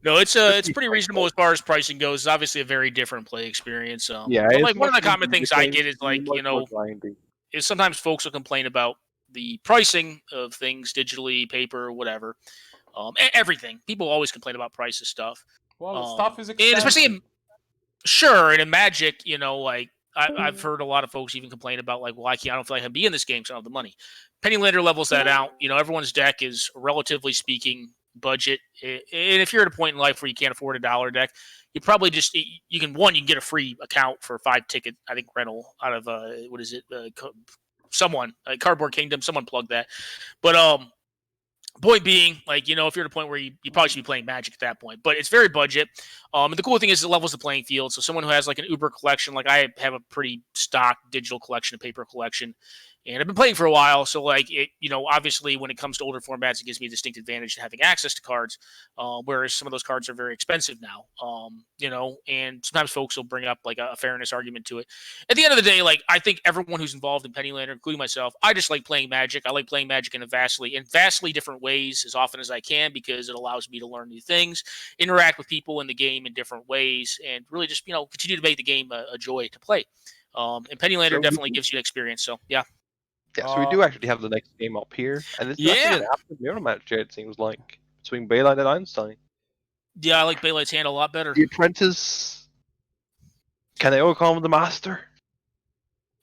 No, it's pretty reasonable as far as pricing goes. It's obviously a very different play experience. Yeah, but it's like one of the much more common things I get is like, much more grindy. is sometimes folks will complain about the pricing of things digitally, paper, whatever. Everything. People always complain about price of stuff. Well, stuff is And expensive. especially and in Magic, like I've heard a lot of folks even complain about like, well, I don't feel like I can be in this game because I don't have the money. Pennylander levels that out. Everyone's deck is relatively speaking budget, and if you're at a point in life where you can't afford a $1 deck, you probably just you can get a free account for 5 ticket rental out of what is it? Someone Cardboard Kingdom. Someone plugged that, but point being, like, if you're at a point where you probably should be playing Magic at that point, but it's very budget. And the cool thing is it levels the playing field. So someone who has like an Uber collection, like I have a pretty stock digital collection, a paper collection, and I've been playing for a while. So like it, obviously when it comes to older formats, it gives me a distinct advantage to having access to cards. Whereas some of those cards are very expensive now. And sometimes folks will bring up like a fairness argument to it. At the end of the day, like I think everyone who's involved in Pennylander, including myself, I just like playing Magic. I like playing Magic in vastly different ways as often as I can because it allows me to learn new things, interact with people in the game in different ways, and really just continue to make the game a joy to play. And Pennylander definitely gives you an experience. So yeah. Yeah, so we do actually have the next game up here, and this is actually an absolute mirror match. It seems like between Bailite and Einstein. Yeah, I like Bailite's hand a lot better. The apprentice, can they overcome the master?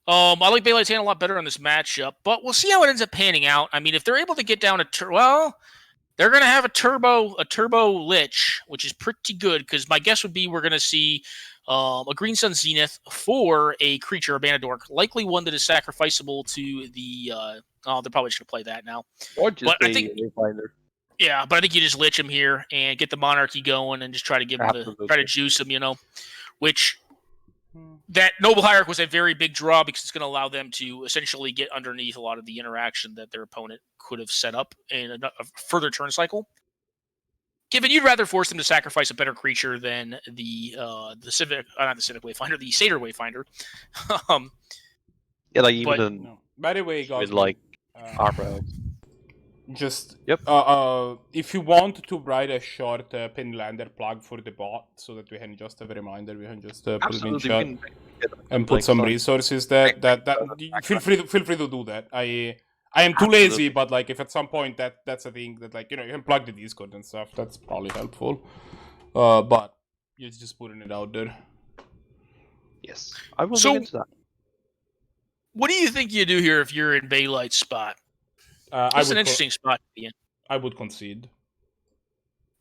I like Bailite's hand a lot better on this matchup, but we'll see how it ends up panning out. I mean, if they're able to get down to they're going to have a turbo Lich, which is pretty good because my guess would be we're going to see a Green Sun Zenith for a creature, a Banadork, likely one that is sacrificable to the. They're probably just going to play that now. Or just but I think, yeah, but I think you just Lich him here and get the Monarchy going and just try to try to juice him, which. That Noble Hierarch was a very big draw because it's going to allow them to essentially get underneath a lot of the interaction that their opponent could have set up in a further turn cycle. Given you'd rather force them to sacrifice a better creature than the Civic, not the Civic Wayfinder, the Satyr Wayfinder. Yeah, like even no. By the way, guys, with like armor. Just yep. If you want to write a short Pennylander plug for the bot, so that we can just have a reminder, we can just put it in chat and put some resources. That feel free to do that. I am too lazy, but like if at some point that's a thing that like you can plug the Discord and stuff, that's probably helpful. But you're just putting it out there. Yes, I will look into that. What do you think you do here if you're in Bailite's spot? It's an interesting spot to be in. I would concede.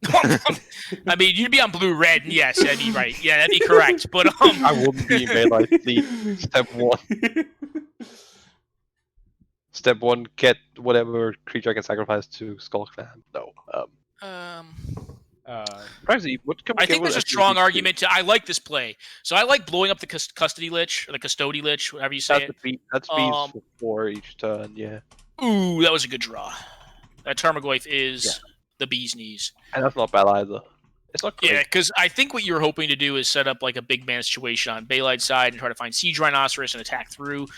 I mean, you'd be on blue-red, and yes, that'd be right. Yeah, that'd be correct. But I wouldn't be in Bailite. Step 1. Step 1, get whatever creature I can sacrifice to Skull Clan. No. I think there's a strong argument to. I like this play, so I like blowing up the custody lich or the custody lich, whatever you say. That's beast for 4 each turn. Yeah. Ooh, that was a good draw. That Tarmogoyf is the bee's knees, and that's not bad either. It's not great. Yeah, because I think what you're hoping to do is set up like a big man situation on Bailite's side and try to find Siege Rhinoceros and attack through.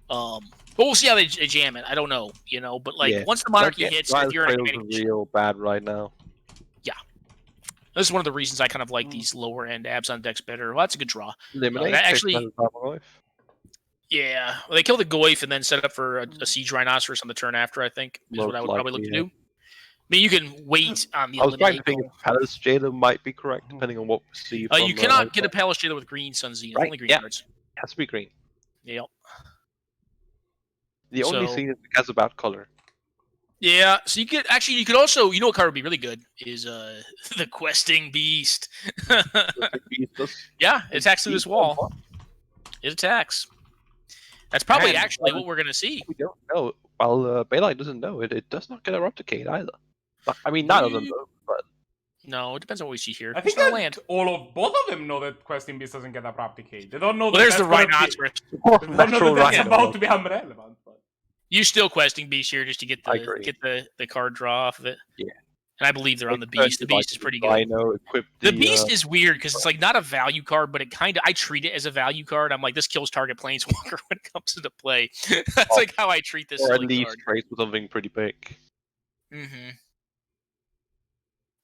But we'll see how they jam it. I don't know, But like once the Monarchy hits, if you're in a real bad right now. This is one of the reasons I kind of like these lower end Abzan decks better. Well, that's a good draw. Yeah, well, they kill the Goyf and then set up for a Siege Rhinoceros on the turn after, I think, is what I would probably look to do. I mean, you can wait on the I was trying to think if Palace Jailer might be correct, depending on what we see. You cannot get a Palace Jailer with Green Sun Zenith. Only green cards. It has to be green. Yep. The only Zenith has about color. Yeah, so you could also, what card would be really good is the Questing Beast. Yeah, it attacks through this wall. It attacks. That's probably actually what we're going to see. We don't know. Well, Bailite doesn't know. It does not get Erupticate either. I mean, none of them know, but... No, it depends on what we see here. I think that both of them know that Questing Beast doesn't get Erupticate. They don't know that there's the Rhinoceros. They don't know that that's about to be irrelevant. But... You still Questing Beast here just to get the card draw off of it. Yeah. And I believe they're on the Beast. The Beast is pretty good. The Beast is weird because it's like not a value card, but I treat it as a value card. I'm like, this kills target Planeswalker when it comes into play. That's like how I treat this. Or at least trade with something pretty big. Mm-hmm.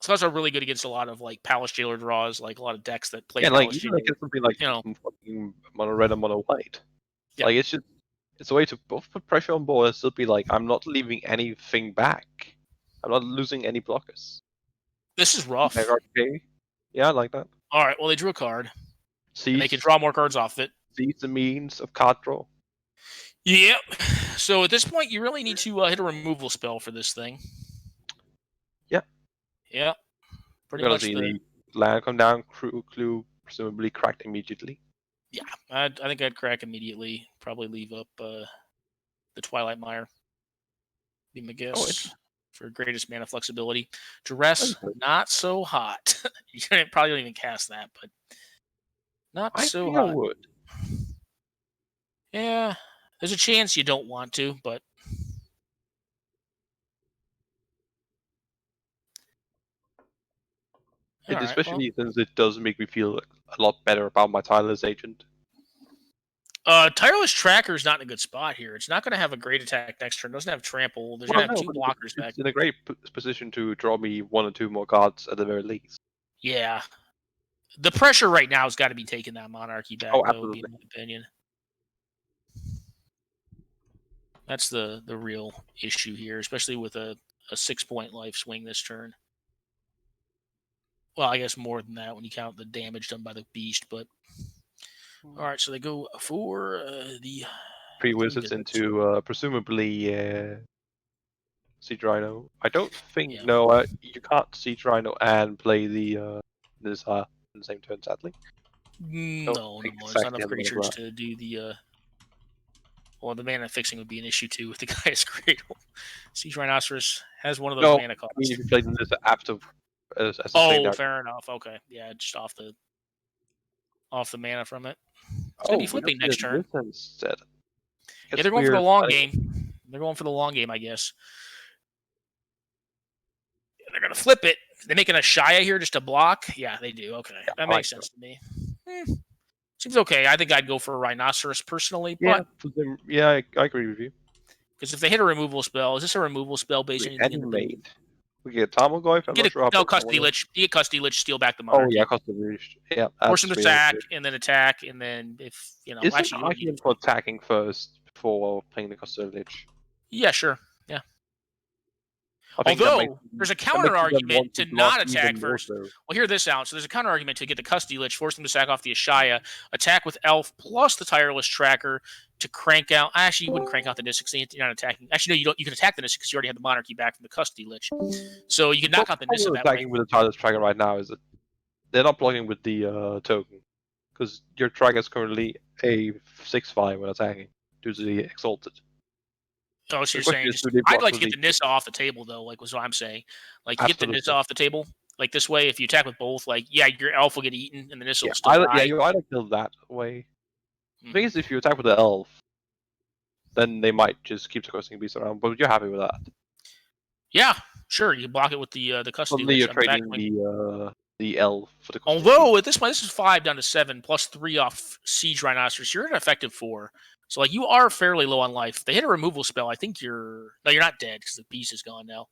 Scouts are really good against a lot of like Palace Jailer draws, like a lot of decks that play Yeah, like Palace even Jailer. like it's something like you know. fucking mono red and mono white. Yeah. Like it's a way to both put pressure on board and still be like, I'm not leaving anything back. I'm not losing any blockers. This is rough. Okay. Yeah, I like that. All right, well, they drew a card. Seize, And they can draw more cards off it. seize the means of card draw. Yep. So at this point, you really need to hit a removal spell for this thing. Yeah. Yeah. Pretty We're much. gonna see the land come down, clue presumably cracked immediately. Yeah, I think I'd crack immediately. Probably leave up the Twilight Mire. Be my guess. For greatest mana flexibility. Duress, not so hot. You probably don't even cast that, but not I so think hot. I would. Yeah, there's a chance you don't want to, but Especially since it does make me feel a lot better about my tireless agent. Tireless Tracker is not in a good spot here. It's not going to have a great attack next turn. It doesn't have trample. There's going to have two blockers back. It's in a great position to draw me 1 or 2 more cards at the very least. Yeah. The pressure right now has got to be taking that Monarchy back, though, would be my opinion. That's the real issue here, especially with a 6-point life swing this turn. Well, I guess more than that when you count the damage done by the beast, but... All right, so they go for the... 3 wizards into presumably Siege Rhino. I don't think... Yeah. No, you can't Siege Rhino and play the Nizar in the same turn, sadly. No, there's not enough creatures to do the... Well, the mana fixing would be an issue, too, with the Gaia's Cradle. Siege Rhinoceros has one of those mana costs. I mean, if you play the Nizar after... fair enough. Okay, yeah, just off the mana from it. It's going to be flipping next turn. Instead. Yeah, they're going for the long game. They're going for the long game, I guess. They're going to flip it. They're making a Shia here just to block? Yeah, they do. Okay, that makes sense to me. Seems okay. I think I'd go for a Rhinoceros personally. But I agree with you. Because if they hit a removal spell, is this a removal spell based on anything? We get Tarmogoyf. Custody Lich. You get Custody Lich, steal back the Monarchy. Oh, yeah, Custody Lich. Yeah. Force them to attack, and then if, Is there an argument for attacking first before playing the Custody Lich? Yeah, sure. Yeah. Although, there's a counter argument to not attack first. Well, hear this out. So there's a counter argument to get the Custody Lich, force them to sack off the Ashaya, attack with Elf plus the Tireless Tracker to crank out. Actually, you wouldn't crank out the Nissa because you're not attacking. Actually, no, you don't. You can attack the Nissa because you already have the Monarchy back from the Custody Lich. So you can knock out the Nissa that way. Attacking with the Tireless Tracker right now is that they're not blocking with the token because your Tracker is currently a 6/5 when attacking due to the Exalted. Oh, so you're saying I'd like to get the Nissa off the table, though, like was what I'm saying. Like, you get the Nissa off the table. Like, this way, if you attack with both, like, yeah, your Elf will get eaten, and the Nissa will still die. Yeah, you either kill that way. The thing is, if you attack with the Elf, then they might just keep the Custody Beast around, but you're happy with that. Yeah, sure, you block it with the Custody Lich. You're trading the Elf for the Custody. Although, at this point, this is 5 down to 7, plus 3 off Siege Rhinoceros. You're an effective 4. So, like, you are fairly low on life. If they hit a removal spell, I think you're... No, you're not dead, because the beast is gone now.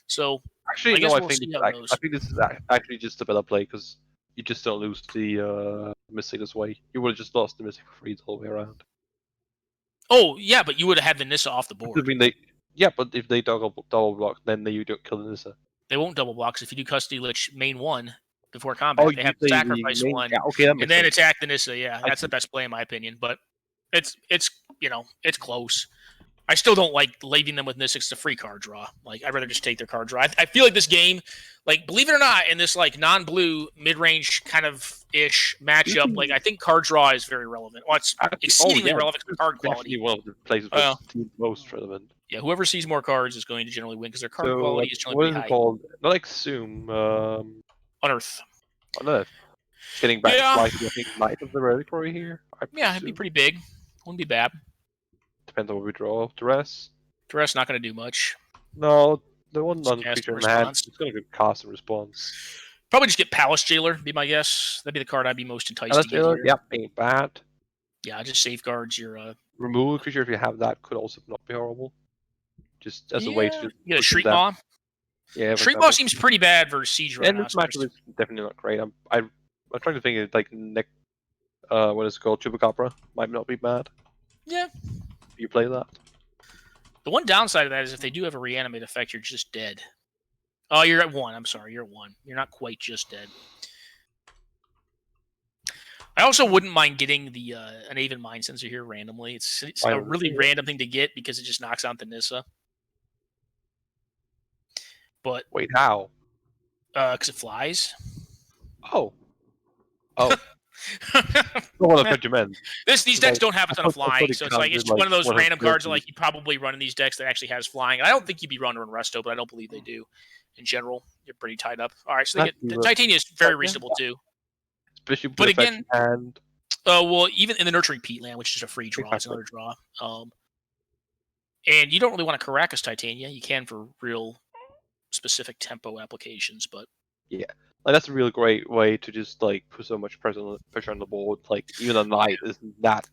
So, actually, I think this is actually just a better play, because you just don't lose the Mystic this way. You would have just lost the Mystic for free the whole way around. Oh, yeah, but you would have had the Nissa off the board. I mean, but if they double block, then you don't kill the Nissa. They won't double block, because if you do Custody Lich main 1 before combat, they have to sacrifice 1, and then attack the Nissa. Yeah, that's the best play, in my opinion, but... It's it's close. I still don't like leaving them with Nissa. It's a free card draw. Like, I'd rather just take their card draw. I feel like this game, like, believe it or not, in this like non-blue mid-range kind of ish matchup, like, I think card draw is very relevant. Well, it's exceedingly relevant to card quality. One of the places most relevant. Yeah, whoever sees more cards is going to generally win because their card quality is generally high. Called? Not like Zoom. Unearth. Getting back to I think Knight of the Reliquary here. Yeah, it'd be pretty big. Wouldn't be bad. Depends on what we draw. Duress not going to do much. No, the one non-creature in hand is going to cast a response. Probably just get Palace Jailer, be my guess. That'd be the card I'd be most enticed to get here. Yep, ain't bad. Yeah, just safeguards your... Remove a creature if you have that could also not be horrible. Just as a way to... Get a Shriek Maw. Yeah, for Street Ball example. seems pretty bad versus Siege And this Rhinoceros. matchup is definitely not great. I'm trying to think of like what is it called? Chupacabra might not be bad. Yeah. You play that. The one downside of that is if they do have a reanimate effect, you're just dead. Oh, you're at 1. I'm sorry, you're at 1. You're not quite just dead. I also wouldn't mind getting the an Aven Mind Sensor here randomly. It's a really random thing to get because it just knocks out the Nissa. But Wait, how? because it flies. Oh. I don't want to put you in. These decks don't have a ton of I thought flying, it so it's like it's counted, one of those one of random the cards that abilities. like you probably run in these decks that actually has flying. And I don't think you'd be running Resto, but I don't believe they do. In general, you're pretty tied up. All right, so they That's get Titania is very reasonable too. Especially But with again, and well, even in the Nurturing Peatland, which is a free draw, it's another draw. And you don't really want to Caracas Titania. You can for real specific tempo applications, but yeah, like that's a real great way to just like put so much pressure on the board. Like even a knight isn't that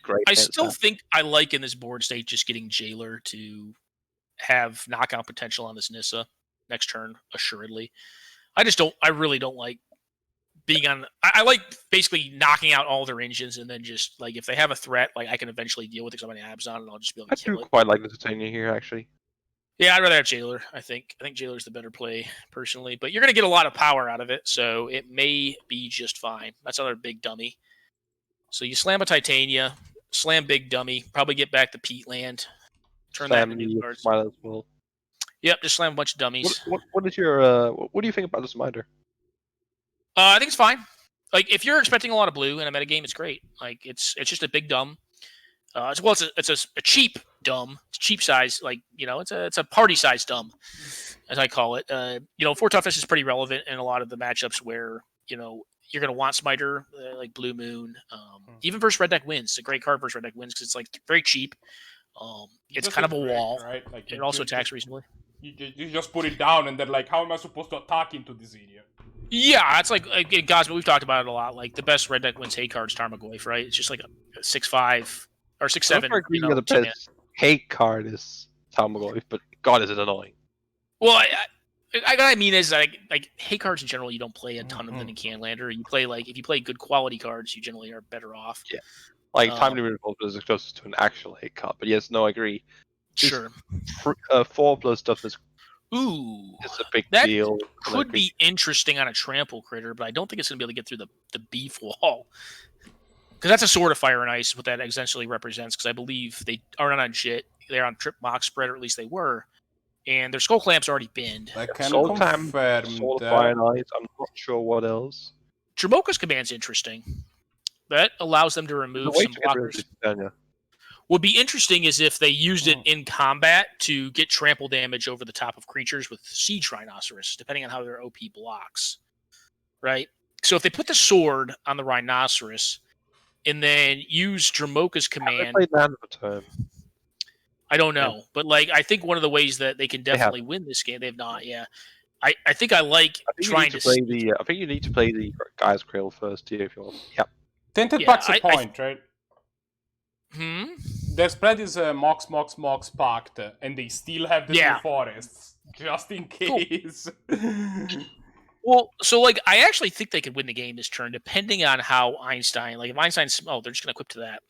great. I still think I like in this board state just getting Jailer to have knockout potential on this Nissa next turn, assuredly. I really don't like being on. I like basically knocking out all their engines and then just like if they have a threat, like I can eventually deal with it because I'm on Abzan and I'll just be able I to do kill it. quite like the Titania here actually. Yeah, I'd rather have Jailer. I think Jailer's the better play personally, but you're gonna get a lot of power out of it, so it may be just fine. That's another big dummy. So you slam a Titania, slam big dummy, probably get back the Peatland, turn that into new cards. Might as well. Yep, just slam a bunch of dummies. What is your what do you think about this Minder? I think it's fine. Like if you're expecting a lot of blue in a metagame, it's great. Like it's just a big dumb. It's a cheap dumb. It's cheap size. Like it's a party size dumb, as I call it. 4 toughness is pretty relevant in a lot of the matchups where you're gonna want Smiter like Blue Moon. Even versus Red Deck Wins, it's a great card versus Red Deck Wins because it's like very cheap. It's kind of a wall, right? Like it also attacks reasonably. You just put it down and then like, how am I supposed to attack into this idiot? Yeah, it's like again, guys, but we've talked about it a lot. Like the best Red Deck Wins hate card is Tarmogoyf, right? It's just like a 6/5 or 6/7. The best hate card is Tarmogoyf, but God, is it annoying. Well, what I mean is like hate cards in general, you don't play a ton of them in Canlander. You play if you play good quality cards, you generally are better off. Yeah, like Time Limit Revolt is closest to an actual hate card, but yes, no, I agree. Sure. 4+ stuff is. Ooh, it's a big that deal. Could be interesting on a trample critter, but I don't think it's going to be able to get through the beef wall. Because that's a Sword of Fire and Ice, what that essentially represents. Because I believe they are not on shit. They're on Trip Mock Spread, or at least they were. And their Skull Clamp's already binned. I can Soul confirm Time, Sword of Fire and Ice. I'm not sure what else. Jamoka's Command's interesting. That allows them to remove some blockers. Would be interesting is if they used it in combat to get trample damage over the top of creatures with Siege Rhinoceros, depending on how their OP blocks. Right? So if they put the sword on the Rhinoceros and then use Dramoka's Command. I don't know. But I think one of the ways that they can definitely win this game, they have not, yeah. I think I like trying to play the I think you need to play the Guy's Krill first too if you want. Yep. Tinted Pack's a point, right? Their spread is Mox Pact, and they still have the two forests, just in case. Cool. Well, so I actually think they could win the game this turn, depending on how Einstein, if Einstein's, they're just gonna equip to that.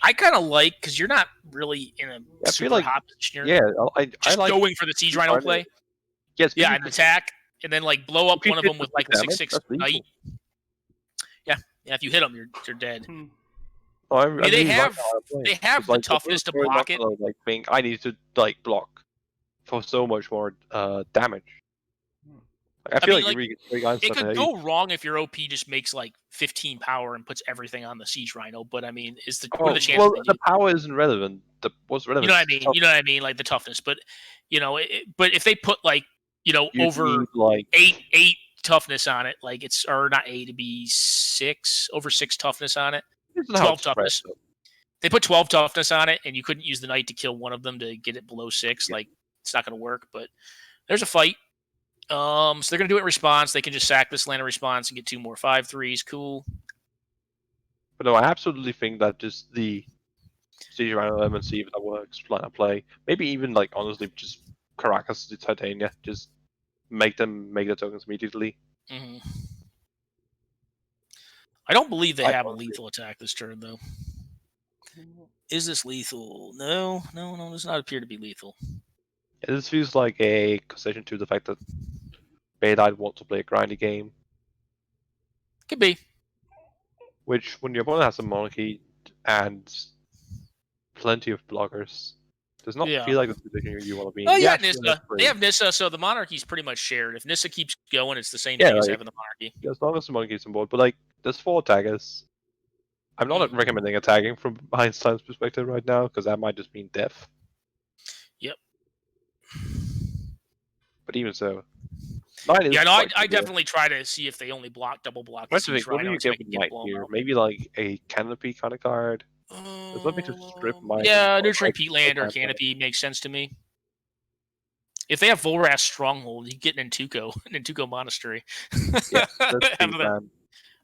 I kind of because you're not really in a super hot position. Yeah, I like going for the Siege Rhino play. Yes, yeah, and attack, and then blow up one of them with a 6/6 Knight. Yeah, if you hit them, you're dead. They have the toughness to block it. I need to block for so much more damage. I feel it could go wrong if your OP just makes 15 power and puts everything on the Siege Rhino. But I mean, what are the chances? Well, the power isn't relevant. What's relevant? You know what I mean? You know what I mean? The toughness. But but if they put over eight toughness on it, it's or not 8 to be 6 over 6 toughness on it. 12 toughness. They put 12 toughness on it, and you couldn't use the Knight to kill one of them to get it below 6. It's not going to work. But there's a fight. So they're going to do it in response. They can just sack this land in response and get 2 more 5/3s. Cool. But no, I absolutely think that just the Siege Rhino element, see if that works, plan a play. Maybe even honestly just Caracas to Titania. Just make them make the tokens immediately. Mhm. I don't believe they I have a honestly- lethal attack this turn, though. Is this lethal? No, does not appear to be lethal. Yeah, this feels like a concession to the fact that Bailite want to play a grindy game, Could be. which when your opponent has a monarchy and plenty of blockers, does not Yeah. feel like the position you want to be in. Oh, yeah, sure, Nissa. that's They great. have Nissa, so the monarchy's pretty much shared. If Nissa keeps going, it's the same Yeah, thing as like- having the monarchy. As long as the monarchy is on board, but like there's 4 attackers. I'm not recommending attacking from Einstein's perspective right now because that might just mean death. Yep. But even so, 9 is Yeah, no, quite I good here. definitely try to see if they only block, double block. What do Siege you Rhinos, get make with it get Knight blown here? out. Maybe like a canopy kind of card. There's nothing to strip my. Yeah, nurturing peatland or canopy makes sense to me. If they have Volrath's Stronghold, you get Nantuko Monastery. Yeah, that's Have the that. man.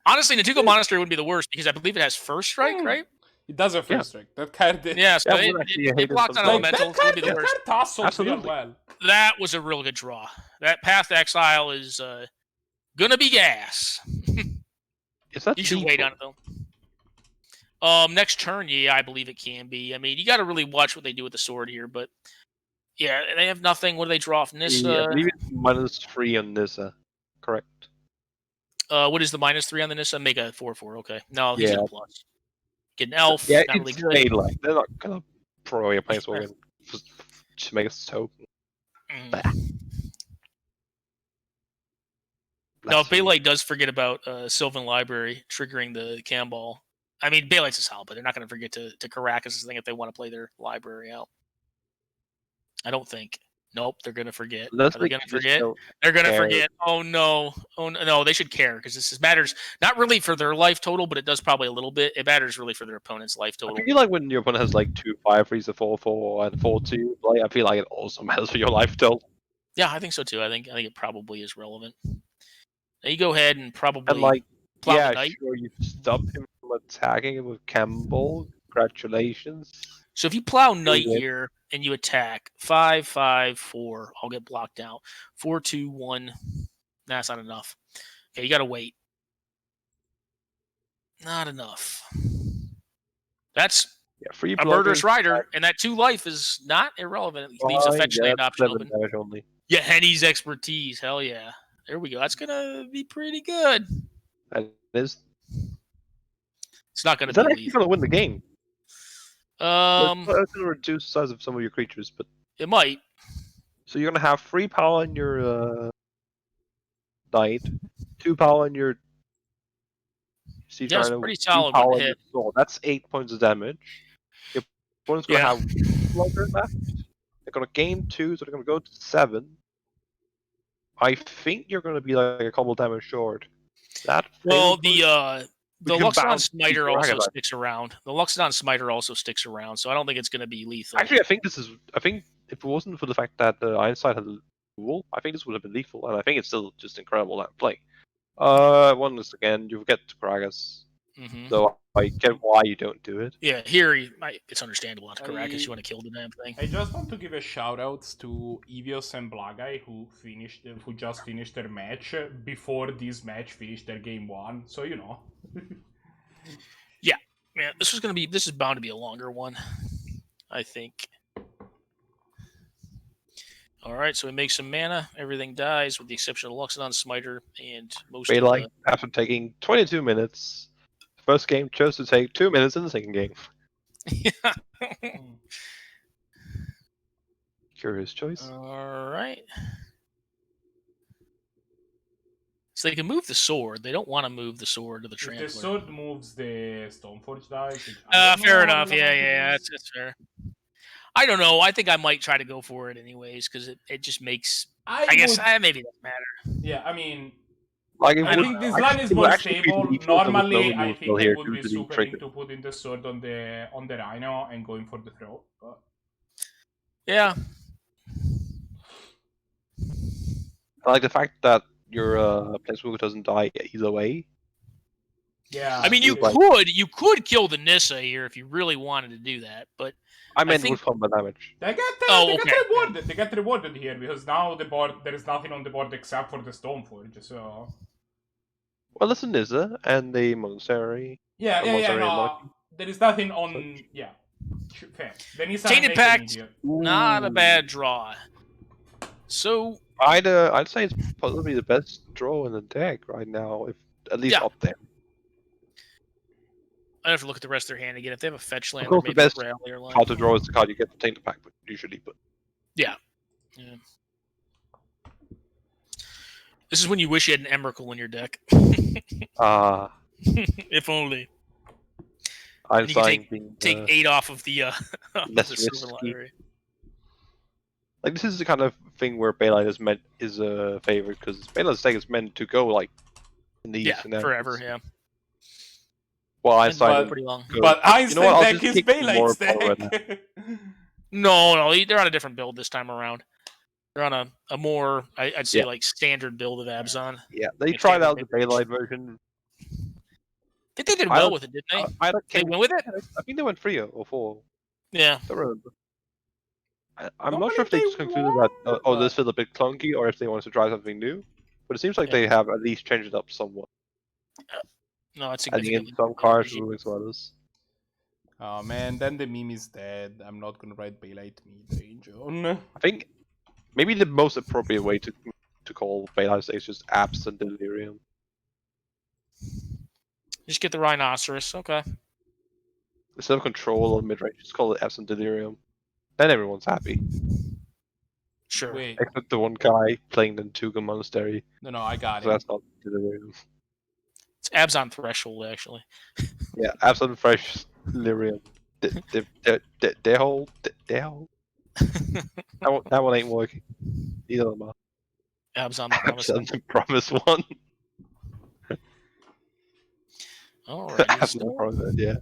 Honestly, Nantuko Monastery wouldn't be the worst because I believe it has first strike, right? It does have first strike. That card did. Yeah, so Yeah, it, well, actually, I it hated blocks on something Like, elementals. that It would card, be the that worst. card tussles real Absolutely. well. That was a real good draw. That Path to Exile is gonna be gas. Is that You should lethal? wait on it though. Next turn, yeah, I believe it can be. I mean, you got to really watch what they do with the sword here, but yeah, they have nothing. What do they draw from this? I believe it's -3 on Nissa. Correct. What is the -3 on the Nissa? Make a 4/4. Okay, no, he's Yeah. in a plus. Get an elf. Yeah, not really it's good. a like they're not gonna pro your planeswalker to make a token. Mm. No, if Bailite does forget about Sylvan Library triggering the Camball, I mean, Bailite's a solid, but they're not going to forget to Caracas' thing if they want to play their library out. I don't think. Nope, they're going to forget. Are they going to forget? They're going to forget. Oh no. No, they should care because this matters not really for their life total, but it does probably a little bit. It matters really for their opponent's life total. I feel like when your opponent has like 2 5/3s, a 4/4, and 4/2, like I feel like it also matters for your life total. Yeah, I think so too. I think it probably is relevant. Now you go ahead and probably And like, plow yeah, the knight. sure, you stop him from attacking him with Campbell. Congratulations. So if you plow knight win. here and you attack 5, 5, 4, I'll get blocked out. 4, 2, 1. That's not enough. Okay, you gotta wait. Not enough. That's Yeah, free a murderous blockers. rider, and that 2 life is not irrelevant. It leaves a Fine, fetch yeah, land that's option 7 open. damage only. Yeah, Henny's expertise. Hell yeah. There we go. That's gonna be pretty good. And is It's not gonna that be actually lethal. gonna win the game? Um, It's gonna reduce the size of some of your creatures, but it might. so you're gonna have 3 power in your knight, 2 power in your Siege Yeah, it's Rhino, pretty 2 solid power when in it your hit. sword. That's 8 points of damage. Your opponent's gonna Yeah. have 1 blocker left. They're gonna gain 2, so they're gonna go to 7. I think you're gonna be like a couple damage short. That Well, favorable? the can Luxodon bounce Smiter these also dragons. sticks around. The Luxodon Smiter also sticks around, so I don't think it's going to be lethal. Actually, I think if it wasn't for the fact that Einstein had a rule, I think this would have been lethal, and I think it's still just incredible at play. One is again, you get Gragas, Mhm. so I get why you don't do it. Yeah, here it's understandable not to correct because you want to kill the damn thing. I just want to give a shout out to Evios and Blahguy who just finished their match before this match finished their game 1. So you know. Yeah, this is bound to be a longer one, I think. All right, so we make some mana. Everything dies with the exception of Luxodon Smiter and most of Bailite, after taking 22 minutes, first game chose to take 2 minutes in the second game. Curious choice. All right. So they can move the sword. They don't want to move the sword to the If Trampler. the sword moves the Stoneforge dice. Which I don't know Fair how enough. relevant it Yeah, is. that's fair. I don't know. I think I might try to go for it anyways because it just makes. I guess maybe it doesn't matter. Yeah, I mean, Like, it I would think this actually- line is it would more actually be stable. lethal, so with Normally, no I rules think I here would due be to the super trigger. into putting the sword on the Rhino and going for the throw. But Yeah. I like the fact that your planeswalker doesn't die either way. Yeah. I mean, you could kill the Nissa here if you really wanted to do that, but I meant think- with combat damage. They get okay. rewarded. They get rewarded here because now the board there is nothing on the board except for the Stoneforge. So Well, listen, Nizza and the monastery. yeah. Monastery No, Monarchy. there is nothing on. Yeah, fair. Then he's Tainted Pact, not a bad draw. So I'd say it's probably the best draw in the deck right now, if at least Yeah. up there. I have to look at the rest of their hand again. If they have a fetch land, course, or the maybe best a rally or like Card to draw is the card you get to Tainted Pact, but usually, but This is when you wish you had an Emrakul in your deck. If only. I'm You can saying Take 8 off of the less the silver risky. library. Like this is the kind of thing where Bailite is a favorite because Bailite's deck is meant to go like in these scenarios. Forever, yeah. Well, It's Einstein, pretty long. goes, But Einstein what, I'll deck just is kick more Bailite's power deck. No, they're on a different build this time around. They're on a more, I'd say, like standard build of Abzan. Yeah, they It's tried out the Aggro-Midrange. Bailite version. I think they did I well don't- with it, didn't they? I don't They think went with it? I think they went 3 or 4. Yeah. I don't remember. I'm Don't not sure if they believe just they concluded won, that but- this feels a bit clunky, or if they wanted to try something new. But it seems like Yeah. they have at least changed it up somewhat. No, it's Adding in significantly. some cards, removing some others. Oh man, then the meme is dead. I'm not gonna write Bailite Midrange on. I think maybe the most appropriate way to call Bailite is just Absent Delirium. Just get the Rhinoceros. Okay. Instead of Control or Midrange, just call it Absent Delirium. Then everyone's happy. Sure. Wait, Except the one guy playing the Tuga Monastery. no, I got So it. that's not Delirium. It's Abzan Threshold, actually. Yeah, Absolute Fresh Delirium. They hold. That one ain't working. Either of them are. Abzan the Promise. Absolute the Promise one. Alright. Absolute the Promise, yeah.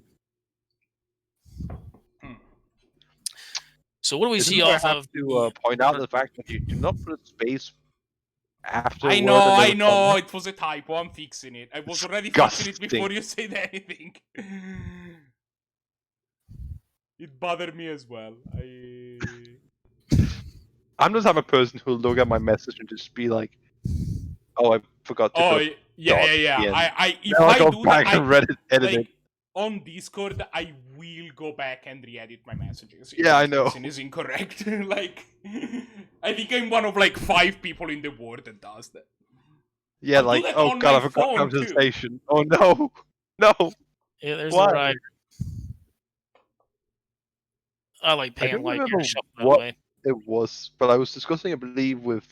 So what do we This is see where off I have of to point out the fact that you do not put a space after. I a know, word and I then a know, comma. it was a typo. I'm fixing it. I was already fixing it before you said anything. It bothered me as well. I'm just have a person who'll look at my message and just be like, "Oh, I forgot to." Oh put a yeah. dot at the end." If Then I'll I go do back that, and edit like, it. on Discord, I will go back and re-edit my messages. Yeah, I know. It is incorrect. Like, I think I'm one of like 5 people in the world that does that. Yeah, I'll do like, that oh on god, my I forgot phone, too. compensation. Oh no, no. Yeah, there's Why? the ride. I like I paying don't light remember year shuffle that what- way. It was, but I was discussing, I believe, with,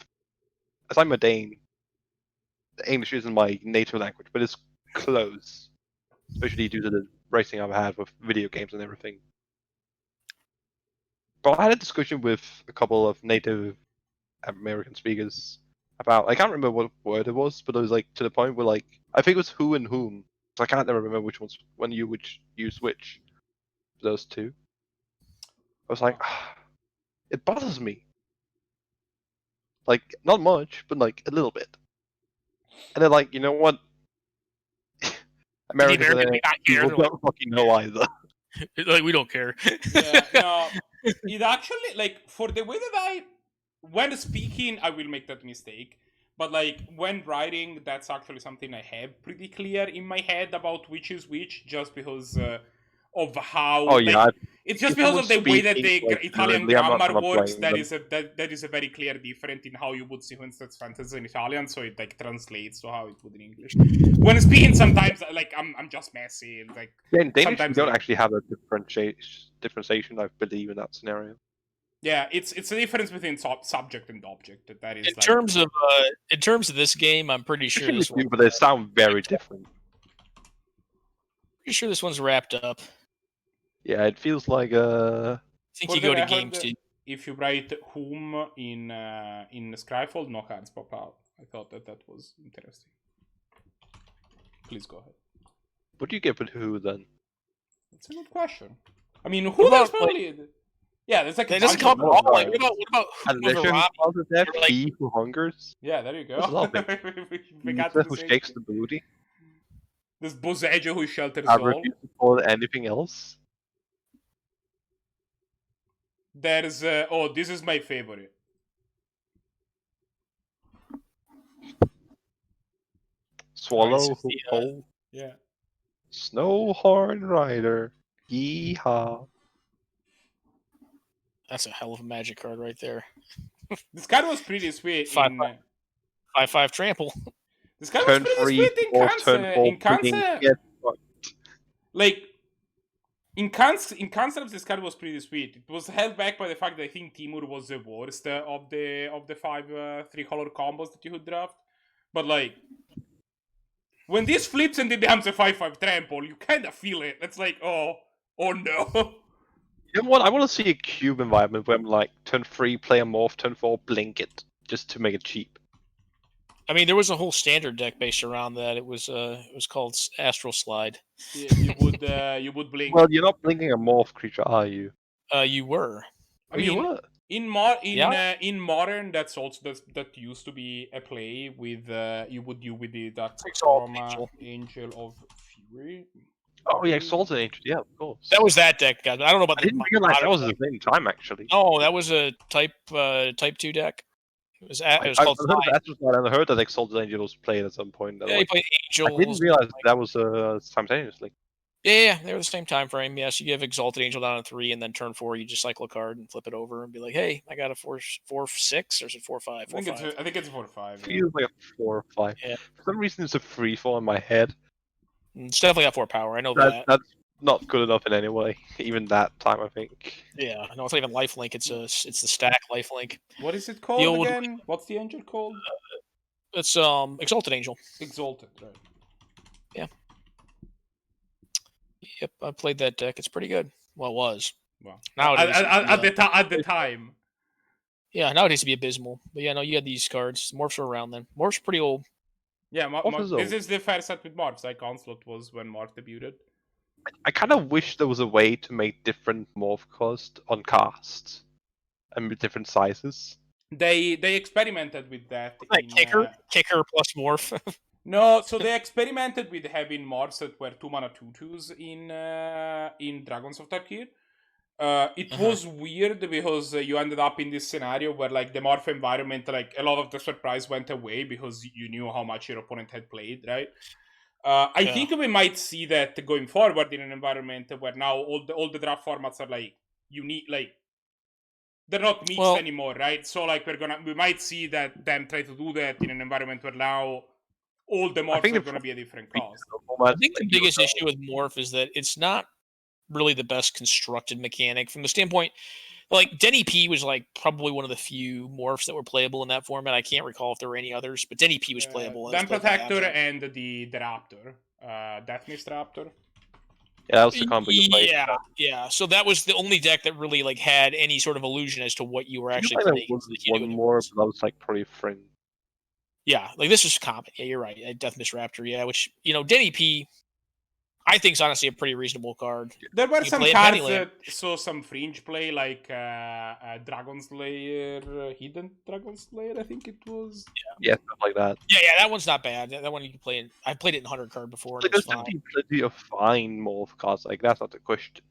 as I'm a Dane, the English isn't my native language, but it's close, especially due to the racing I've had with video games and everything. But I had a discussion with a couple of native American speakers about, I can't remember what word it was, but it was like to the point where like, I think it was who and whom, so I can't remember which ones, when you which use which, those two. I was like, it bothers me. Like, not much, but like a little bit. And they're like, you know what? Americans American are may not care. people They're like, don't fucking know either. like, we don't care. Yeah, no, it actually, like, for the way that when speaking, I will make that mistake. But, like, when writing, that's actually something I have pretty clear in my head about which is which, just because of how. Oh yeah, like, it's just if because someone of the way that the speaking, like, Italian fluently, I'm not grammar gonna works. blame That is a very clear difference in how you would sequence that sentence in Italian, so it like translates to how it would in English. When speaking, sometimes like I'm just messy. Like yeah, in Danish we sometimes don't I- actually have a differentiation, I believe, in that scenario. yeah, it's a difference between subject and object. That is in like, terms of this game, I'm pretty sure Actually, this we do, one, but they sound very different. pretty sure this one's wrapped up. Yeah, it feels like I think For you the go to record, games to if you write whom in Scryfold, no cards pop out. I thought that was interesting. Please go ahead. what do you get with who then? That's a good question. I mean, who What there's about, probably yeah, there's like a It doesn't bunch come of up at all. them. Like, what about And who the over Rob? causes that Or, like- he who hungers, Yeah, there you go. There's a lot of we got Lisa to who say shakes it. the booty. There's Bosejo who shelters I all. refuse to call it anything else. There's this is my favorite. Swallow, This is the, Hole, Yeah. Snowhorn Rider, yeehaw. That's a hell of a magic card right there. This card was pretty sweet. 5/5 trample. This card was Turn pretty 3, sweet in or Kansa. turn 4, In Kansa, get like in concept, this card was pretty sweet. It was held back by the fact that I think Timur was the worst of the 5 3-color combos that you could draft. But like, when this flips and it becomes a 5/5 trample, you kind of feel it. It's like, oh no. You know what? I want to see a cube environment where I'm like, turn 3, play a morph, turn 4, blink it, just to make it cheap. I mean, there was a whole standard deck based around that. It was called Astral Slide. you would blink. Well, you're not blinking a morph creature, are you? You were. I mean, you were. in modern, that's also that used to be a play with you would do with the that Exalted Angel of Fury. Oh yeah, Exalted Angel. Yeah, of course. That was that deck, guys. I don't know about I didn't realize that was at the same time, actually. Oh, that was a type 2 deck. It was I've called heard of Slide. Astral Slide, and I heard that Exalted Angel was played at some point. Yeah, you played I Angel. didn't realize that was simultaneously. Yeah, they were the same time frame. Yes, you give Exalted Angel down on 3, and then turn 4, you just cycle a card and flip it over and be like, "Hey, I got a 4/6, or is it 4/5? I think it's 4/5. Feels like a 4 or 5. Yeah. For some reason, it's a 3/4 in my head. It's definitely got 4 power. I know that. That's not good enough in any way. Even that time, I think. Yeah, no, it's not even lifelink. It's the stack lifelink. What is it called old- again? What's the angel called? It's Exalted Angel. Exalted, right? Yep, I played that deck. It's pretty good. Well, it was. Well, Nowadays, at the time. Yeah, nowadays it'd be abysmal. But yeah, no, you had these cards. Morphs were around then. Morphs are pretty old. Yeah, Morph is this old. is the first set with Morphs. Like Onslaught was when Morph debuted. I kind of wish there was a way to make different morph cost on casts and with different sizes. They experimented with that. Like kicker plus morph. No, so they experimented with having morphs that were 2-mana 2/2s in Dragons of Tarkir. It was weird because you ended up in this scenario where like the morph environment, like a lot of the surprise went away because you knew how much your opponent had played, right? I think we might see that going forward in an environment where now all the draft formats are like unique, like they're not mixed anymore, right? So like we might see that them try to do that in an environment where now all the morphs are going to be a different cost. I think the biggest issue with morph is that it's not really the best constructed mechanic from the standpoint. Like Denny P was like probably one of the few morphs that were playable in that format. I can't recall if there were any others, but Denny P was playable. Dan Protector and the Raptor, Death Mist Raptor. Yeah, that was the combo you played. Yeah. So that was the only deck that really like had any sort of illusion as to what you were actually playing. playing. One more, but that was like pretty fringe. Yeah, like this is common. Yeah, you're right. Death Mist Raptor, yeah, which, Denny P, I think is honestly a pretty reasonable card. There were some cards that saw some fringe play, like Dragon Slayer, Hidden Dragon Slayer, I think it was. Yeah, stuff like that. Yeah, that one's not bad. That one you can play in. I played it in 100 card before. Like, there's definitely plenty of fine morph cards. Like, that's not the question.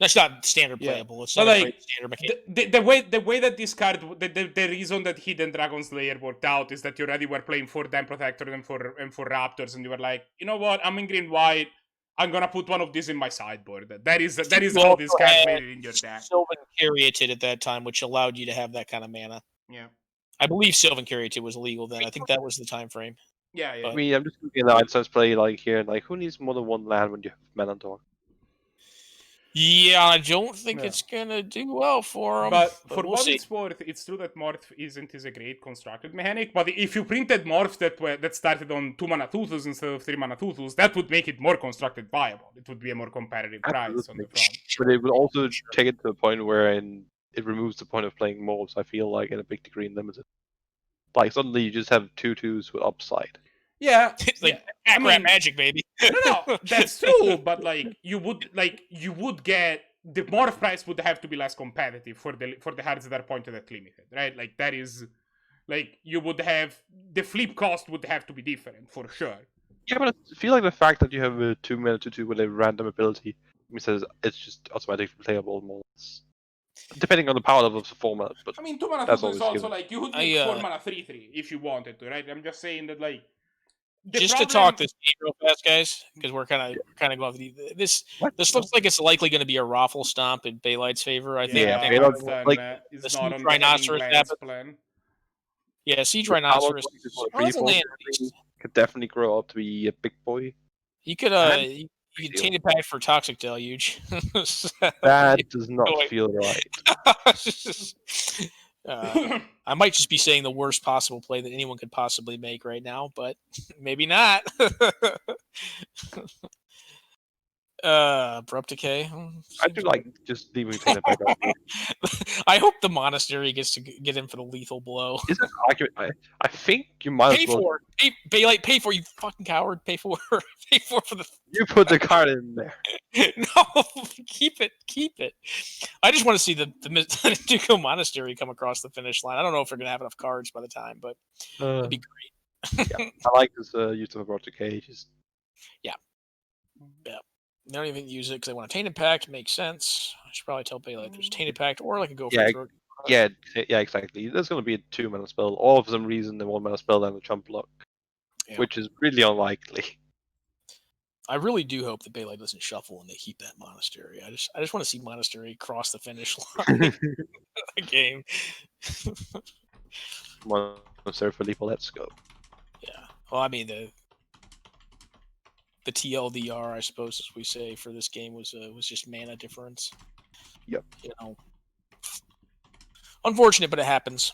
That's not standard playable. It's not like, standard mechanic. The way that this card, the reason that Hidden Dragon Slayer worked out is that you already were playing for Dam Protector and for Raptors, and you were like, you know what, I'm in green white. I'm gonna put one of these in my sideboard. That is how this card made it in your deck. Sylvan Caryatid at that time, which allowed you to have that kind of mana. Yeah, I believe Sylvan Caryatid was illegal then. I think that was the time frame. Yeah. I mean, I'm just looking at Einstein's play like here, like who needs more than one land when you have Melantor? Yeah, I don't think it's gonna do well for him. But for what it's worth, it's true that Morph is a great constructed mechanic. But if you printed Morphs that started on 2-mana 2/2s instead of 3-mana 2/2s, that would make it more constructed viable. It would be a more competitive price on the front. But it would also take it to a point where it removes the point of playing Morphs, I feel like, in a big degree in Limited. Like, suddenly you just have 2/2s with upside. Yeah, it's like magic, baby. No, that's true. But like you would get the morph price would have to be less competitive for the cards that are pointed at limited, right? Like that is like you would have the flip cost would have to be different for sure. Yeah, but I feel like the fact that you have a 2-mana 2/2 with a random ability means that it's just automatically playable more. Depending on the power level of the format, but I mean, 2 mana that's 2 is always also given. like you could I, make 4 mana 3/3 if you wanted to, right? I'm just saying that like the just problem... to talk this game real fast, guys, because we're kind of going through this. What? This looks like it's likely going to be a raffle stomp in Bailite's favor. I think. Yeah, Yeah, Bailite, Abzan like, is the not Siege on the Heading Rhinoceros Lands happens. plan. Yeah, Siege the power Rhinoceros. point before the Oh, that's a 3/4 land thing beast. could definitely grow up to be a big boy. You could And you could deal. taint it back for Toxic Deluge. That does not Boy. feel right. I might just be saying the worst possible play that anyone could possibly make right now, but maybe not. Abrupt Decay. I do like just leaving Tainted back up. I hope the monastery gets to get in for the lethal blow. Is it accurate? I think you might Pay as well. for it. Bailite, pay for it, you fucking coward. Pay for it. Pay for the. You put the card in there. No, keep it. I just want to see the Duco Monastery come across the finish line. I don't know if they're going to have enough cards by the time, but it'd be great. Yeah, I like this use of Abrupt Decay. Just They don't even use it because they want a Tainted Pact. Makes sense. I should probably tell Bailite there's a Tainted Pact or like a go for Yeah, throat. yeah, exactly. There's going to be a 2-mana spell, or for some reason the 1-mana spell and a chump block, Yeah. which is really unlikely. I really do hope that Bailite doesn't shuffle and they keep that Monastery. I just want to see Monastery cross the finish line of the game. Monster for Leap, let's go. Yeah. Well, I mean the TLDR, I suppose, as we say for this game was just mana difference. Yep. You know, unfortunate, but it happens.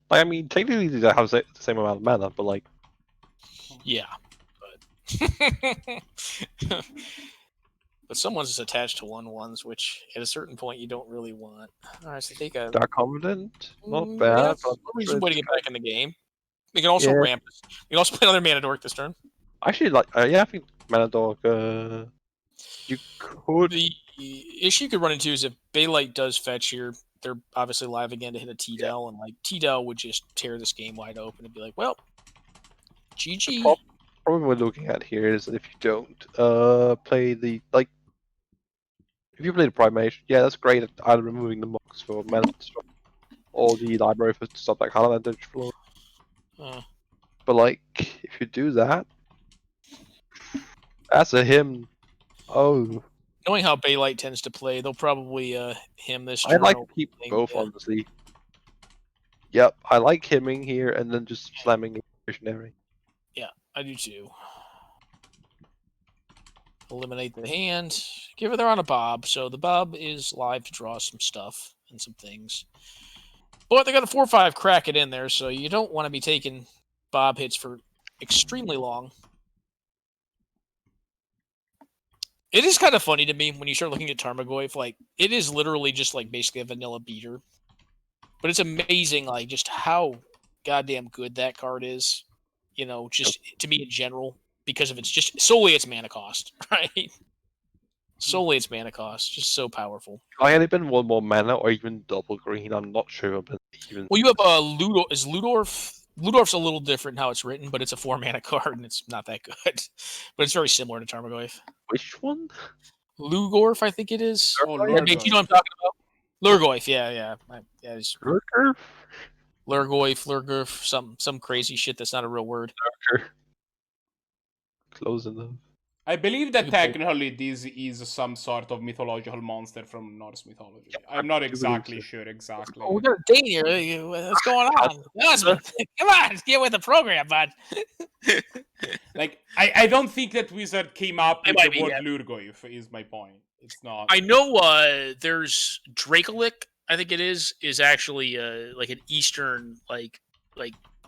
I mean, technically they have the same amount of mana, but like, Yeah, but but someone's just attached to 1/1s, which at a certain point you don't really want. All right, so take a Dark Covenant, not yeah, bad. that's But no reason way to get back in the game. You can also ramp this. You can also play another Mana Dork this turn. Actually, like, yeah, I think Mana Dog. You could. The issue you could run into is if Bailite does fetch here, they're obviously live again to hit a T-Del, and like T-Del would just tear this game wide open and be like, well, GG. The problem we're looking at here is that if you don't play the like, if you play the Primation, yeah, that's great at either removing the mocks for mana stuff, or the library for stuff like Highlander flow. But like, if you do that, that's a him. Oh, Knowing how Bailite tends to play, they'll probably him this turn. I'd like to keep thing, both, yeah. honestly. Yep, I like hemming here and then just slamming Visionary. Yeah, I do too. Eliminate the hand. Give it there on a Bob. So the Bob is live to draw some stuff and some things. But they got a 4/5 crack it in there, so you don't want to be taking Bob hits for extremely long. It is kind of funny to me when you start looking at Tarmogoyf. Like, it is literally just like basically a vanilla beater. But it's amazing, like, just how goddamn good that card is. You know, just to me in general. Because of it's just solely its mana cost, right? Solely its mana cost. Just so powerful. I had it been one more mana or even double green, I'm not sure, but even. Well, you have a Ludorf. Is Ludorf? Ludorf's a little different how it's written, but it's a 4-mana card and it's not that good. But it's very similar to Tarmogoyf. Which one? Lugorf, I think it is. Oh, Yeah, Nate, you know what I'm talking about? Lurgoyf, yeah. It's Lurker? Lurgoyf, some crazy shit that's not a real word. Lurker. Close enough. I believe that technically this is some sort of mythological monster from Norse mythology. I'm not exactly sure exactly. Oh, we got a date here. What's going on? Come on, get with the program, bud. Like, I don't think that Wizard came up It with might the be, word yeah. Lurgoyf, is my point. It's not. I know there's Dracolic, I think it is actually like an Eastern like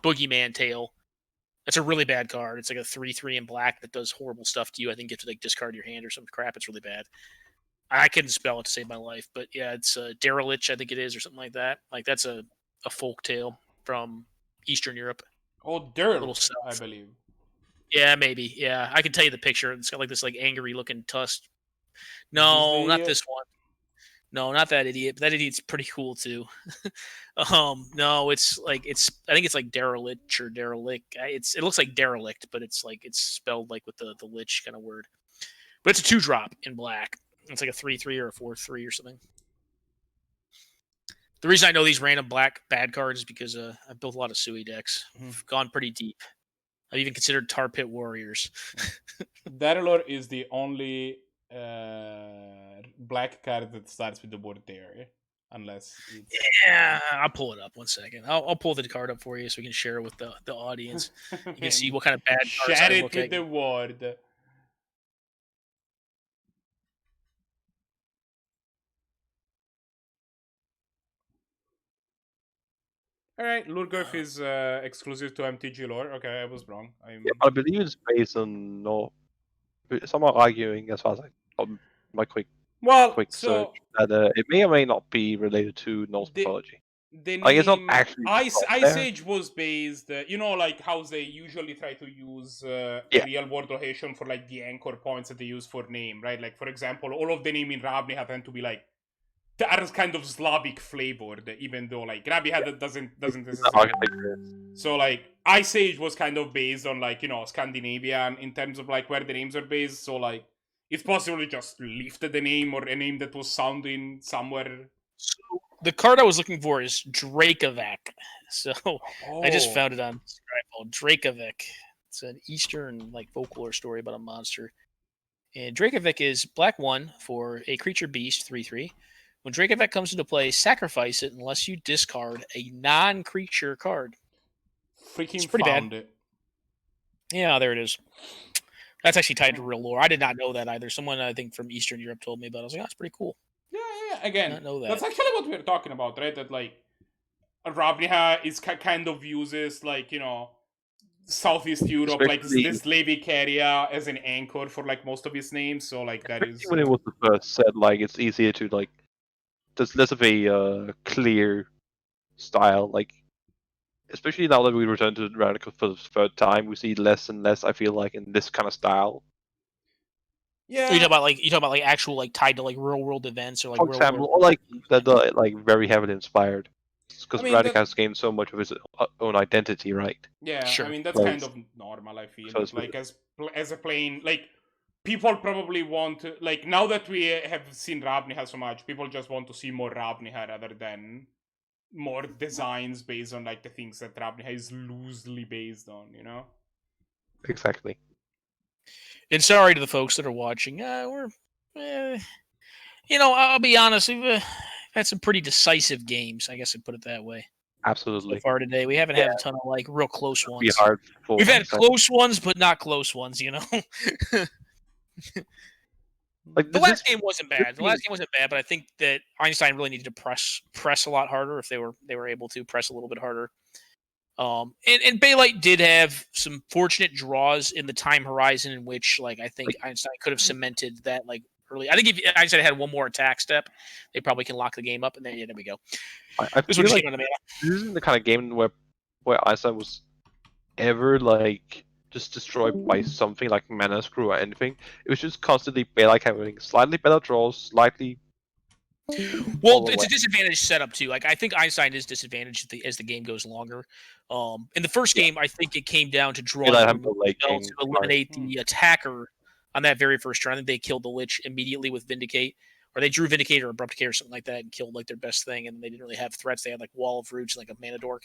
boogeyman tale. That's a really bad card. It's like a 3/3 in black that does horrible stuff to you. I think you have to like discard your hand or some crap. It's really bad. I couldn't spell it to save my life, but yeah, it's Derelich, I think it is, or something like that. Like that's a folk tale from Eastern Europe. Oh, Dirl, Little stuff. I believe. Yeah, maybe. Yeah, I can tell you the picture. It's got like this like angry looking tusk. No, the- not this one. No, not that idiot. But that idiot's pretty cool too. No, it's like I think it's like derelict or derelict. It looks like derelict, but it's spelled like with the lich kind of word. But it's a 2-drop in black. It's like a 3/3 or a 4/3 or something. The reason I know these random black bad cards is because I've built a lot of Sui decks. I've gone pretty deep. I've even considered Tar Pit Warriors. Darelor is the only black card that starts with the word there, unless it's... Yeah, I'll pull it up 1 second. I'll pull the card up for you so we can share it with the audience. You can see what kind of bad cards share I it look with at. the word. All right, Lurgurf is exclusive to MTG lore. Okay, I was wrong. I believe it's based on no. Some are arguing, as far as my quick search, that it may or may not be related to Norse mythology. The Like, it's not name actually Ice Age was based, like how they usually try to use real world location for like the anchor points that they use for name, right? Like, for example, all of the name in Ravnica tend to be like are kind of Slavic flavored, even though like Ravnica doesn't necessarily. So like Ice Age was kind of based on like Scandinavian in terms of like where the names are based. So like it's possible to just lifted the name or a name that was sounding somewhere. So the card I was looking for is Dracovac. So I just found it on Scribble. Dracovac. It's an Eastern like folklore story about a monster. And Dracovac is black 1 for a creature beast 3/3. When Dracovac comes into play, sacrifice it unless you discard a non-creature card. Freaking it's pretty found bad. It. Yeah, there it is. That's actually tied to real lore. I did not know that either. Someone I think from Eastern Europe told me about it. I was like, oh, that's pretty cool. Yeah. Again, not know that. That's actually what we were talking about, right? That like Ravnica is kind of uses like Southeast Europe, especially like the Slavic area, as an anchor for like most of his names. So like that is when it was the first said, like it's easier to like there's less of a clear style, like especially now that we return to Ravnica for the third time, we see less and less. I feel like in this kind of style. Yeah, you talk about like actual like tied to like real world events or like for example, or like that like very heavily inspired. Because Ravnica has gained so much of his own identity, right? Yeah, sure. I mean that's kind of normal. I feel like as a plain like. People probably want to, like, now that we have seen Ravnica so much, people just want to see more Ravnica rather than more designs based on, like, the things that Ravnica is loosely based on, Exactly. And sorry to the folks that are watching. I'll be honest, we've had some pretty decisive games, I guess I'd put it that way. Absolutely. So far today, we haven't had a ton of, like, real close ones. Be hard for We've had close ones, but not close ones, Like the last game wasn't bad. The last game wasn't bad, but I think that Einstein really needed to press a lot harder if they were able to press a little bit harder. And Bailite did have some fortunate draws in the time horizon in which, like, I think Einstein could have cemented that like early. I think if Einstein had one more attack step, they probably can lock the game up. And then there we go. I feel like this isn't the kind of game where Einstein was ever like just destroyed by something like mana screw or anything. It was just constantly Bailite having slightly better draws, slightly. Well, it's a disadvantage setup too. Like I think Einstein is disadvantaged as the game goes longer. In the first game, I think it came down to drawing to eliminate the attacker on that very first turn. I think they killed the Lich immediately with Vindicate, or they drew Vindicate or Abrupt Decay or something like that and killed like their best thing, and they didn't really have threats. They had like Wall of Roots and like a Mana Dork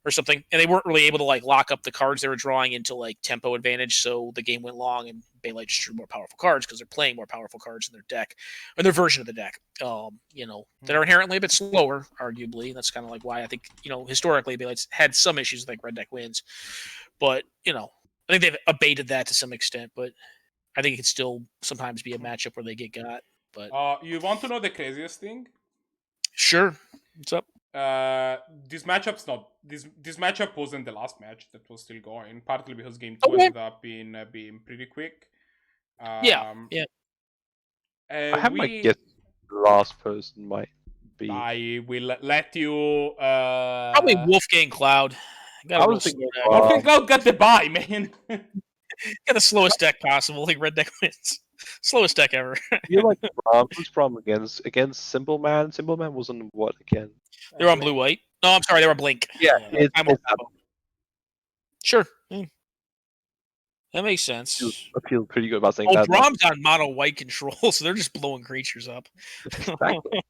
or something, and they weren't really able to like lock up the cards they were drawing into like tempo advantage. So the game went long, and Bailite just drew more powerful cards because they're playing more powerful cards in their deck, or their version of the deck. That are inherently a bit slower, arguably. That's kind of like why I think historically Bailite's had some issues with like red deck wins, but I think they've abated that to some extent. But I think it could still sometimes be a matchup where they get got. But you want to know the craziest thing? Sure. What's up? This matchup wasn't the last match that was still going, partly because game 2 ended up being pretty quick. Yeah. I have my guess the last person might be. I will let you probably WolfgangCloud. WolfgangCloud got the bye, man. Got the slowest deck possible, like red deck wins. Slowest deck ever. You like Brahms' problem against Simple Man? Simple Man was on what again? They were on blue-white. No, I'm sorry, they were on Blink. It's Sure. That makes sense. I feel pretty good about saying Oh, that. Brahms on mono white control, so they're just blowing creatures up. Exactly.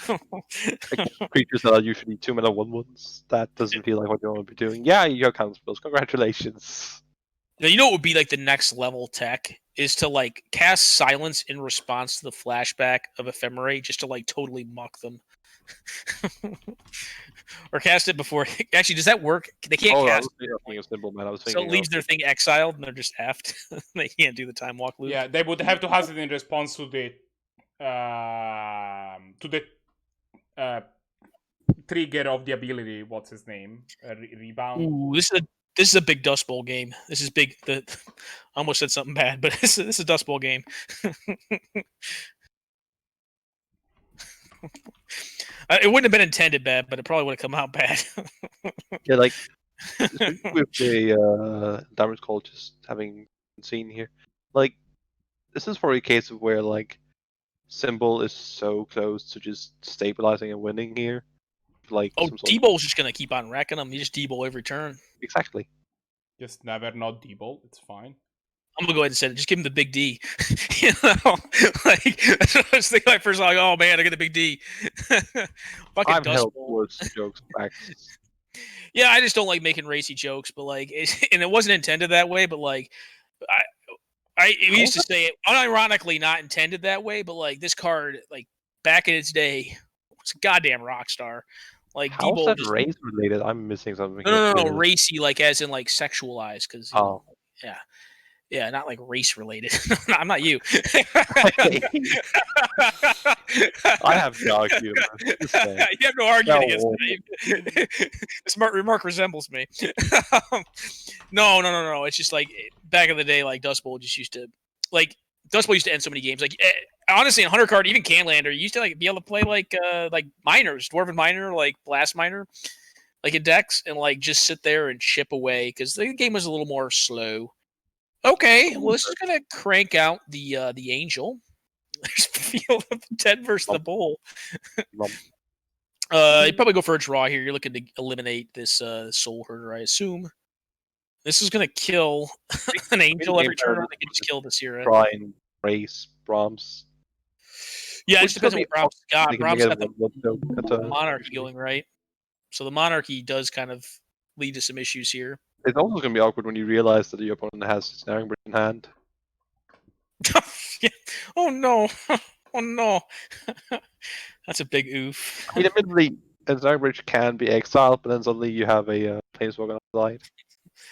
Like, creatures that are usually 2-mana 1/1s. That doesn't feel like what you want to be doing. Yeah, you have counter spells. Congratulations. Now, you know what would be like the next level tech is to like cast silence in response to the flashback of Ephemerate, just to like totally muck them. Or cast it before. Actually, does that work? They can't cast. I was thinking of Simple Man. I was So thinking it leaves their thing exiled and they're just effed. They can't do the time walk loop. Yeah, they would have to cast it in response to the trigger of the ability. What's his name? Rebound. Ooh, this is a big Dust Bowl game. This is big. I almost said something bad, but this is a Dust Bowl game. It wouldn't have been intended bad, but it probably would have come out bad. Yeah, like with the damage call just having seen here, like this is probably a case of where like Symbol is so close to just stabilizing and winning here. Like D-Bowl's just gonna keep on wrecking them. You just D-Bowl every turn. Exactly. Just never not D-Bolt. It's fine. I'm gonna go ahead and say it. Just give him the big D. You know, like that's what I was thinking. Like first, like, oh man, I get the big D. Fucking I've Dust held Bowl. worse jokes back. Yeah, I just don't like making racy jokes, but like, and it wasn't intended that way. But like, we used to say it unironically, not intended that way. But like, this card, like back in its day, was a goddamn rock star. Like, How's D-Bowl that just race related? I'm missing something. no, here. racy, like as in like sexualized, because yeah, not like race related. I'm not you. I have no argument. You have no argument against me. This remark resembles me. No. It's just like back in the day, like Dust Bowl just used to end so many games. Like honestly, in Hunter card, even Canlander, you used to like be able to play like miners, Dwarven Miner, like Blast Miner, like in decks, and like just sit there and chip away because the game was a little more slow. Okay, well, this is gonna crank out the Angel. There's Field of the Dead versus the Bull. You probably go for a draw here. You're looking to eliminate this Soul Herder, I assume. This is gonna kill an Angel every turn. I think it just killed this year. Try and race Brahms. Yeah, it just depends on what Brahms got. Brahms got the Monarchy going, right? So the Monarchy does kind of lead to some issues here. It's also going to be awkward when you realize that your opponent has Snaring in hand. Yeah. Oh no! Oh no! That's a big oof. I mean, admittedly, a Snaring Bridge can be exiled, but then suddenly you have a Planeswalker on the side.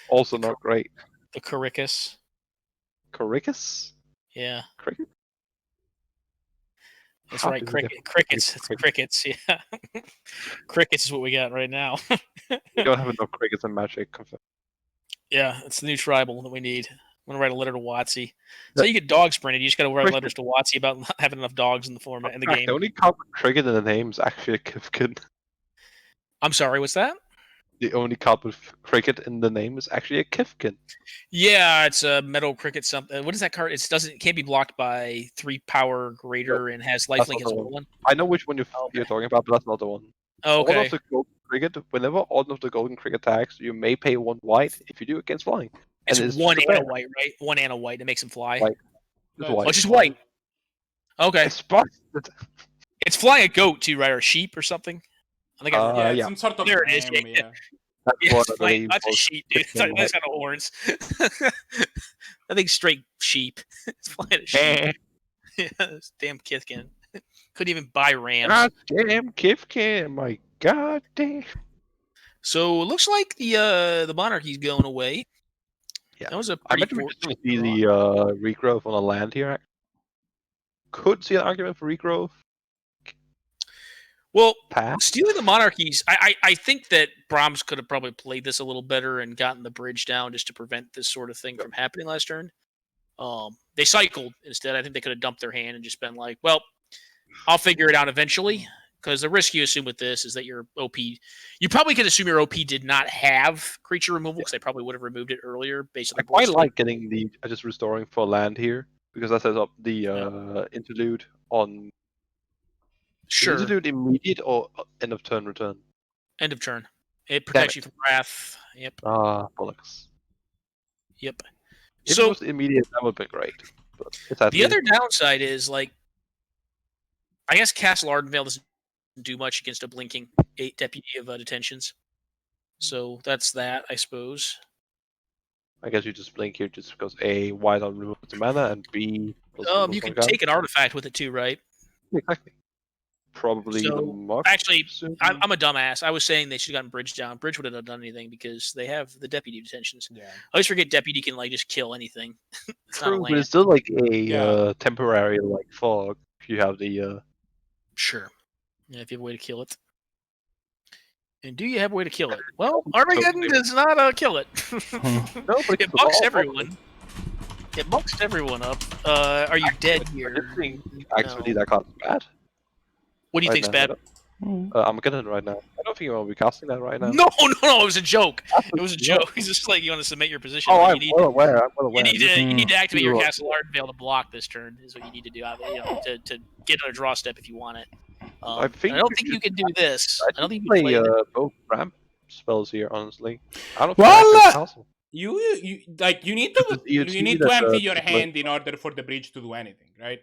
Also not great. The Grixis. Grixis? Yeah. Cricket? That's right, crickets. It's crickets, yeah. Crickets is what we got right now. We don't have enough crickets in Magic. Yeah, it's the new tribal that we need. I'm going to write a letter to WotC. So you get dog sprinted. You just got to write letters to WotC about not having enough dogs in the format in the game. The only card with cricket in the name is actually a Kifkin. I'm sorry, what's that? The only card with cricket in the name is actually a Kifkin. Yeah, it's a metal cricket something. What is that card? It can't be blocked by 3 power greater and has lifelink as well. I know which one you're talking about, but that's not the one. Oh, okay. All of the golden cricket, whenever all of the golden cricket attacks, you may pay 1 white if you do against flying. It's 1 and a white, right? 1 and a white. It makes him fly. White. Oh, it's just white. Okay. It's flying a goat too, right? Or a sheep or something. I think some sort of there it is. Yeah. That's a sheep, dude. That's got horns. I think straight sheep. It's flying a sheep. Yeah, this damn Kithkin. Couldn't even buy rams. God damn Kifkin, my god damn. So it looks like the monarchy's going away. Yeah, that was a I pretty. bet we just see the regrowth on the land here. Could see an argument for regrowth. Well, stealing the monarchies, I think that Brahms could have probably played this a little better and gotten the bridge down just to prevent this sort of thing from happening last turn. They cycled instead. I think they could have dumped their hand and just been like, well, I'll figure it out eventually. Because the risk you assume with this is that your OP... You probably could assume your OP did not have creature removal, because they probably would have removed it earlier based on the board. I quite like getting the just restoring for land here. because that sets up the interlude on. Sure. Is interlude immediate or end of turn return? End of turn. It protects you from wrath. Yep. Ah, bollocks. Yep. If So it was immediate, that would be great. But it's the other downside is, like, I guess Castle Ardenvale doesn't do much against a blinking 8 Deputy of Detentions. So that's that, I suppose. I guess you just blink here just because A, why not remove the mana, and B, You can take an artifact with it too, right? Exactly. Probably the So, mark. actually, I'm a dumbass. I was saying they should have gotten Bridge down. Bridge wouldn't have done anything because they have the Deputy Detentions. Yeah. I always forget Deputy can, like, just kill anything. It's not a True, but land. it's still like a Yeah. temporary like fog if you have the. Sure. Yeah, if you have a way to kill it. And do you have a way to kill it? Well, Armageddon does not kill it. No, but It bucks everyone. It bucks everyone up. Are you dead here? Actually, that card's bad. What do you right think's now. bad? I'm getting it right now. I don't think you want to be casting that right now. No, it was a joke. It was a joke. It's just like you want to submit your position. Oh, but I'm well aware. I'm well aware. You need to activate your You- Castle Ardenvale to block this turn. Is what you need to do. To get on a draw step if you want it. I think I don't you think you should- can do this. I don't think you play can play both ramp spells here. Honestly, I don't. Well, feel like there's castle. You need to Because you EOT need to that, empty your like- hand in order for the bridge to do anything, right?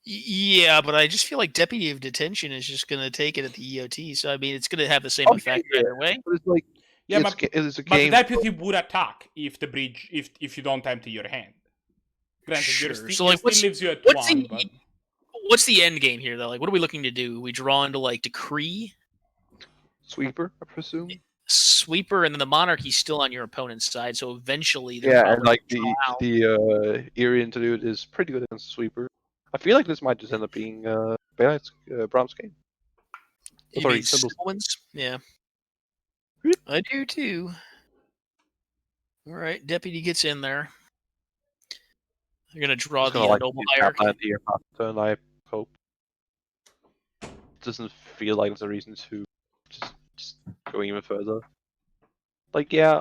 Yeah, but I just feel like Deputy of Detention is just going to take it at the EOT. So, I mean, it's going to have the same Okay, effect yeah. either way. But it's like Yeah, it's, but it's a But the game. deputy would attack if the bridge if you don't empty your hand. Granted, Sure. still, So, like, it still leaves you at what's 1, the- but What's the end game here, though? Like, what are we looking to do? We draw into, like, Decree, Sweeper, I presume. Sweeper, and then the Monarchy's still on your opponent's side. So eventually, they're Yeah, probably and like gonna draw out. the Eerie Interlude is pretty good against Sweeper. I feel like this might just end up being Bailite's Brahms game. You sorry, mean symbols. Stone's? Yeah. I do too. All right, Deputy gets in there. They're gonna draw Just the gonna like Noble use Hierarchy. Capland here past turn, I hope. Doesn't feel like there's a reason to just go even further. Like, yeah,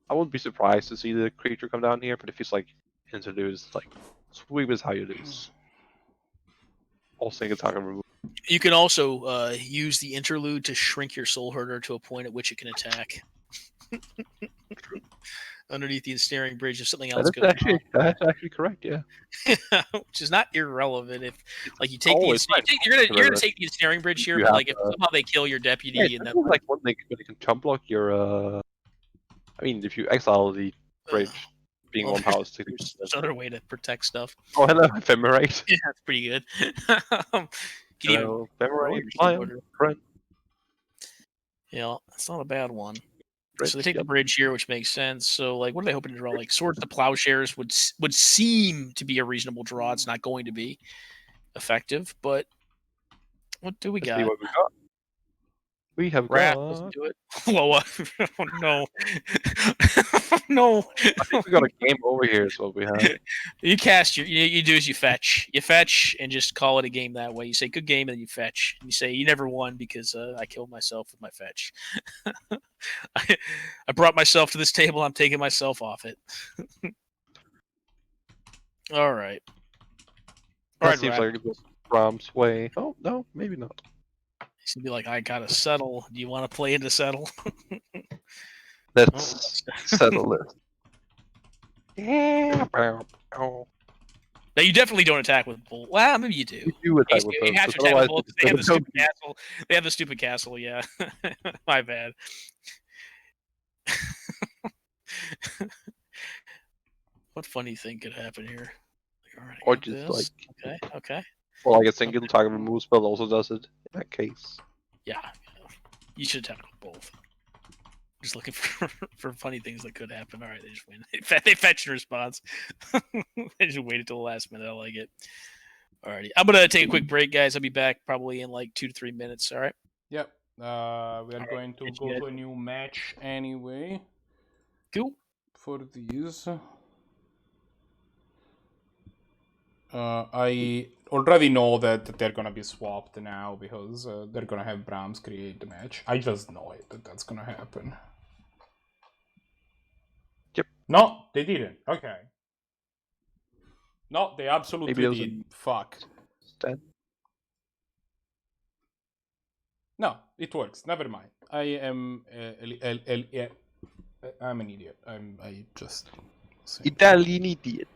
I wouldn't be surprised to see the creature come down here, but if it's like Interlude is like Sweep is how you lose. All single attack and remove. You can also use the Interlude to shrink your Soul Herder to a point at which it can attack. Underneath the ensnaring bridge, if something else goes That's actually correct, yeah. on, which is not irrelevant. If like you take always fine. you're gonna take the ensnaring bridge here, You but have, like if somehow they kill your deputy Yeah, and it's then like when they can chump block your I mean if you exile the bridge being well, one power stick. there's another way to protect stuff. Oh hello, Ephemerate. Yeah, that's pretty good. Can even Hello, roll Ephemerate, your Lion, Soul Herder. friend. Yeah, that's not a bad one. Bridge, So they take the yep. bridge here, which makes sense. So, like, what are they hoping to draw? Like, Swords to Plowshares would seem to be a reasonable draw. It's not going to be effective, but what do we Let's got? see what we got. We have Wrath got. doesn't do it. Whoa, oh no, no. I think we got a game over here. Is what we have. You cast you do is you fetch and just call it a game that way. You say good game and then you fetch. And you say you never won because I killed myself with my fetch. I brought myself to this table. I'm taking myself off it. All right. That seems like the Brahms way. Oh no, maybe not. He's gonna be like, I gotta settle. Do you want to play into settle? Let's settle this. Yeah. Oh. Now you definitely don't attack with bull. Well, maybe you do. You do attack with You those, have to because attack with otherwise bull. it's They have the gonna stupid castle. They have the stupid castle. Yeah, my bad. What funny thing could happen here? All right, Or got just this. like, Okay. or like a single target remove spell also does it in that case. Yeah, you should attack with both. Just looking for funny things that could happen. All right, they just win. They fetch in response. They just wait until the last minute. I like it. Alrighty, I'm gonna take a quick break, guys. I'll be back probably in like 2 to 3 minutes. All right. yep. We are going to go to a new match anyway Cool. for these. I already know that they're gonna be swapped now because they're gonna have Brahms create the match. I just know it that that's gonna happen. Yep. No, they didn't. Okay. No, they absolutely Maybe those did. Fuck. Dead. No, it works. Never mind. I am. I'm an idiot. I just. Italian idiot.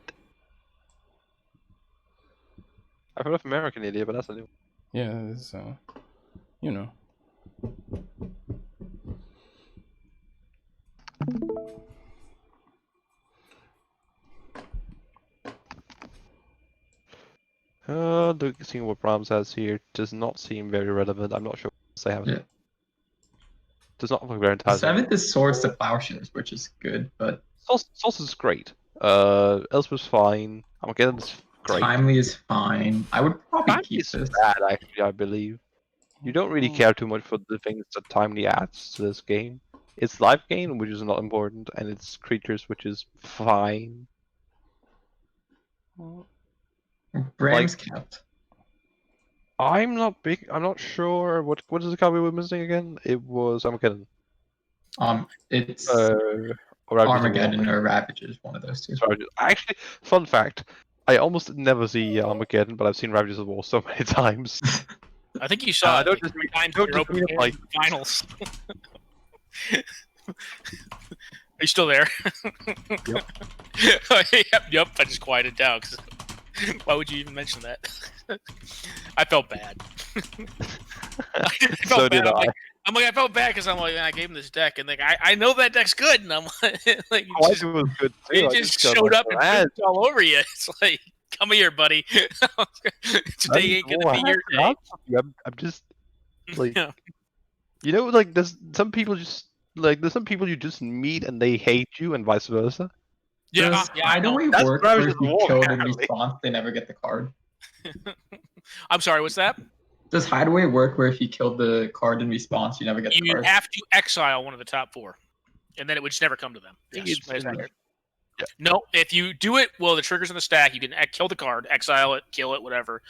I've heard of American idiot, but that's a new. Yeah, it's, you know. Seeing what Brahms has here does not seem very relevant. I'm not sure what they have. Yeah. Does not look very The enticing. 7th is Swords to Plowshares, which is good, but Sauce is great. Elspeth's fine. Armageddon's great. Timely is fine. I would probably Timely keep is this. bad, actually, I believe. You don't really care too much for the things that Timely adds to this game. It's life gain, which is not important, and it's creatures, which is fine. Brahms kept. I'm not sure what is the card we were missing again? It was Armageddon. It's Or Ravages of Armageddon War. or Ravages, one of those two. Actually, fun fact, I almost never see Armageddon, but I've seen Ravages of War so many times. I think you saw it don't like just 3 times don't in your just mean opening it like- finals. Are you still there? Yep. yep. I just quieted down. Cause why would you even mention that? I felt bad. I felt So did bad. I. I'm like, I felt bad because I'm like, I gave him this deck, and like, I know that deck's good, and I'm like, Oh, I think it was good too. he I just got showed my up and ass. pooped all over you. It's like, come here, buddy. Today ain't gonna be your day. I'm just like, Yeah. you know, like there's some people you just meet and they hate you, and vice versa. Yeah, Does yeah, I know. Hideaway That's work what I was where if just you warned, kill it in apparently. response, they never get the card? I'm sorry, what's that? Does Hideaway work where if you kill the card in response, you never get the You card? have to exile one of the top 4, and then it would just never come to them. think Yes, it's that is in the- accurate. Yeah. No, if you do it, well, the trigger's in the stack. You can kill the card, exile it, kill it, whatever.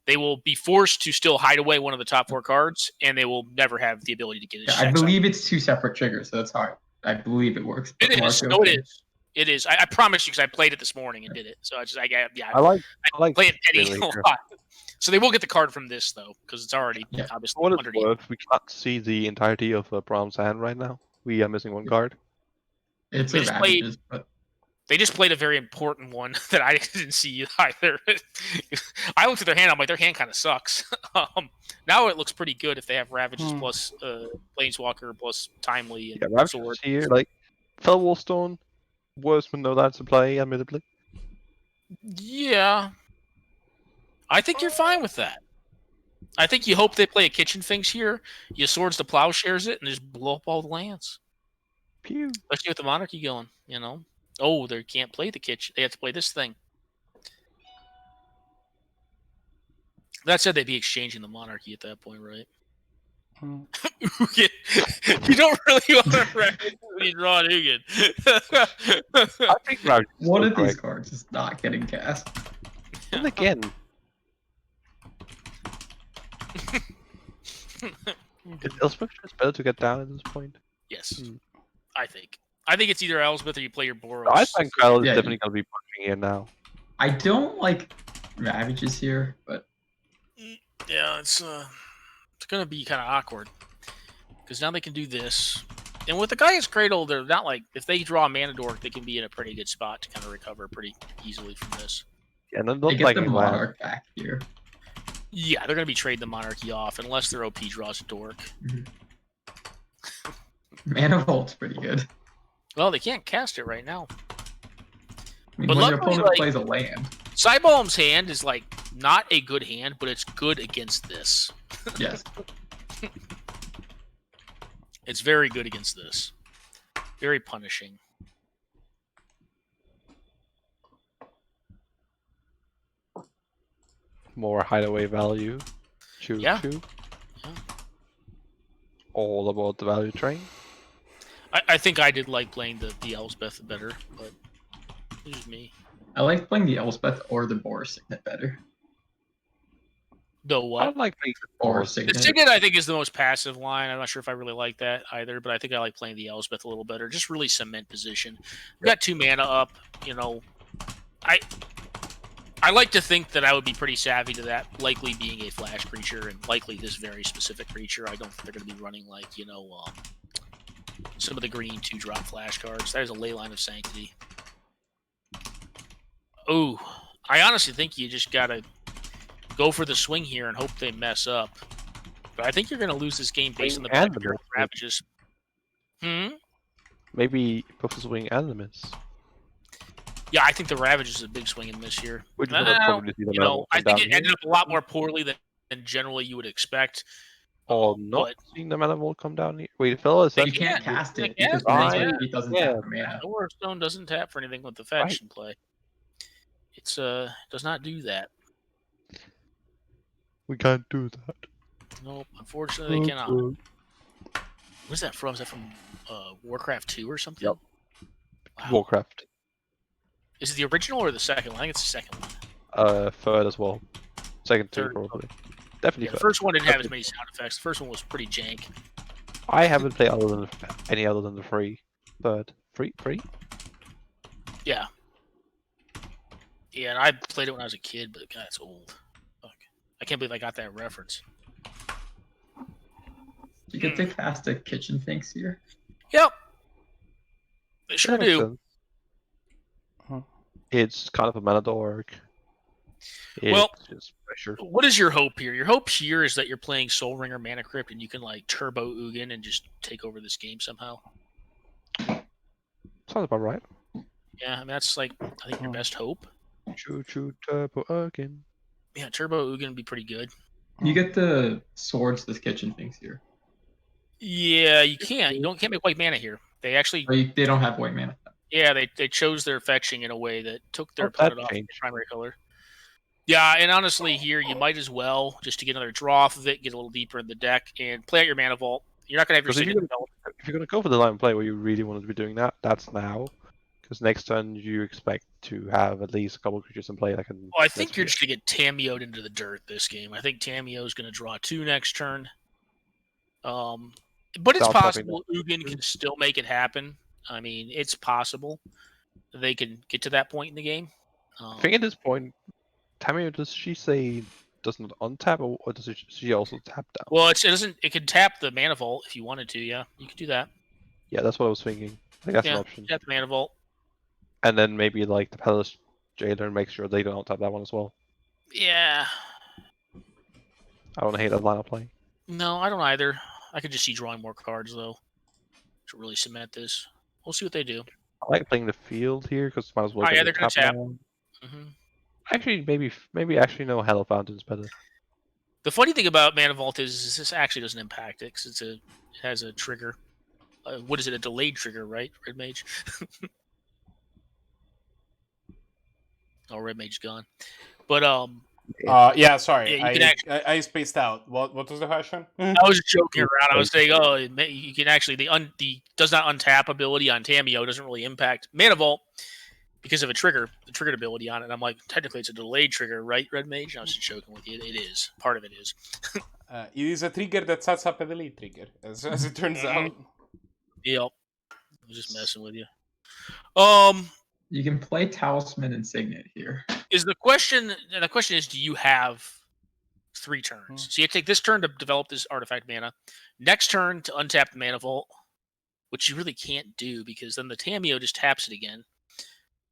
They will be forced to still hide away one of the top 4 cards, and they will never have the ability to get it. Yeah, I believe it's 2 separate triggers, so that's hard. I believe it works. It But is. Mark, No, it okay. is. It is. I promise you, because I played it this morning and did it. So I I like play it petty really a lot. So they will get the card from this though, because it's already Yeah. obviously For what it's underneath. worth, we can't see the entirety of Brahms' hand right now. We are missing one card. It's They a just played- Ravages, but They just played a very important one that I didn't see either. I looked at their hand. I'm like, their hand kind of sucks. Now it looks pretty good if they have Ravages plus Planeswalker plus Timely and Yeah, Ravages Sword. here, like Fellwallstone. Wordsman know that to play, admittedly. Yeah, I think you're fine with that. I think you hope they play a Kitchen Finks here. You Swords to Plowshares it and just blow up all the lands. Pew. Especially with the Monarchy going, you know. Oh, they can't play the Kitchen. They have to play this thing. That said, they'd be exchanging the Monarchy at that point, right? You don't really want to reference when you draw an Ugin. I think Ravages is one still of these great. cards is not getting cast. And again, is Elspeth just better to get down at this point? Yes, Hmm. I think. I think it's either Elspeth or you play your Boros. I think Kyle is Yeah, definitely going to be pushing here now. I don't like Ravages here, but Yeah, it's gonna be kind of awkward because now they can do this, and with the Gaia's Cradle, they're not like if they draw a Mana Dork, they can be in a pretty good spot to kind of recover pretty easily from this. Yeah, and I'm they not get like the Monarch back here. Yeah, they're gonna be trading the Monarchy off unless their OP draws a Dork. Mana Volt's pretty good. Well, they can't cast it right now. I mean, But when your luckily, opponent like- plays a land, Cybalm's hand is like not a good hand, but it's good against this. yes. It's very good against this. Very punishing. More hideaway value. Choo Yeah. choo. Yeah. All about the value train. I think I did like playing the Elspeth better, but it's just me. I like playing the Elspeth or the Boris Signet better. The I what? don't like playing Or The Signet. Signet, I think, is the most passive line. I'm not sure if I really like that either, but I think I like playing the Elspeth a little better. Just really cement position. We got 2 mana up, you know. I like to think that I would be pretty savvy to that, likely being a flash creature, and likely this very specific creature. I don't think they're going to be running, like, you know, some of the green 2-drop flash cards. That is a Leyline of Sanctity. Oh, I honestly think you just got to go for the swing here and hope they mess up. But I think you're going to lose this game based on the And the Black miss. Ravages. Maybe both the swing and the miss. Yeah, I think the Ravage is a big swing and miss here. Which is what I'd probably see the You know, Mana I come think down it ended up a lot more poorly than generally you would expect. Or not but seeing the Mana will come down here. Wait, fellas, But that's you can't cast it Yeah, because right. it doesn't Yeah. tap for mana. Nowhere Stone doesn't tap for anything with the fetch in play. It's does not do that. we can't do that. Nope, unfortunately they cannot. What's that from? Is that from Warcraft 2 or something? Yep. Wow. Warcraft. Is it the original or the second one? I think it's the second one. Third as well. Second too, Third. probably. Definitely Yeah, the third. first one didn't have as many sound effects. The first one was pretty jank. I haven't played any other than the free. Third. Free? Yeah. Yeah, and I played it when I was a kid, but God, it's old. Fuck. I can't believe I got that reference. You get to cast a Kitchen Finks here. Yep. They sure That makes do. sense. It's kind of a mana dork. Well, It's just pressure. What is your hope here? Your hope here is that you're playing Soul Ringer Mana Crypt and you can like turbo Ugin and just take over this game somehow. Sounds about right. Yeah, I mean that's like I think your best hope. Choo choo turbo again. Yeah, turbo Ugin would be pretty good. You get the swords this Kitchen Finks here. Yeah, you can't. You can't make white mana here. They actually They don't have white mana. yeah, they chose their fetching in a way that took their Oh, that opponent off the changed. primary color. Yeah, and honestly here you might as well just to get another draw off of it, get a little deeper in the deck, and play out your mana vault. You're not gonna have your Because if Signet you're develop. If you're gonna go for the line play where you really want to be doing that, that's now. Because next turn you expect to have at least a couple of creatures in play that can. Well, I think you're just gonna get Tameoed into the dirt this game. I think Tameo is gonna draw 2 next turn. But it's Without tapping possible Ugin can still make it happen. I mean, it's possible they can get to that point in the game. I think at this point, Tamio, does she say doesn't untap, or does she also tap down? Well, it doesn't. It can tap the mana vault if you wanted to. Yeah, you could do that. Yeah, that's what I was thinking. I think that's Yeah, an option. tap the mana vault. And then maybe like the Palace Jailer and make sure they don't tap that one as well. Yeah. I don't hate that line of play. No, I don't either. I could just see drawing more cards though to really cement this. We'll see what they do. I like playing the field here because might as well. Oh, yeah, get they're the gonna tap. down. Hmm. Actually, maybe actually no Hell Fountain's better. The funny thing about Mana Vault is this actually doesn't impact it because it has a trigger. What is it? A delayed trigger, right? Red Mage. Oh, Red Mage gone. But Yeah, sorry. Yeah, you can I spaced out. What was the question? I was just joking around. I was saying, oh, you can actually the does not untap ability on Tameo doesn't really impact Mana Vault because of a trigger, the triggered ability on it. And I'm like, technically it's a delayed trigger, right, Red Mage? And I was just joking with you. It is. Part of it is. It is a trigger that sets up a delete trigger, as it turns out. Yep. I was just messing with you. You can play Talisman and Signet here. Is the question? And the question is, do you have 3 turns? So you take this turn to develop this artifact mana, next turn to untap the Mana Vault, which you really can't do because then the Tameo just taps it again.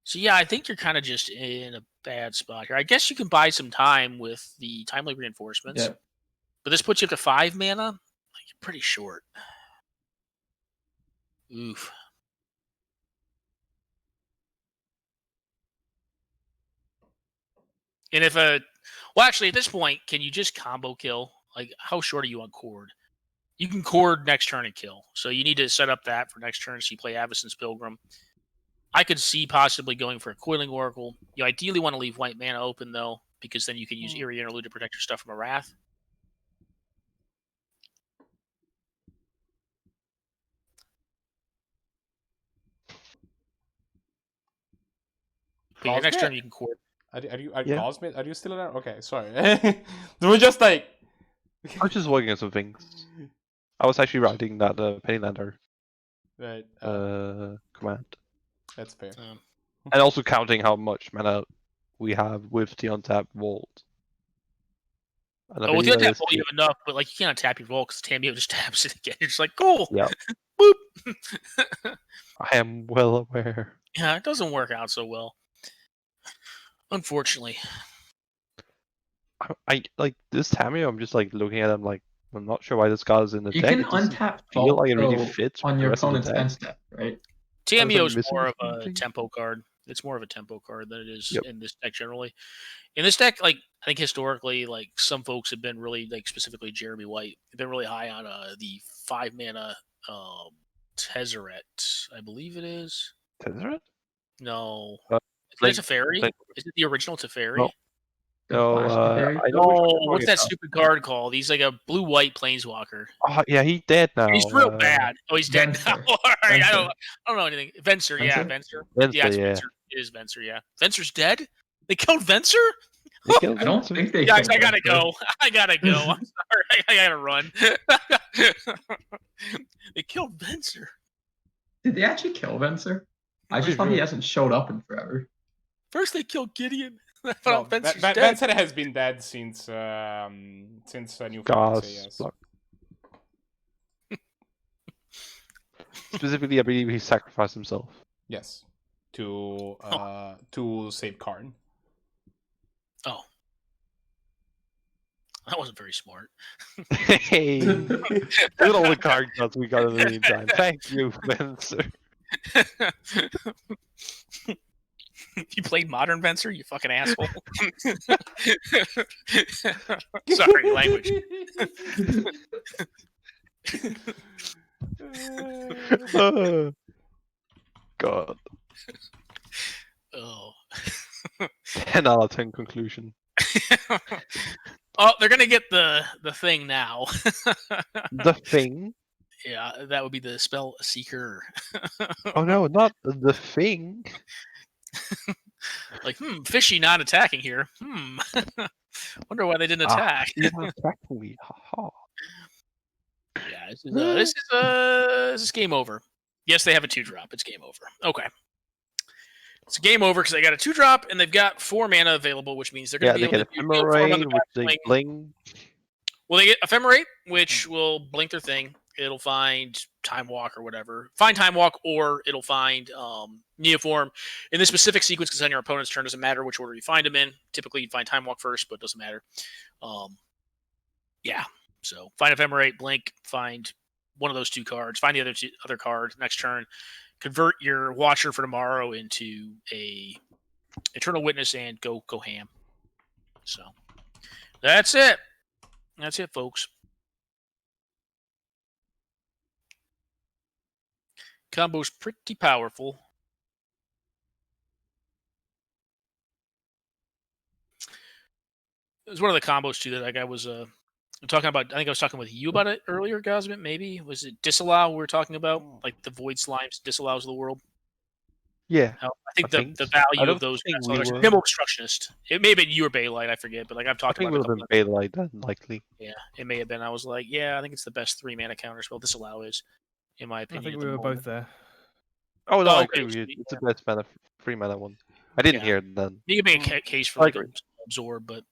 So yeah, I think you're kind of just in a bad spot here. I guess you can buy some time with the timely reinforcements, Yeah. but this puts you up to 5 mana. Like you're pretty short. Oof. And if well, actually, at this point, can you just combo kill? Like, how short are you on Cord? You can Cord next turn and kill. So you need to set up that for next turn. So you play Avacyn's Pilgrim. I could see possibly going for a Coiling Oracle. You ideally want to leave white mana open, though, because then you can use Eerie Interlude to protect your stuff from a Wrath. But yeah, next turn you can Cord. Are you Yeah. Cosmate? Are you still there? Okay, sorry. We're just like. I was just working on some things. I was actually writing that Pennylander Right. command. That's fair. And also counting how much mana we have with the untapped vault. And I Oh, with believe the that untap is vault, you have enough, but like you can't tap your vault because Tamio just taps it again. You're just like, cool. Yeah. Boop. I am well aware. Yeah, it doesn't work out so well. Unfortunately. I like this Tamio. I'm just like looking at him like I'm not sure why this guy's in the You deck. can It doesn't untap feel vault like it really though, fits on with the your rest of the opponent's deck. end step, right? Tamio's missing more of a something? tempo card. It's more of a tempo card than it is Yep. in this deck generally. In this deck, like I think historically, like some folks have been really like specifically Jeremy White, have been really high on the 5-mana Tezzeret, I believe it is. Tezzeret? No. Uh, Is it Teferi? Blink. Is it the original Teferi? No. No, Flash Teferi? I know which one Oh, you're what's talking that stupid card called? He's like a blue-white planeswalker. about. Oh, yeah, he's dead now. And he's real bad. Oh, he's dead now. Venser. All right, I Venser. don't know anything. Venser, yeah, Venser? Venser. Venser, Yeah, it's yeah. Venser. It is Venser, yeah. Venser's dead? They killed Venser? They killed I don't Venser. think they. Guys, killed I gotta Venser. go. I gotta go. I'm sorry. I gotta run. They killed Venser. Did they actually kill Venser? I just Pretty thought he sure. hasn't showed up in forever. First they killed Gideon. I Well, thought Venser's dead. Venser has been dead since New Fantasy, Gas. yes. Block. Specifically, I believe he sacrificed himself. Yes. To save Karn. Oh. That wasn't very smart. Hey, look at all the card shots we got in the meantime. Thank you, Venser. You played Modern Venser, you fucking asshole. Sorry, language. God. Oh. 10 out of 10 conclusion. Oh, they're gonna get the thing now. The thing? Yeah, that would be the spell seeker. Oh no, not the thing. Like, fishy not attacking here. Wonder why they didn't attack. You're not attacking me. Haha. Yeah, this is game over. Yes, they have a 2-drop. It's game over. Okay. It's a game over because they got a 2-drop and they've got 4 mana available, which means they're going to be able to do Ephemerate, which they bling. Well, they get Ephemerate, which will blink their thing. It'll find Time Walk or whatever. Find Time Walk, or it'll find Neoform. In this specific sequence, because on your opponent's turn, doesn't matter which order you find them in. Typically, you'd find Time Walk first, but it doesn't matter. Yeah. So find Ephemerate, blink, find one of those 2 cards, find the other card next turn, convert your Watcher for tomorrow into a Eternal Witness, and go ham. So that's it. That's it, folks. Combo's pretty powerful. It was one of the combos too that like I was talking about. I think I was talking with you about it earlier, Gosman. Maybe was it Disallow we were talking about, like the Void Slimes, Disallows of the world. Yeah. I think I the think so. value I don't of those. think So we there's were. Nimble Obstructionist. It may have been you or Bailite, I forget, but like I've I talked think it about would it. have been Bailite then, likely. Yeah, it may have been. I was like, yeah, I think it's the best 3-mana counter spell. Disallow is, in my I opinion. think at we the were moment. both there. Oh no, Oh, I okay, agree with you. sweet, It's the best mana, 3-mana one. I didn't Yeah. hear it then. You can make a case for I like agree. Absorb, but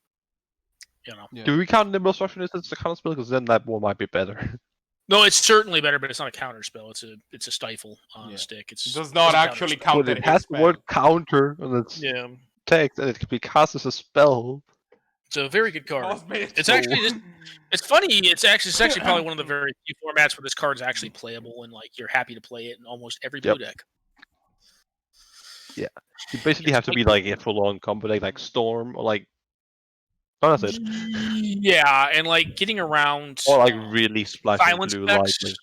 you know. Yeah. Do we count Nimble Obstructionist as a counter spell? Because then that one might be better. No, it's certainly better, but it's not a counter spell. It's a stifle on Yeah. a stick. It does not doesn't actually counter But counter it has his the word spell. counter on its spell. Yeah, text, and it can be cast as a spell. it's a very good card. Cosmate. It's actually it's funny. It's actually probably one of the very few formats where this card's actually playable and like you're happy to play it in almost every blue Yep. deck. You basically have to be like a full-on combo deck, like Storm, or like... Oh, that's it. Yeah, and like getting around Or like really splashing silence blue effects. lightly.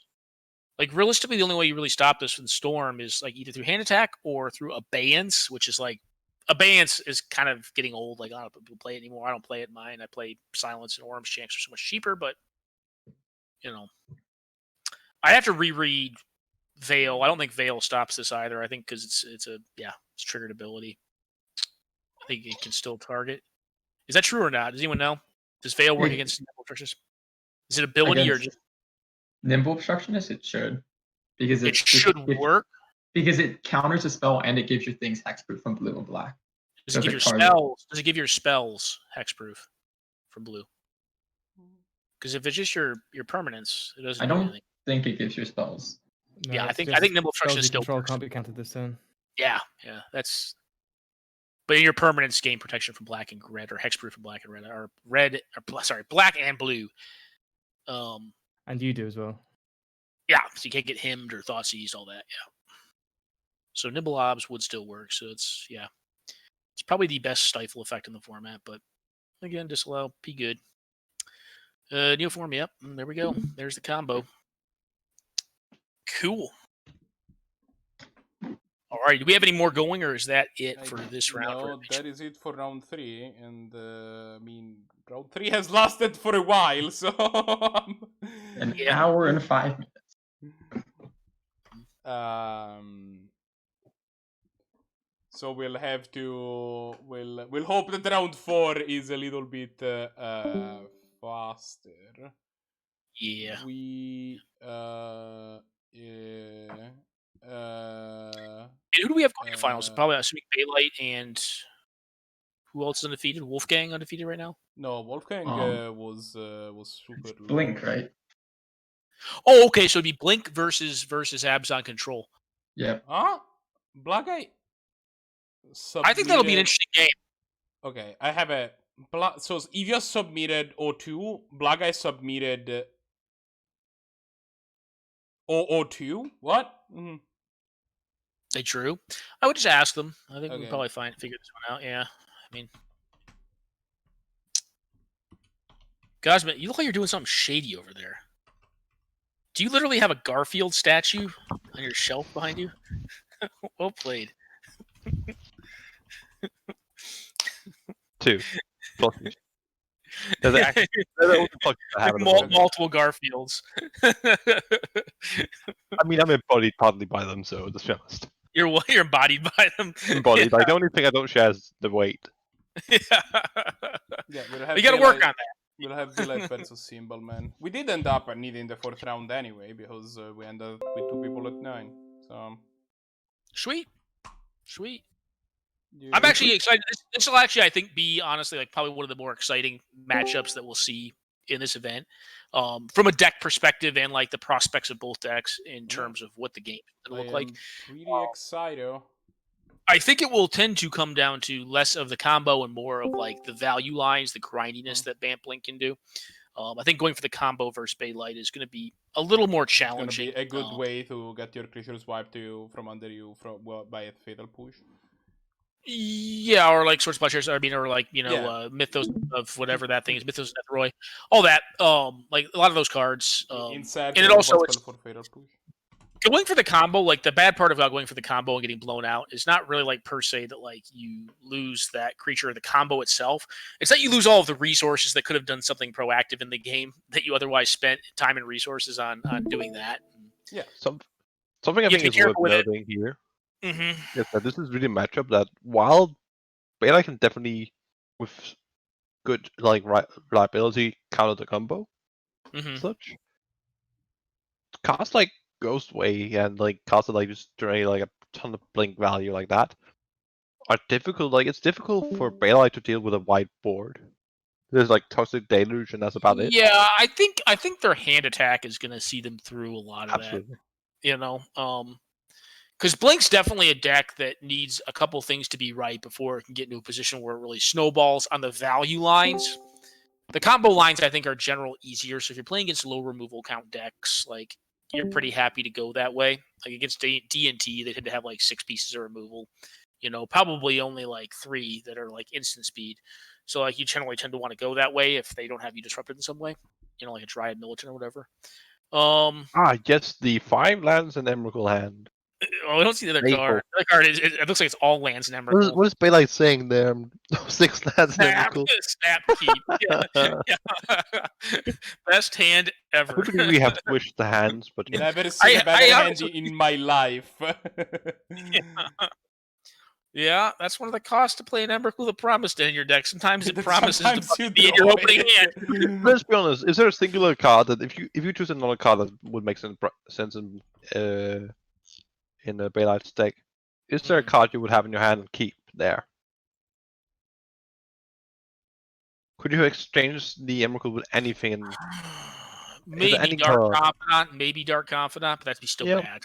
Like realistically, the only way you really stop this with Storm is like either through hand attack or through Abeyance, which is like Abeyance is kind of getting old. Like I don't know if people play it anymore. I don't play it in mine. I play Silence and Orm's Chance are so much cheaper, but you know, I have to reread Veil. I don't think Veil stops this either. I think because it's triggered ability. I think it can still target. Is that true or not? Does anyone know? Does Veil work against Nimble Obstructionist? Is it ability or just Nimble Obstructionist? It should. Because it should work? Because it counters a spell and it gives your things hexproof from blue and black. Does it give your Perfect target. spells? Does it give your spells hexproof for blue? Because if it's just your permanents, it doesn't I do don't anything. think it gives you spells. Yeah, I it's think just Nimble spells Obstruction you still control works. can't be counted this turn. Yeah, that's. But in your permanents, gain protection from black and red, or hexproof from black and red, or black and blue. And you do as well. Yeah, so you can't get hemmed or thought seized, all that. Yeah. So Nimble Obs would still work. So it's probably the best stifle effect in the format. But again, disallow, P good. Neoform, yep. There we go. There's the combo. Cool. All right. Do we have any more going, or is that it for this round? No, that is it for round 3. And I mean, round 3 has lasted for a while, so An Yeah. hour and 5 minutes. So we'll have to we'll hope that round 4 is a little bit faster. Yeah. We And who do we have going to finals? Probably assuming Bailite and who else is undefeated? Wolfgang undefeated right now? no, Wolfgang was super low. Blink, right? Oh, okay. So it'd be Blink versus Abzan Control. Yep. Huh? Blahguy. I think that'll be an interesting game. Okay, I have a so Evia submitted O2. Blahguy submitted O2. What? Mm-hmm. They drew. I would just ask them. I think Okay. we'll probably figure this one out. Yeah. I mean, guys, you look like you're doing something shady over there. Do you literally have a Garfield statue on your shelf behind you? Well played. 2 plus. There's actually multiple Garfields. I mean, I'm embodied partly by them, so let's be honest. You're embodied by them. Embodied. Like, the only thing I don't share is the weight. Yeah. We'll have You got to work on that. We'll have Bailite versus Symbol, man. We did end up needing the 4th round anyway, because we ended up with 2 people at 9. So Sweet. I'm actually excited. This will actually, I think, be honestly like probably one of the more exciting matchups that we'll see in this event, from a deck perspective and like the prospects of both decks in terms of what the game will look like. Pretty excited. I think it will tend to come down to less of the combo and more of like the value lines, the grindiness that Bant Blink can do. I think going for the combo versus Bailite is going to be a little more challenging. It's going to be a good way to get your creatures wiped from under you by a fatal push. Yeah, or like Swords Plowshares, or like, Mythos of whatever that thing is, Mythos of Death Roy, all that. Like a lot of those cards. And it also it's for fatal push. Going for the combo. Like the bad part about going for the combo and getting blown out is not really like per se that like you lose that creature or the combo itself. It's that you lose all of the resources that could have done something proactive in the game that you otherwise spent time and resources on doing that. Yeah. Something I think is worth noting here. Mm-hmm. Yes, this is really a matchup that while Bailite can definitely, with good like reliability, counter the combo, such cast like Ghostway and like cast like just generate like a ton of blink value like that are difficult. Like it's difficult for Bailite to deal with a wide board. There's like Toxic Deluge and that's about it. Yeah, I think their hand attack is gonna see them through a lot of Absolutely. that. Because Blink's definitely a deck that needs a couple things to be right before it can get into a position where it really snowballs on the value lines. The combo lines, I think, are general easier. So if you're playing against low removal count decks, like you're pretty happy to go that way. Like against D&T, they tend to have like 6 pieces of removal. Probably only like 3 that are like instant speed. So like you generally tend to want to go that way if they don't have you disrupted in some way. Like a Dryad Militant or whatever. Yes, the 5 lands and Emrakul hand. Oh, I don't see the other card. The other card it looks like it's all lands and Emrakul. What is Bailite saying there? 6 lands and Emrakul. Snap keep. Yeah. Best hand ever. Typically we have switched the hands, but Never seen a better hand in my life. Yeah, that's one of the costs to play an Emrakul that promised in your deck. Sometimes it promises you to be in your opening hand. Let's be honest. Is there a singular card that if you choose another card that would make sense in the Bailite's deck, is there a card you would have in your hand and keep there? Could you exchange the Emerald with anything? And Maybe any Dark card? Confidant, maybe Dark Confidant, but that'd be still Yeah. bad.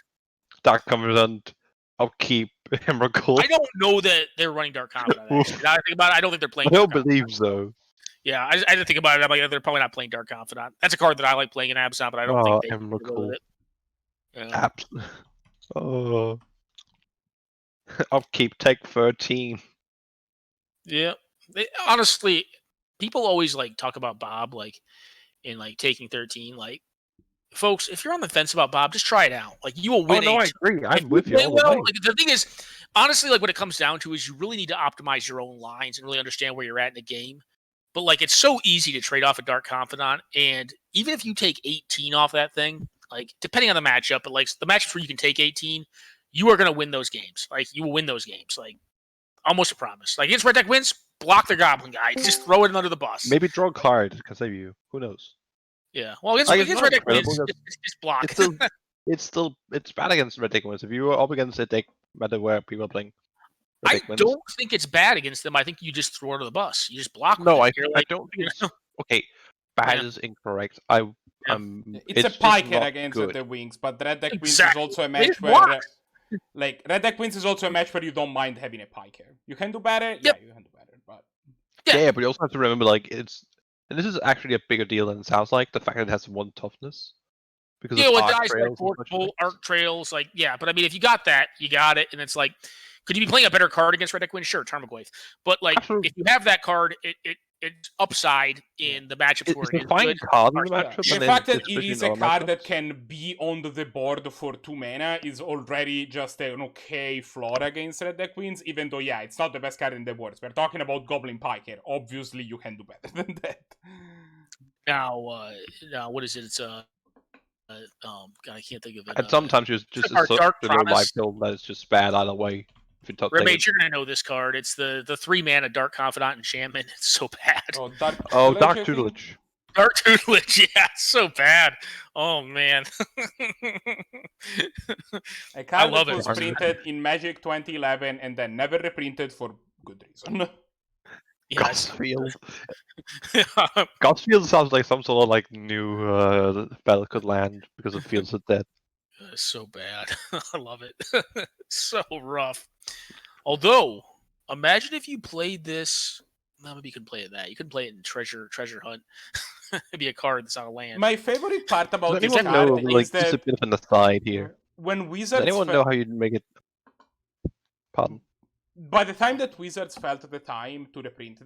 Dark Confidant, Upkeep, Emerald. I don't know that they're running Dark Confidant. Actually. Now I think about it, I don't think they're I playing. don't Dark believe Confidant. so. Yeah, I didn't think about it. I'm like, they're probably not playing Dark Confidant. That's a card that I like playing in Abzan, but I don't think they Emerald. go with it. Yeah. Oh. Upkeep, take 13. Yeah. Honestly, people always like talk about Bob like in like taking 13. Like, folks, if you're on the fence about Bob, just try it out. Like, you will win. Oh no, I agree. I'm with you all the way. Like, the thing is, honestly, like what it comes down to is you really need to optimize your own lines and really understand where you're at in the game. But like, it's so easy to trade off a Dark Confidant, and even if you take 18 off that thing, like depending on the matchup, but like the matchups where you can take 18, you are going to win those games. Like, you will win those games. Like, almost a promise. Like, against Red Deck wins, block their Goblin Guy. Just throw it under the bus. Maybe draw a card can save you. Who knows? Yeah. Well, against it's Red Deck wins, incredible just block. It's bad against Red Deck wins. If you were up against a deck, no matter where people are playing, Red I Deck wins. don't think it's bad against them. I think you just throw it under the bus. You just block. No, with I it. don't think it's okay. Bad is incorrect. It's a just Piker not against good. the Wings, but Red Deck Wins is Exactly. also a match It where, blocks. like, Red Deck Wins is also a match where you don't mind having a Piker. You can do better, Yep. yeah, you can do better, but Yeah, but you also have to remember, like, and this is actually a bigger deal than it sounds like. The fact that it has 1 toughness because Yeah, of with arc guys like trails and such Portable, things. Arc Trails, like, yeah, but I mean, if you got that, you got it, and it's like, could you be playing a better card against Red Deck Win? Sure, Tarmogoyf. But like, Absolutely. if you have that card, it's upside in the matchups where It's it a is fine good. card in the Yeah. matchup. the and fact then that it especially is in a other card that matchups. can be on the board for 2 mana is already just an okay floor against Red Deck Wins, even though, yeah, it's not the best card in the board. We're talking about Goblin Piker. Obviously, you can do better than that. Now, what is it? It's God, I can't think of it. And sometimes it's just our a Dark low life Promise. build that is just bad either way. If you take Remage, you're gonna know this card. It's the 3-mana Dark Confidant Enchantment. It's so bad. Oh, Dark Dark I think? Tutelage. Dark Tutelage, yeah, it's so bad. Oh man. A card love that it. was printed in Magic 2011 and then never reprinted for good reason. Yes. Godsfield. Godsfield sounds like some sort of like new Battlecode land because it feels so dead. It's so bad. I love it. So rough. Although, imagine if you played this. No, maybe you could play it that. You could play it in Treasure Hunt. It'd be a card that's on a land. My favorite part Does about this anyone card know, like, is just a that bit of an aside here? when Does Wizards anyone know how you'd make it? Pardon? by the time that Wizards felt the time to print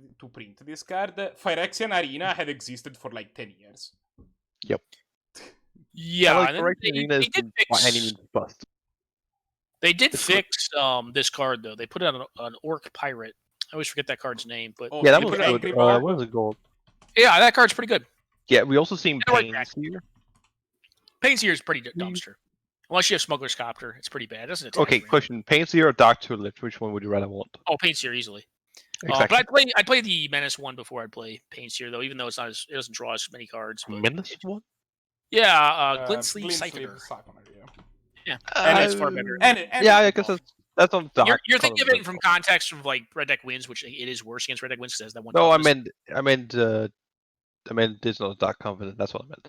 this card, Phyrexian Arena had existed for like 10 years. Yeah, like, and then Phyrexian Arena they did isn't by any fix. means bust. They did It's good. fix this card though. They put it on an Orc Pirate. I always forget that card's name, but Oh, Yeah, that you was put good. Angry Bob? What was it called? yeah, that card's pretty good. Yeah, we also seen I like Pains that. here. Pain's here is pretty dumpster. Unless you have Smuggler's Copter, it's pretty bad. It doesn't attack Okay, range. question: Pains here or Dark Tutelage? Which one would you rather want? Oh, Pain's here easily. Exactly. But I'd play the Menace one before I'd play Pain's here though, even though it doesn't draw as many cards. But Menace one? yeah, Glint Sleeve Glint-Sleeve Siphoner. Siphoner, Yeah, And it's far better. And Yeah, I guess that's on Dark. You're thinking of it Covenant. from context of like Red Deck Wins, which it is worse against Red Deck Wins because it has that one. No, I toughness. meant this is not Dark Confident. That's what I meant.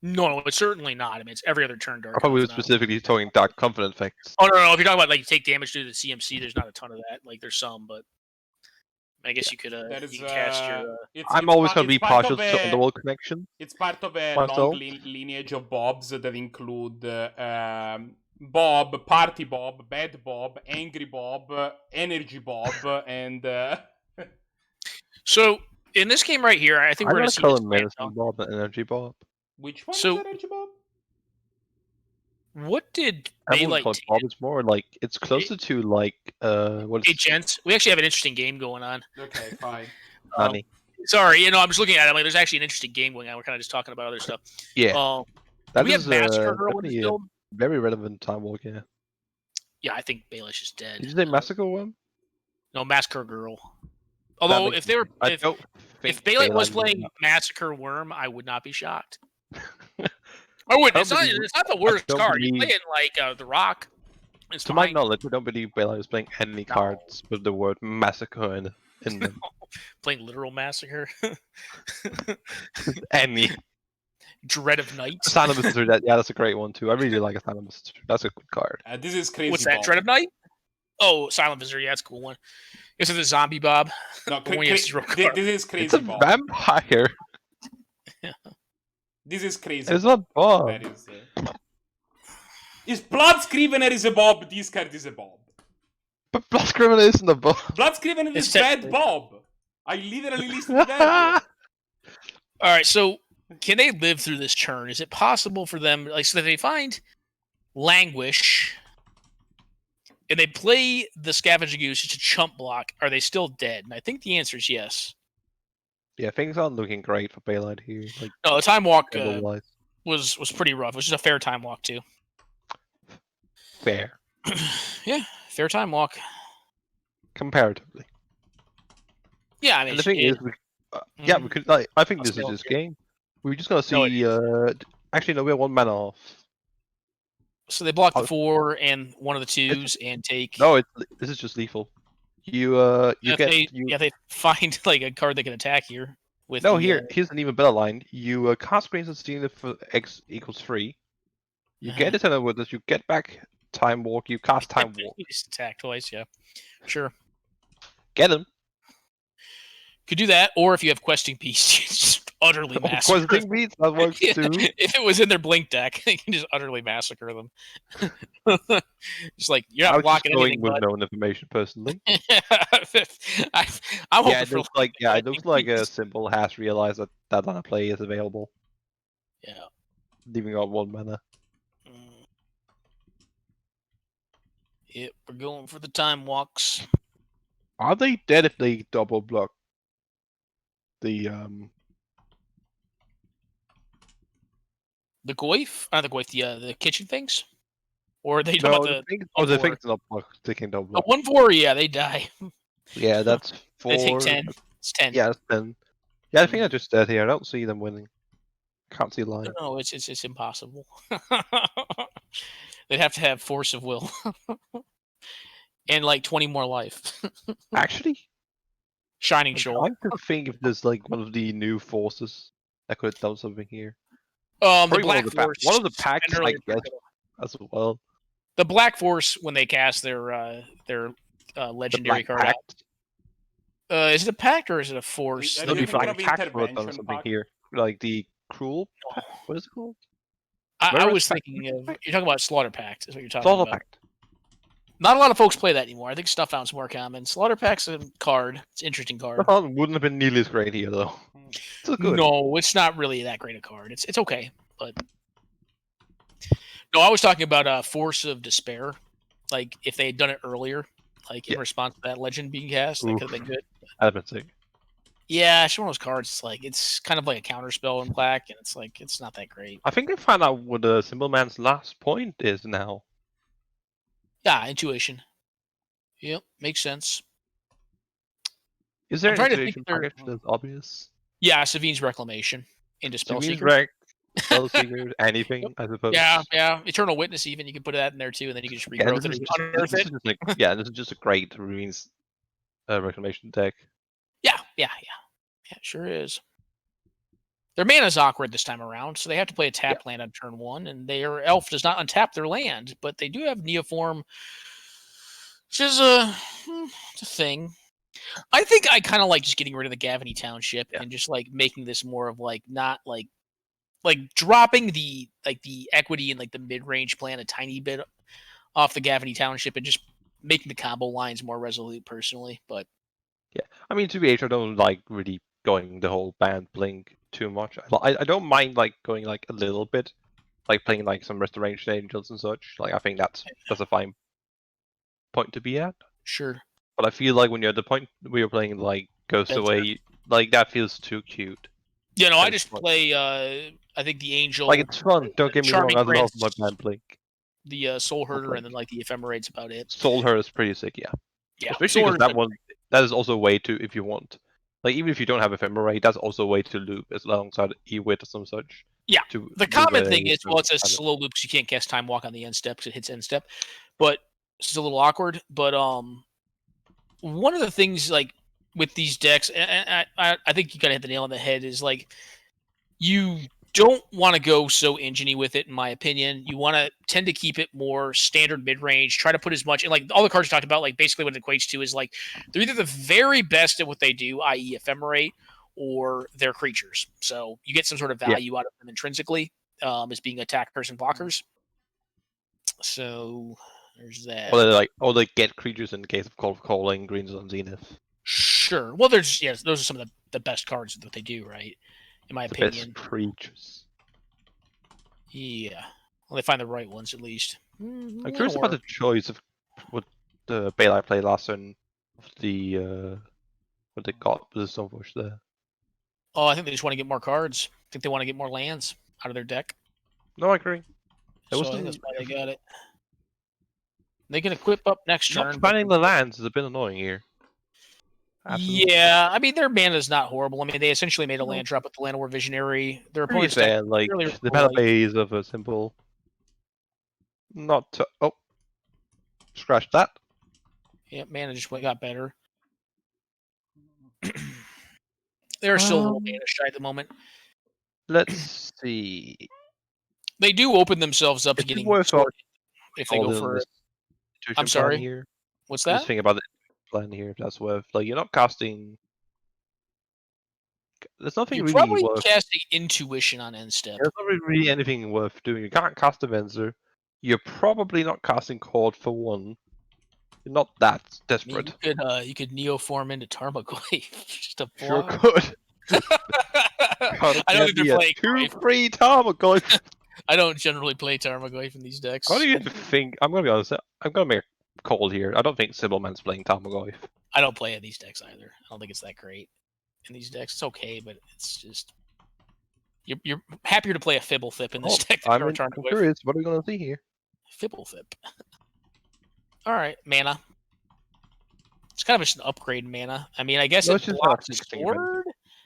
No, it's certainly not. I mean, it's every other turn Dark. I probably was Confidant. specifically talking Dark Confident effects. Oh no! If you're talking about like you take damage due to the CMC, there's not a ton of that. Like there's some, but I guess you could you can cast your. I'm always going to be part partial of to a- Underworld Connection. It's part of a Myself. long lineage of Bobs that include Bob, Party Bob, Bad Bob, Angry Bob, Energy Bob, and So in this game right here, I think I'm we're going gonna to see call this him land, Medicine Bob and Energy Bob. which one So- is Energy Bob? What did I wouldn't Bailite call it Bob. It's more like it's closer to like what Hey, is gents, we actually have an interesting game going on. Okay, fine. Nani? Sorry, I'm just looking at it. I'm like, there's actually an interesting game going on. We're kind of just talking about other stuff. Yeah, Do that we have is Massacre Girl in this definitely a build? very relevant time walk. Yeah. Yeah, I think Baelish is dead. Did you say Massacre one? No, Massacre Girl. Although makes if they were, I if don't think Bailite was Bailite would playing not. Massacre Worm, I would not be shocked. I wouldn't. It's not the worst don't card. You believe- play it like the Rock. It's To my fine. knowledge, I don't believe Bailite was playing any cards with the word Massacre in it. in them. Playing Literal Massacre. Any Dread of Night. Silent Visitor, that's a great one too. I really like a Silent Visitor. That's a good card. This is crazy. What's that? Bob. Dread of Night? Oh, Silent Visitor. Yeah, that's a cool one. This is the Zombie Bob. No, This this is crazy. It's a Bob. vampire. This is crazy. It's not Bob. That is Blood Scrivener is a Bob. This card is a Bob. But Blood Scrivener isn't a Bob. Blood Scrivener is It's bad Bob. I literally listed that. All right, so can they live through this turn? Is it possible for them, like, so that they find Languish and they play the Scavenger Goose just a chump block? Are they still dead? And I think the answer is yes. Yeah, things aren't looking great for Bailite here. Like, No, the Time Walk otherwise. was pretty rough. It was just a fair Time Walk too. Fair. Yeah, fair Time Walk. Comparatively. Yeah, I mean, And the thing is, yeah, we could. Like, I think Let's this is go just here. game. We're just gonna No, see. Actually, no, we have 1 mana off. so they block the 4 and one of the 2s and take. No, this is just lethal. You if they find like a card they can attack here. With No, the, here's an even better line. You cast Brains and Steal it for X equals 3. You get it in with this. You get back Time Walk. You cast Time Walk. You just attack twice, yeah. Sure. Get him. Could do that, or if you have Questing Beast, you just utterly massacre. Questing Beast, that works Yeah, too. if it was in their Blink deck, you can just utterly massacre them. Just like, you're I not was blocking just going anything, with bud. known information personally. I'm Yeah, hoping it for looks like it Questing looks like a Beast. symbol has realized that that on a play is available, Yeah. leaving out 1 mana. Yep, we're going for the Time Walks. Are they dead if they double block the The Goyf? Not the Goyf, the kitchen things? Or are they talking No, about the the thing, oh, the 1/4? thing's not blocked. They can double The block. 1/4, yeah, they die. Yeah, that's 4. They take 10. It's 10. Yeah, that's 10. Yeah, I think they're just dead here. I don't see them winning. Can't see a line. No, it's impossible. They'd have to have force of will. And like 20 more life. Actually, Shining I'm Shoal. trying to think if there's like one of the new forces that could have done something here. The Probably Black Force. one of the packs, and I earlier guess, as well. The Black Force, when they cast their The legendary Black card out. Pact. Is it a pact or is it a force? I There'll be think Black of Pact would have done intervention something pact. here. Like the Cruel Pact? What is it called? I Where was is that? thinking of... You're talking about Slaughter Pact, is what you're talking Slaughter about. Pact. Not a lot of folks play that anymore. I think Stuff Found's more common. Slaughter Pact's a card. It's an interesting card. That wouldn't have been nearly as great here, though. Still good. No, it's not really that great a card. It's okay, but no, I was talking about Force of Despair. Like if they had done it earlier, like in response to that legend being cast, that could have been good. That'd have been sick. Yeah, it's one of those cards. It's like it's kind of like a counter spell in black, and it's like it's not that great. I think I found out what the Symbol Man's last point is now. Yeah, intuition. Yep, makes sense. Is there I'm an trying to think intuition if there- package that's obvious? Yeah, Savine's Reclamation into Spell Spellseeker. Spellseeker, anything, I suppose. Yeah. Eternal Witness, even you can put that in there too, and then you can just Yeah, regrowth this it is or unearth this it. is just like, yeah, this is just a great Ruins Reclamation deck. Yeah, it sure is. Their mana's awkward this time around, so they have to play a tap land on turn 1, and their elf does not untap their land, but they do have Neoform, which is a thing. I think I kind of like just getting rid of the Gavany Township and just like making this more of like not like dropping the equity in like the mid-range plan a tiny bit off the Gavany Township and just making the combo lines more resolute personally, but Yeah, I mean, to be honest, I don't like really going the whole Bant Blink too much. I don't mind like going like a little bit, like playing like some Restoration Angels and such. Like I think that's a fine point to be at. sure. But I feel like when you're at the point where you're playing like Ghost That's Away, like that feels too cute. You know, I That's just fun. play I think the Angel, Like it's fun. Don't get me wrong. Charming I love Prince. my Bant Blink. the Soul Herder, Blink. and then like the Ephemerate's about it. Soul Her is pretty sick, yeah. Yeah, Especially Soul because that Herder's one, that is also a way to, if you want, like even if you don't have Ephemerate, that's also a way to loop as alongside Ewit or some such. Yeah, To the loop common a- thing is, well, it's a kind of- slow loop because you can't cast Time Walk on the end step because it hits end step. But it's a little awkward. But one of the things, like with these decks, and I think you kind of hit the nail on the head, is like you don't want to go so engine-y with it, in my opinion. You want to tend to keep it more standard mid-range, try to put as much, and like all the cards you talked about, like basically what it equates to is like they're either the very best at what they do, i.e. ephemerate, or they're creatures. So you get some sort of value out of them intrinsically as being attackers and blockers. So there's that. Or they get creatures in the case of Call of Calling, Greens on Zenith. Sure. Well, those are some of the best cards that they do, right? In my The opinion. best creatures. Yeah. Well, they find the right ones at least. I'm curious about the choice of what the Bailite played last turn of the what they got with the Stoneforge there. Oh, I think they just want to get more cards. I think they want to get more lands out of their deck. No, I agree. So I think that's why they got it. They can equip up next turn. Not finding the lands is a bit annoying here. Absolutely. Yeah, I mean their mana is not horrible. I mean they essentially made a land drop with the Land War Visionary. Their opponent's deck Like really the mana base of a simple. Not to... Oh, scratch that. Yeah, mana just got better. They're still a little mana shy at the moment. Let's see. They do open themselves up to It's getting worth sorted if they all go in for this it. intuition I'm sorry? plan here. What's I'm that? just thinking about the plan here. If that's worth, like, you're not casting. There's nothing You're really probably worth. casting intuition on end step. There's not really anything worth doing. You can't cast a Venser. You're probably not casting Cord for one. You're not that I mean, desperate. you could neoform into Tarmogoyf just to Sure block. could. I don't think they're playing Goyf. 2-3 Tarmogoyf. I don't generally play Tarmogoyf in these decks. How do you think? I'm gonna be honest. I'm gonna make a call here. I don't think Sibylman's playing Tarmogoyf. I don't play in these decks either. I don't think it's that great in these decks. It's okay, but it's just you're happier to play a Fibblethip in this deck than I'm Tarmogoyf. curious. What are we gonna see here? Fibblethip. All right, mana. It's kind of just an upgrade in mana. I mean, I guess No, it it's just blocks a not a sword.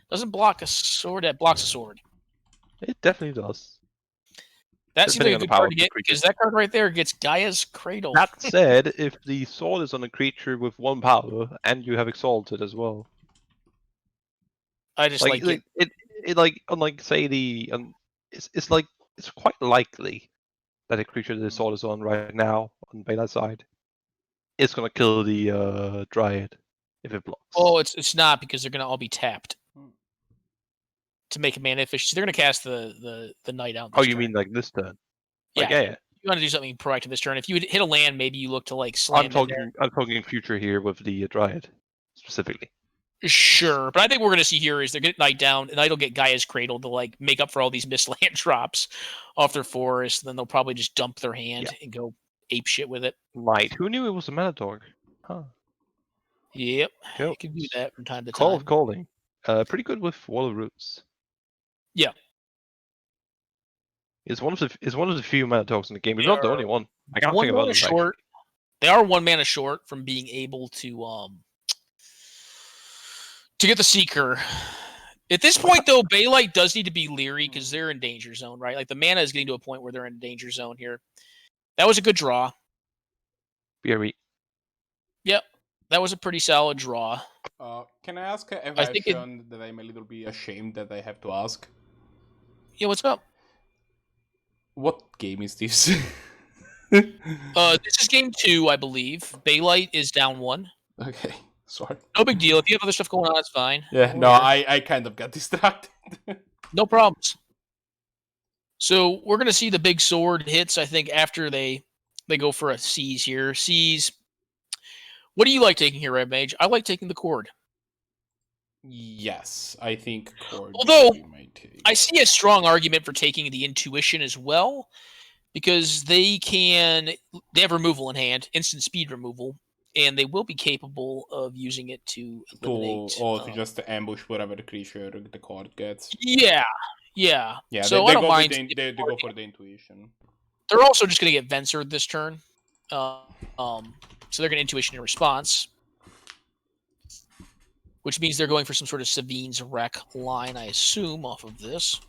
Doesn't block a sword. That blocks a sword. It definitely does. That seems like Depending a on the good power card of to the get creature. because that card right there gets Gaia's Cradle. That said, if the sword is on a creature with 1 power and you have Exalted as well, I just like it. it like unlike say the it's like it's quite likely that a creature that the sword is on right now on Bailite's side is gonna kill the Dryad if it blocks. Oh, it's not because they're gonna all be tapped to make a mana efficiency. They're gonna cast the Knight out. Oh, you mean like this turn? Like, yeah. You want to do something proactive this turn. If you hit a land, maybe you look to like slam. I'm talking future here with the Dryad specifically. Sure, but I think what we're going to see here is they're going to Knight down, and Knight will get Gaia's Cradle to like make up for all these missed land drops off their forest. And then they'll probably just dump their hand and go ape shit with it. Right. Who knew it was a mana dog? Huh. Yep. Cool. You can do that from time to Call time. of Calling. Pretty good with Wall of Roots. Yeah. It's one of the few mana dogs in the game. It's not the only one. I can't think of others. Short. They are 1 mana short from being able to get the Seeker. At this point, though, Bailite does need to be leery because they're in danger zone, right? Like the mana is getting to a point where they're in danger zone here. That was a good draw. BRE. Yep, that was a pretty solid draw. Can I ask a question that I'm a little bit ashamed that I have to ask? Yeah, what's up? What game is this? This is game 2, I believe. Bailite is down 1. Okay, sorry. No big deal. If you have other stuff going on, it's fine. Yeah, no, I kind of got distracted. No problems. So we're gonna see the big sword hits. I think after they go for a seize here. Seize. What do you like taking here, Red Mage? I like taking the cord. Yes, I think cord. Although I see a strong argument for taking the intuition as well, because they have removal in hand, instant speed removal, and they will be capable of using it to eliminate. To just ambush whatever the creature the card gets. Yeah. So I don't mind. They go for the intuition. They're also just going to get Vensered this turn. So they're going to intuition in response, which means they're going for some sort of Savine's Wreck line, I assume, off of this.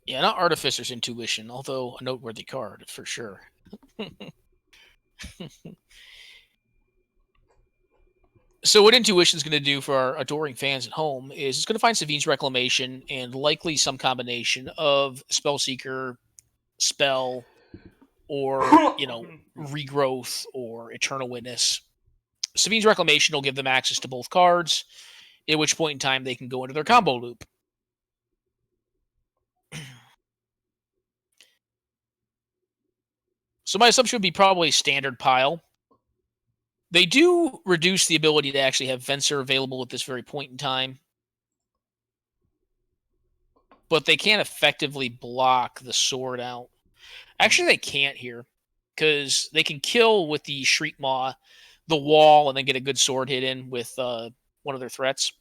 Yeah, not Artificer's Intuition, although a noteworthy card for sure. So what Intuition's going to do for our adoring fans at home is it's going to find Savine's Reclamation and likely some combination of Spellseeker, Spell, or, you know, Regrowth or Eternal Witness. Savine's Reclamation will give them access to both cards, at which point in time they can go into their combo loop. So my assumption would be probably standard pile. They do reduce the ability to actually have Venser available at this very point in time. But they can't effectively block the sword out. Actually, they can't here. Because they can kill with the Shriek Maw, the wall, and then get a good sword hit in with one of their threats.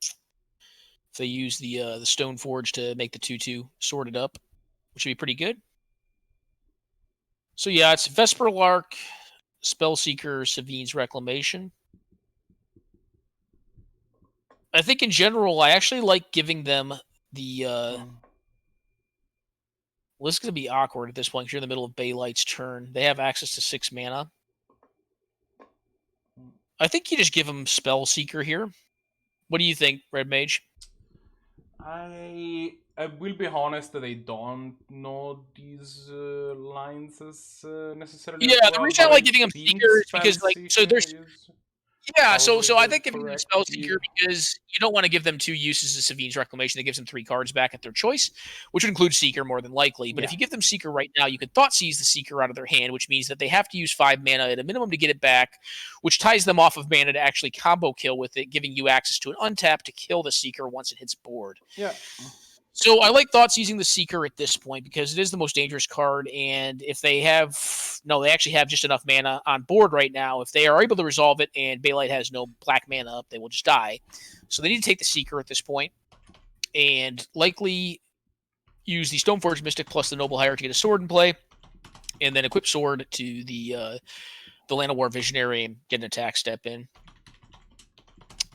If they use the Stoneforge to make the 2/2 sorted up, which would be pretty good. So yeah, it's Vesper Lark, Spellseeker, Savine's Reclamation. I think in general, I actually like giving them the... Well, this is going to be awkward at this point because you're in the middle of Bailite's turn. They have access to 6 mana. I think you just give them Spellseeker here. What do you think, Red Mage? I will be honest that I don't know these lines as necessarily. Yeah, the reason I like giving them Seeker is because, like, so there's... Yeah, so I think giving them Spellseeker because you don't want to give them 2 uses of Savine's Reclamation. That gives them 3 cards back at their choice, which would include Seeker more than likely. But if you give them Seeker right now, you could Thoughtseize the Seeker out of their hand, which means that they have to use 5 mana at a minimum to get it back, which ties them off of mana to actually combo kill with it, giving you access to an untap to kill the Seeker once it hits board. Yeah. So I like Thoughtseizing the Seeker at this point because it is the most dangerous card, and if they have... No, they actually have just enough mana on board right now. If they are able to resolve it and Bailite has no black mana up, they will just die. So they need to take the Seeker at this point and likely use the Stoneforge Mystic plus the Noble Hire to get a sword in play, and then equip sword to the Land of War Visionary and get an attack step in.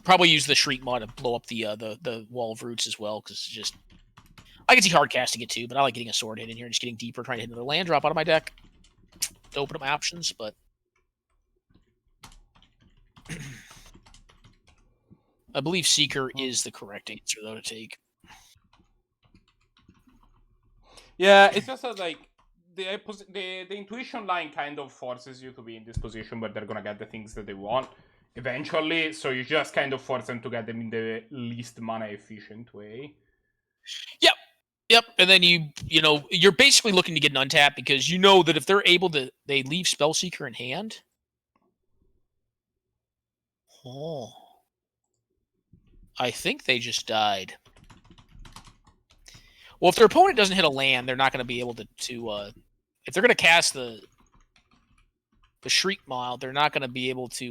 Probably use the Shriek Maw to blow up the Wall of Roots as well, because it's just... I can see hard casting it too, but I like getting a sword hit in here and just getting deeper, trying to hit another land drop out of my deck to open up my options, but... I believe Seeker is the correct answer, though, to take. Yeah, it's just that, like, the intuition line kind of forces you to be in this position where they're gonna get the things that they want eventually, so you just kind of force them to get them in the least mana efficient way. Yep. Yep, and then you're basically looking to get an untap because you know that if they're able to, they leave Spellseeker in hand. Oh. I think they just died. Well, if their opponent doesn't hit a land, they're not going to be able to if they're going to cast the Shriek Maw, they're not going to be able to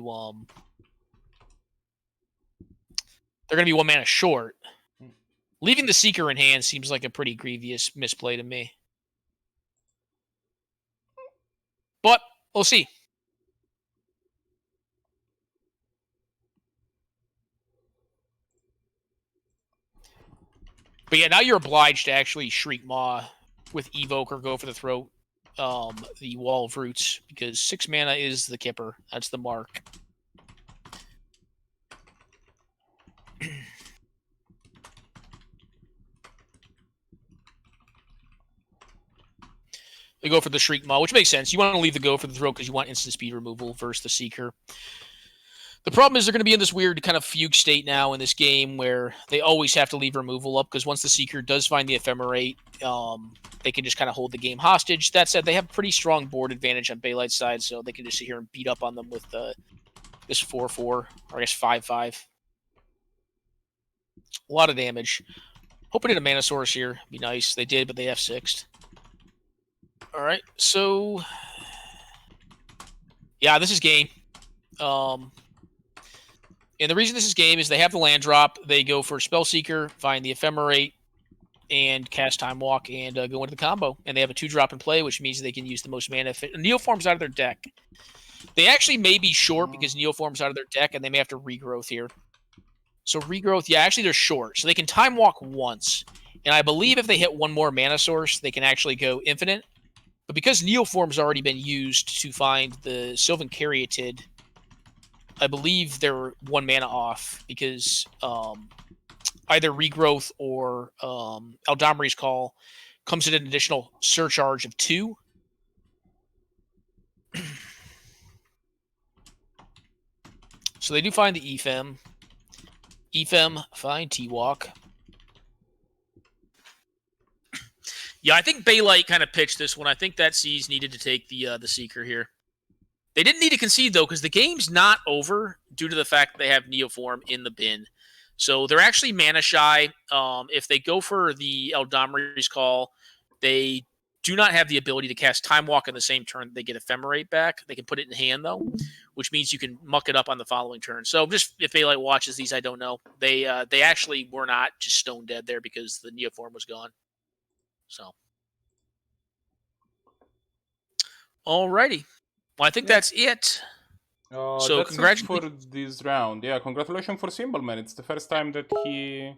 they're going to be 1 mana short. Leaving the Seeker in hand seems like a pretty grievous misplay to me. But we'll see. But yeah, now you're obliged to actually Shriek Maw with Evoke or go for the throat, the Wall of Roots, because 6 mana is the Kipper. That's the mark. They go for the Shriek Maw, which makes sense. You want to leave the go for the throat because you want instant speed removal versus the Seeker. The problem is they're going to be in this weird kind of fugue state now in this game where they always have to leave removal up because once the Seeker does find the Ephemerate, they can just kind of hold the game hostage. That said, they have pretty strong board advantage on Bailite's side, so they can just sit here and beat up on them with this 4/4, or I guess 5/5. A lot of damage. Hoping to hit a Mana Source here. Be nice. They did, but they F6'd. All right, so yeah, this is game. And the reason this is game is they have the land drop. They go for Spellseeker, find the Ephemerate, and cast Time Walk and go into the combo. And they have a 2-drop in play, which means they can use the most mana. Neoform's out of their deck. They actually may be short because Neoform's out of their deck, and they may have to Regrowth here. So Regrowth, yeah, actually they're short. So they can Time Walk once. And I believe if they hit 1 more mana source, they can actually go infinite. But because Neoform's already been used to find the Sylvan Caryatid, I believe they're 1 mana off because either Regrowth or Eldamri's Call comes at an additional surcharge of 2. So they do find the Efem. Efem, find T-Walk. Yeah, I think Bailite kind of pitched this one. I think that Seas needed to take the Seeker here. They didn't need to concede, though, because the game's not over due to the fact that they have Neoform in the bin. So they're actually mana shy. If they go for the Eldamri's Call, they do not have the ability to cast Time Walk in the same turn that they get Ephemerate back. They can put it in hand, though, which means you can muck it up on the following turn. So just if Bailite watches these, I don't know. They actually were not just stone dead there because the Neoform was gone. So, alrighty. Well, I think that's it. So that's congratulations it for this round. Yeah, congratulations for Symbolman. It's the first time that he.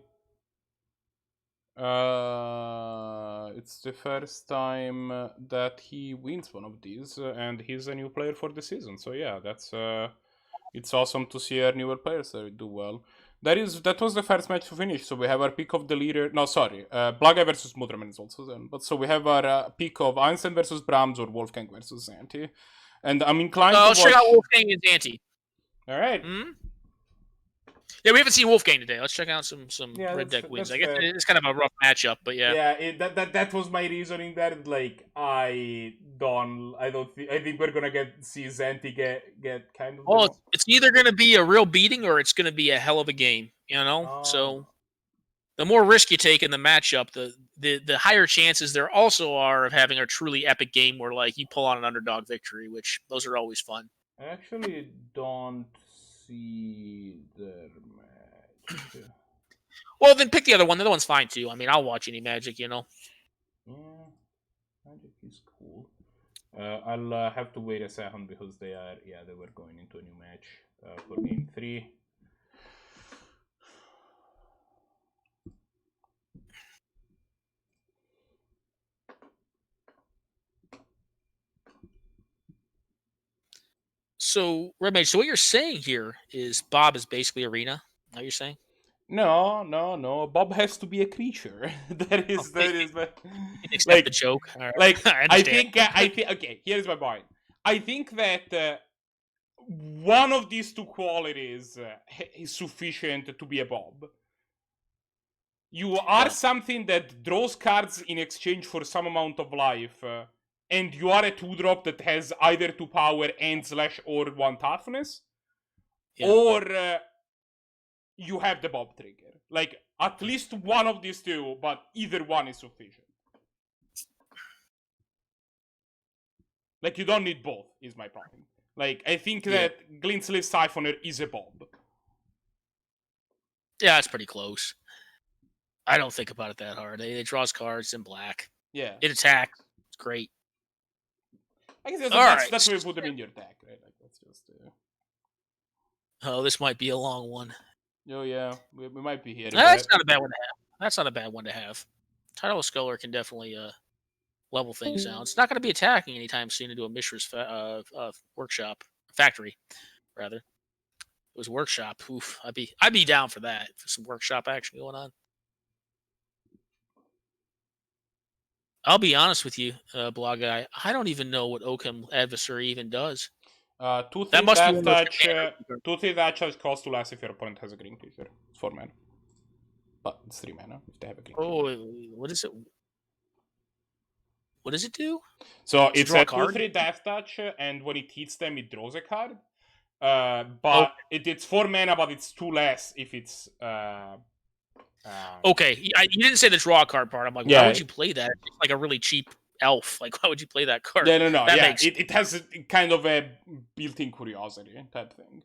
It's the first time that he wins one of these, and he's a new player for the season. So yeah, that's it's awesome to see our newer players do well. That was the first match to finish. So we have our pick of the leader. No, sorry, Blahguy versus Mudraman is also then. But so we have our pick of Einstein versus Brahms or Wolfgang versus Zannty. And I'm inclined to watch. Let's check out Wolfgang and Zannty. All right. Mm-hmm. Yeah, we haven't seen Wolfgang today. Let's check out some red deck wins. I guess fair. it's kind of a rough matchup, but yeah. Yeah, that was my reasoning there. Like I think we're gonna see Zannty get kind of. Well, it's either gonna be a real beating or it's gonna be a hell of a game. You know, so the more risk you take in the matchup, the higher chances there also are of having a truly epic game where like you pull on an underdog victory, which those are always fun. I actually don't see their match. Well, then pick the other one. The other one's fine too. I mean, I'll watch any Magic, you know. Yeah, Magic is cool. I'll have to wait a second because they were going into a new match for game 3. So, Red Mage, so what you're saying here is Bob is basically Arena? Is that what you're saying? No. Bob has to be a creature. that is. Accept the joke. All right. Like I think. Okay, here's my point. I think that one of these two qualities is sufficient to be a Bob. You are something that draws cards in exchange for some amount of life, and you are a 2-drop that has either 2 power and / or 1 toughness, or you have the Bob trigger. Like, at least one of these two, but either one is sufficient. Like, you don't need both, is my point. Like, I think that Glintslave Siphoner is a Bob. Yeah, it's pretty close. I don't think about it that hard. It draws cards in black. Yeah. It attacks. It's great. I guess that's where you put them in your deck, right? Like, that's just... Oh, this might be a long one. Oh, yeah. We might be here. That's not a bad one to have. Tidal Sculler can definitely level things out. It's not going to be attacking anytime soon into a Mishra's factory, rather. It was workshop. Oof, I'd be down for that. For some workshop action going on. I'll be honest with you, Blahguy. I don't even know what Oakham Adversary even does. 2/3 that must death be touch. 2/3 death touch costs 2 less if your opponent has a green creature. It's 4 mana. But it's 3 mana if they have a green creature. What is it? What does it do? So it's a 2/3 death touch, and when it hits them, it draws a card. But it's 4 mana, but it's 2 less if it's. Okay, you didn't say the draw card part. I'm like, why would you play that? It's like a really cheap elf. Like, why would you play that card? No. It has kind of a built-in curiosity type thing.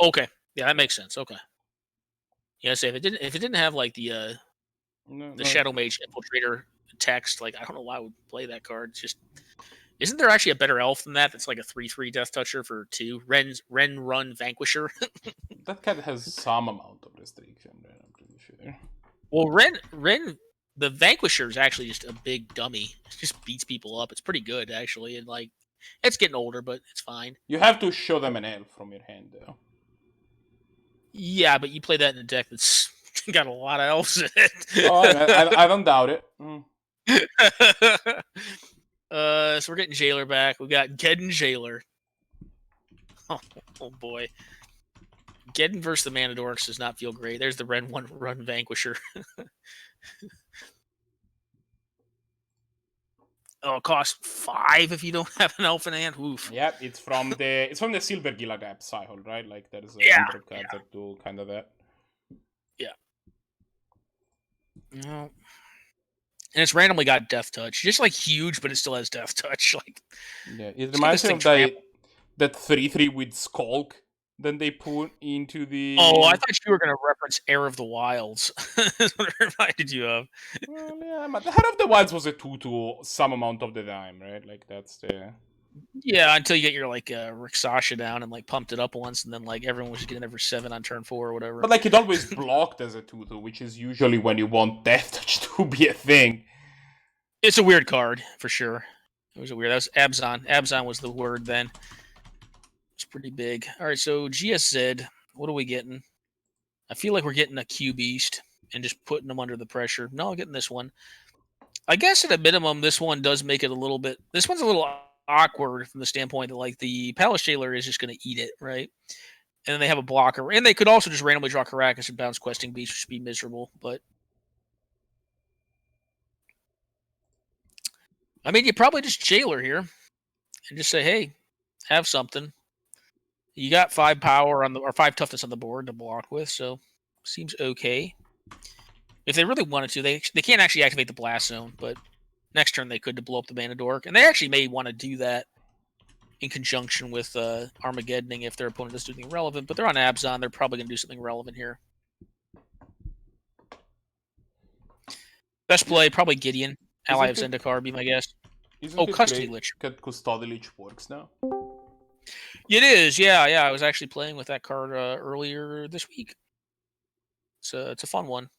Okay, yeah, that makes sense. Okay, yeah. So if it didn't have like the Shadow Mage Infiltrator text, like I don't know why I would play that card. It's just, isn't there actually a better elf than that? That's like a 3/3 Death Toucher for 2 Ren Run Vanquisher. That card has some amount of restriction. I'm pretty sure. Well, Ren, the Vanquisher is actually just a big dummy. It just beats people up. It's pretty good actually, and like it's getting older, but it's fine. You have to show them an elf from your hand, though. Yeah, but you play that in a deck that's got a lot of elves in it. Oh, I don't doubt it. Mm. So we're getting Jailer back. We got Geddon Jailer. Oh boy. Geddon versus the Mana Dorks does not feel great. There's the Ren 1 run Vanquisher. Oh, it costs 5 if you don't have an elf in hand. Oof. Yeah, it's from the Silver Gilagap cycle, right? Like there's a Yeah, number of cards that do kind of that. Yeah. No. And it's randomly got Death Touch. Just like huge, but it still has Death Touch. Like, Yeah, it reminds me of that 3/3 with Skulk. Then they put into the. Oh, I thought you were going to reference Heir of the Wilds. That's what it reminded you of. Well, yeah, but the Head of the Wilds was a 2/2 some amount of the time, right? Like that's the. Yeah, until you get your like Rixasha down and like pumped it up once, and then like everyone was just getting there for 7 on turn 4 or whatever. But like it always blocked as a 2/2, which is usually when you want Death Touch to be a thing. It's a weird card for sure. It was a weird. That was Abzan. Abzan was the word then. It's pretty big. All right, so GSZ. What are we getting? I feel like we're getting a Q Beast and just putting them under the pressure. No, I'm getting this one. I guess at a minimum, this one does make it a little bit. This one's a little awkward from the standpoint that like the Palace Jailer is just going to eat it, right? And then they have a blocker, and they could also just randomly draw Caracas and bounce Questing Beast, which would be miserable. But I mean, you probably just Jailer here and just say, "Hey, have something." You got 5 power on the or 5 toughness on the board to block with, so seems okay. If they really wanted to, they can't actually activate the Blast Zone, but next turn they could to blow up the Mana Dork, and they actually may want to do that in conjunction with Armageddoning if their opponent does do anything relevant. But they're on Abzan, they're probably going to do something relevant here. Best play probably Gideon, ally of Zendikar, be my guess. Custody Lich. Custody Lich works now. It is, yeah. I was actually playing with that card earlier this week. So it's a fun one.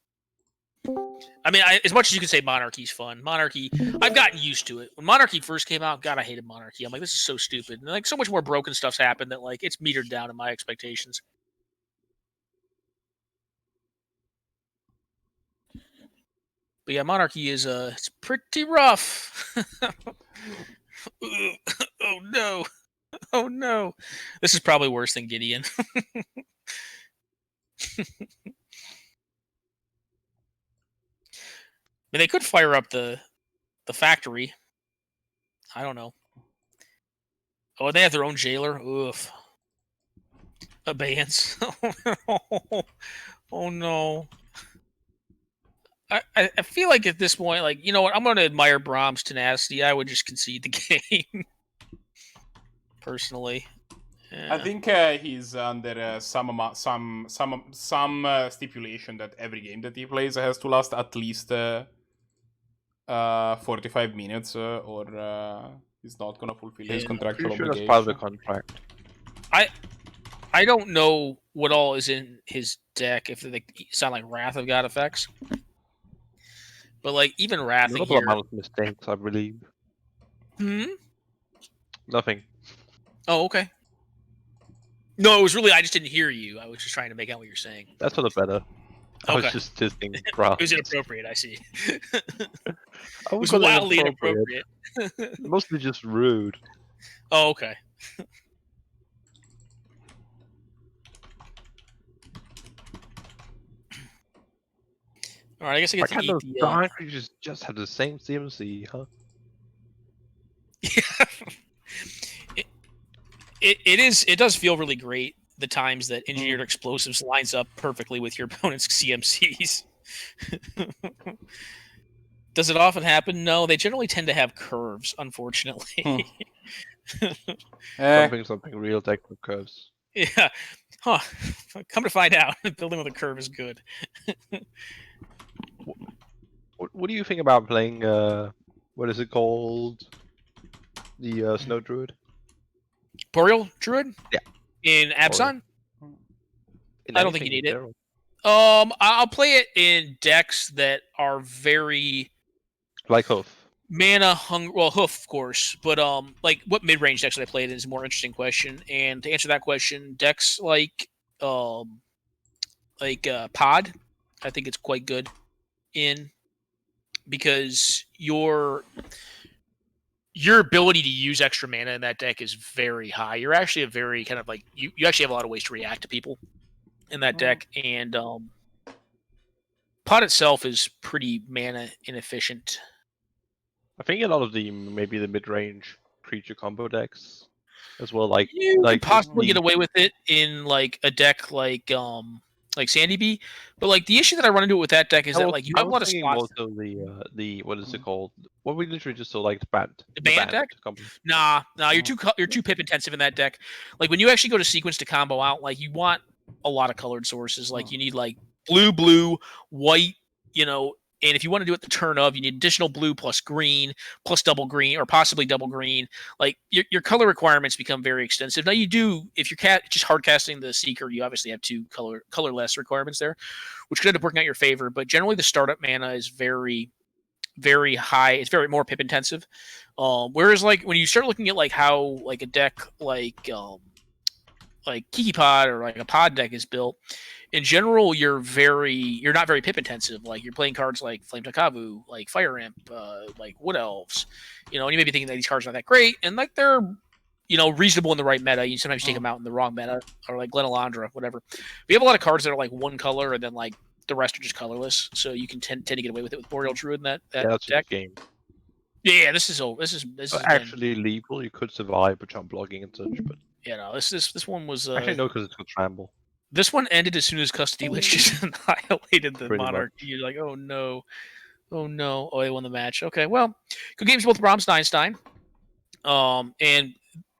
I mean, as much as you can say Monarchy's fun, Monarchy, I've gotten used to it. When Monarchy first came out, God, I hated Monarchy. I'm like, this is so stupid. And like, so much more broken stuff's happened that like it's metered down in my expectations. But yeah, Monarchy is it's pretty rough. Oh no. Oh no. This is probably worse than Gideon. I mean, they could fire up the factory. I don't know. Oh, they have their own Jailer? Oof. Abeyance. Oh no. I feel like at this point, like, you know what? I'm going to admire Brahms' tenacity. I would just concede the game. Personally. Yeah. I think he's under some stipulation that every game that he plays has to last at least 45 minutes, or he's not gonna fulfill his contractual obligation. That's part of the contract. I don't know what all is in his deck. If they sound like Wrath of God effects, but like even Wrath Not here. a lot of mistakes, I believe. Nothing. Oh, okay. No, it was really I just didn't hear you. I was just trying to make out what you're saying. That's for the better. I was just testing Brahms. It was inappropriate, I see. It was wildly inappropriate. Mostly just rude. Oh, okay. All right, I guess I get to eat the... Dark creatures just have the same CMC, huh? Yeah. It does feel really great the times that Engineered Explosives lines up perfectly with your opponent's CMCs. Does it often happen? No, they generally tend to have curves, unfortunately. Something real technical curves. Yeah. Huh. Come to find out, building with a curve is good. What do you think about playing, what is it called? The Snow Druid? Boreal Druid? Yeah. In Abzan? I don't think you need it. I'll play it in decks that are very... Like Hoof. Mana hungry. Well, Hoof, of course. But like what mid-range decks that I played is a more interesting question. And to answer that question, decks like Pod. I think it's quite good in because your ability to use extra mana in that deck is very high. You're actually a very kind of like you actually have a lot of ways to react to people in that deck, and Pod itself is pretty mana inefficient. I think a lot of the maybe the mid-range creature combo decks as well, like You like could possibly the- get away with it in like a deck like Sandy B, but like the issue that I run into with that deck is that like you have a lot of slots. Also the what is it called? What we literally just saw like the Bant. The Bant deck? combo. Nah, you're too pip intensive in that deck. Like when you actually go to sequence to combo out, like you want a lot of colored sources. Like you need like blue, white, and if you want to do it the turn of, you need additional blue plus green, plus double green, or possibly double green. Like your color requirements become very extensive. Now you do, if you're just hard casting the Seeker, you obviously have two colorless requirements there, which could end up working out in your favor. But generally, the startup mana is very, very high. It's very more pip intensive. Whereas like when you start looking at like how like a deck like Kiki Pod or like a Pod deck is built, in general, you're not very pip intensive. Like you're playing cards like Flame Takavu, like Fire Imp, like Wood Elves, and you may be thinking that these cards aren't that great, and like they're reasonable in the right meta. You sometimes take them out in the wrong meta, or like Glenalandra, whatever. We have a lot of cards that are like one color, and then like the rest are just colorless, so you can tend to get away with it with Boreal Druid in that that's deck. a game. Yeah, this is actually lethal. You could survive with jump blocking and such, but this one was actually no, because it's got Trample. This one ended as soon as Custody Lich just annihilated the Pretty Monarch. much. You're like, oh no. Oh, they won the match. Okay, well, good games both Brahms and Einstein. And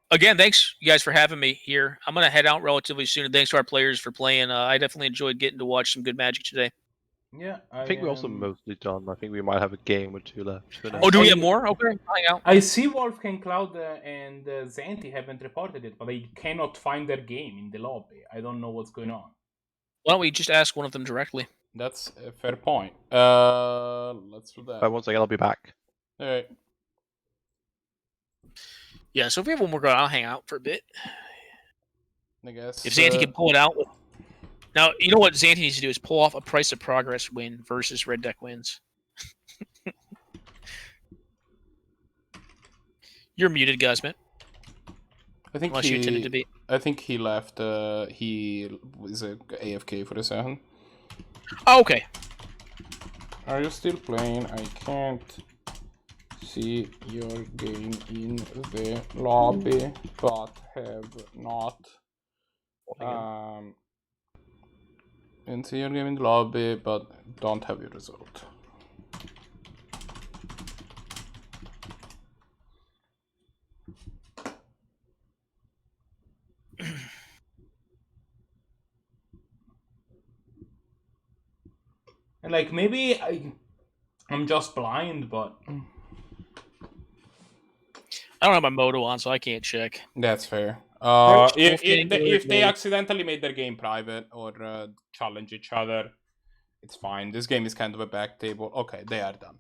again, thanks you guys for having me here. I'm going to head out relatively soon, and thanks to our players for playing. I definitely enjoyed getting to watch some good Magic today. Yeah, I think we're also mostly done. I think we might have a game or two left. Oh, do we have more? Okay, hang out. I see WolfgangCloud and Zannty haven't reported it, but I cannot find their game in the lobby. I don't know what's going on. Why don't we just ask one of them directly? That's a fair point. Let's do that. But once again, I'll be back. All right. Yeah, so if we have one more going, I'll hang out for a bit. I guess. If Zannty can pull it out. Now, you know what Zannty needs to do is pull off a Price of Progress win versus Red Deck wins. You're muted, Guzman. I think unless you intended to be. I think he left. He was a AFK for a second. Oh, okay. Are you still playing? I can't see your game in the lobby, but have not. And see your game in the lobby, but don't have your result. And like maybe I'm just blind, but I don't have my Moto on, so I can't check. that's fair. If they accidentally made their game private or challenge each other, it's fine. This game is kind of a back table. Okay, they are done.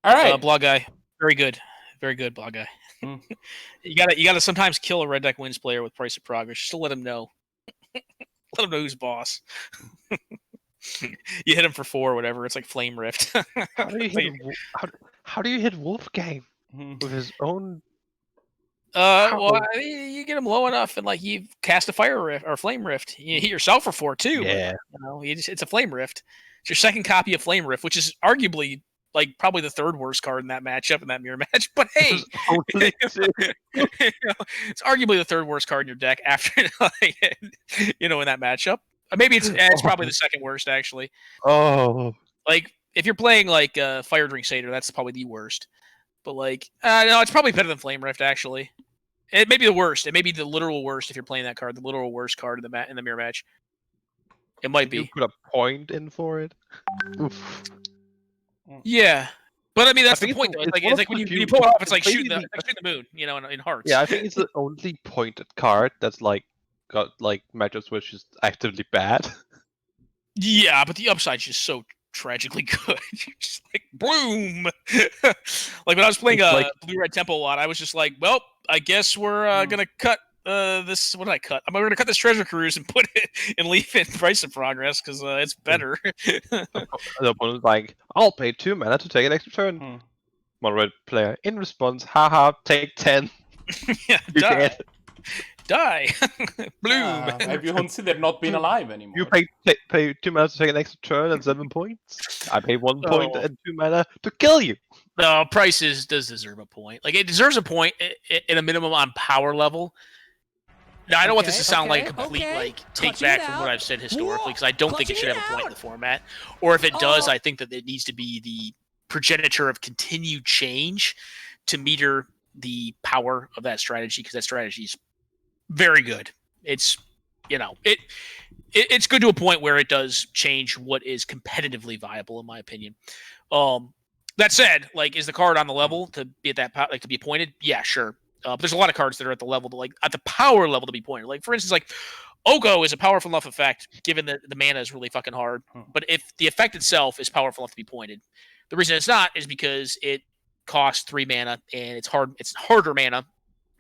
All right, Blahguy, very good, Blahguy. You gotta sometimes kill a Red Deck Wins player with Price of Progress just to let him know. Let him know who's boss. You hit him for 4 or whatever. It's like Flame Rift. How do you hit Wolfgang with his own? Well, I mean, you get him low enough, and like you cast a Fire Rift or Flame Rift. You hit yourself for 4 too. Yeah. It's a Flame Rift. It's your second copy of Flame Rift, which is arguably like probably the 3rd worst card in that matchup in that mirror match. But hey, it's arguably the 3rd worst card in your deck after in that matchup. Maybe it's probably the 2nd worst actually. Oh. Like if you're playing like Fire Drink Satyr, that's probably the worst. But like, no, it's probably better than Flame Rift actually. It may be the worst. It may be the literal worst if you're playing that card. The literal worst card in the mirror match. It might be. You put a point in for it. Oof. Yeah, but I mean that's the point. Though. It's like when you pull it off, it's like shooting the moon, in hearts. Yeah, I think it's the only pointed card that's like got like matchups which is actively bad. Yeah, but the upside's just so tragically good. You're just like boom. Like when I was playing Blue Red Temple a lot, I was just like, well, I guess we're gonna cut this. What did I cut? I'm going to cut this treasure cruise and put it and leave it in Price of Progress because it's better. The opponent's like, I'll pay 2 mana to take an extra turn. Moderate player in response, haha, take 10. Yeah, You die. get Die. Bloom. Have you considered not being alive anymore? You pay 2 mana to take an extra turn and 7 points. I pay 1 point and 2 mana to kill you. No, Price does deserve a point. Like, it deserves a point at a minimum on power level. Now, I don't want this to sound like a complete take back from what I've said historically, because I don't think it should have a point in the format. Or if it does, I think that it needs to be the progenitor of continued change to meter the power of that strategy, because that strategy is very good. It's, it's good to a point where it does change what is competitively viable, in my opinion. That said, like, is the card on the level to be at that to be appointed? Yeah, sure. But there's a lot of cards that are at the level, at the power level to be pointed. Like, for instance, like Oko is a powerful enough effect, given that the mana is really fucking hard. But if the effect itself is powerful enough to be pointed, the reason it's not is because it costs 3 mana and it's harder mana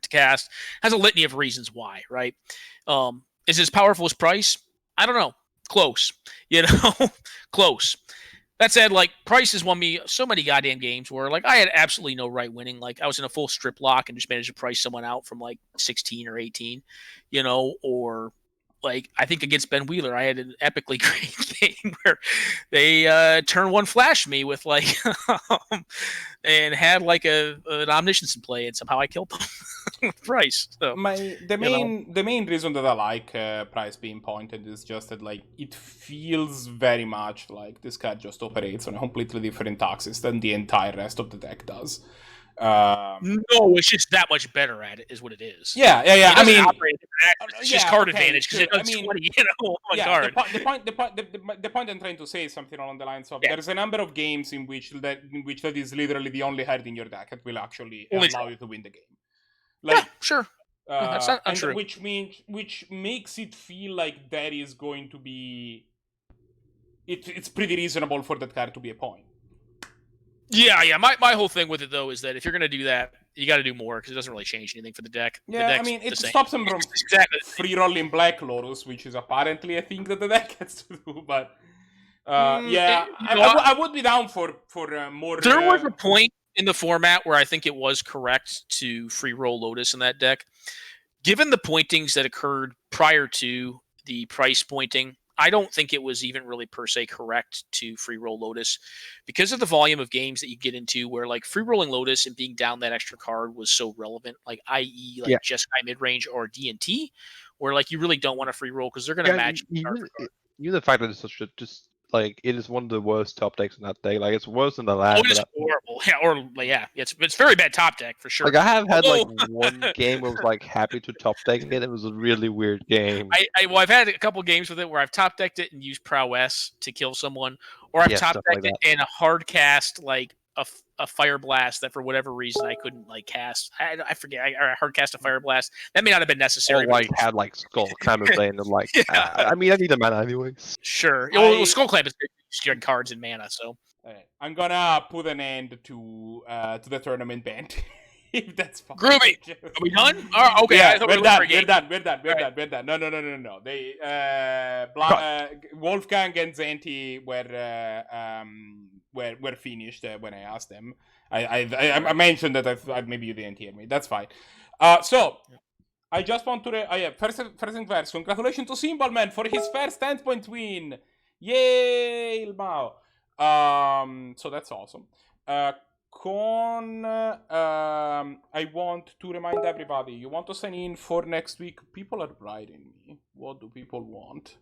to cast. Has a litany of reasons why, right? Is it as powerful as Price? I don't know. Close. Close. That said, like, Price has won me so many goddamn games where, like, I had absolutely no right winning. Like, I was in a full strip lock and just managed to price someone out from, like, 16 or 18, or, like, I think against Ben Wheeler, I had an epically great game where they turn 1 flash me with, like, and had, like, an omniscience in play, and somehow I killed them with Price. So, the main reason that I like Price being pointed is just that, like, it feels very much like this card just operates on a completely different axis than the entire rest of the deck does. No, it's just that much better at it, is what it is. Yeah. I mean, it's just card advantage because it does 20, card. The point I'm trying to say is something along the lines of there's a number of games in which that is literally the only card in your deck that will actually allow you to win the game. Like, sure. That's not true. Which makes it feel like there is going to be. It's pretty reasonable for that card to be a point. Yeah. My whole thing with it, though, is that if you're going to do that, you got to do more, because it doesn't really change anything for the deck. Yeah, I mean, it stops them from free-rolling Black Lotus, which is apparently a thing that the deck has to do, but... I would be down for more... There was a point in the format where I think it was correct to free-roll Lotus in that deck. Given the pointings that occurred prior to the Price pointing, I don't think it was even really per se correct to free roll Lotus, because of the volume of games that you get into where, like, free rolling Lotus and being down that extra card was so relevant, like, i.e. like just mid-range or D&T, where, like, you really don't want to free roll because they're going to match. Even the fact that it's such a it is one of the worst top decks in that day. Like, it's worse than the last. Oh, it's horrible. It's very bad top deck for sure. Like, I have had like one game where I was like happy to top deck it. It was a really weird game. I've had a couple games with it where I've top decked it and used prowess to kill someone, or I've top decked it and a hard cast like a fire blast that for whatever reason I couldn't like cast. I forget. I hard cast a fire blast. That may not have been necessary. Or like had like Skull Clamp and like I mean, I need a mana anyways. Sure. Well, Skull Clamp is good cards and mana, so. Right. I'm gonna put an end to the tournament band. If that's fine. Groovy. Are we done? Oh, okay. Yeah, we're done. No. They Wolfgang and Zannty were finished when I asked them. I mentioned that maybe you didn't hear me. That's fine. So I just want to first thing first. Congratulations to Symbolman for his first 10-point win. Yay, il Mao. So that's awesome. I want to remind everybody, you want to sign in for next week. People are writing me. What do people want?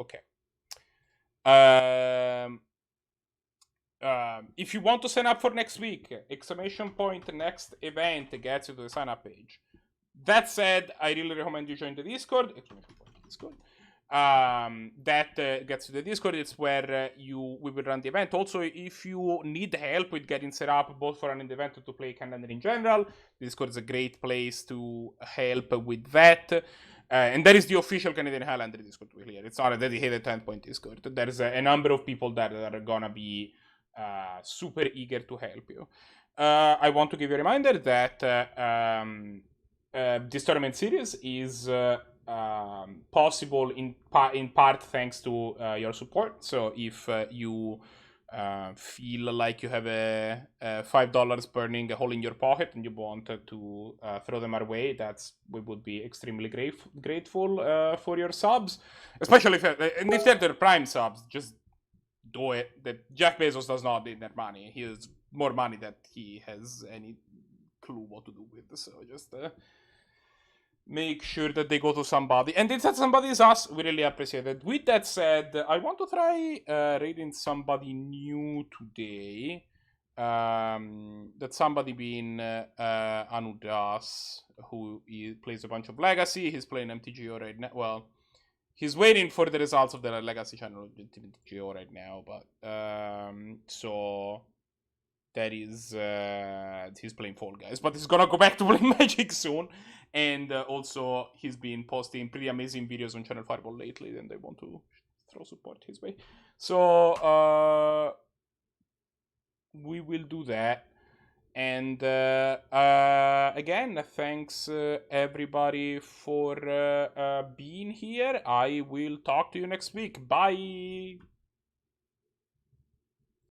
Okay. If you want to sign up for next week, ! Next event gets you to the sign up page. That said, I really recommend you join the Discord. That gets to the Discord. It's where we will run the event. Also, if you need help with getting set up, both for running the event or to play Highlander in general, Discord is a great place to help with that. And that is the official Canadian Highlander Discord. It's not a dedicated 10-point Discord. There's a number of people that are gonna be super eager to help you. I want to give you a reminder that this tournament series is possible in part thanks to your support. So if you feel like you have a $5 burning a hole in your pocket and you want to throw them our way, we would be extremely grateful for your subs, especially if they're Prime subs. Just do it. That Jeff Bezos does not need that money. He has more money that he has any clue what to do with. So just make sure that they go to somebody. And if that somebody is us, we really appreciate it. With that said, I want to try raiding somebody new today. That somebody being Anudas, who plays a bunch of Legacy. He's playing MTGO right now. Well, he's waiting for the results of the Legacy channel of MTGO right now. But so that is he's playing Fall Guys, but he's gonna go back to playing Magic soon. And also, he's been posting pretty amazing videos on Channel Fireball lately, and I want to throw support his way. So, we will do that. And again, thanks everybody for being here. I will talk to you next week. Bye!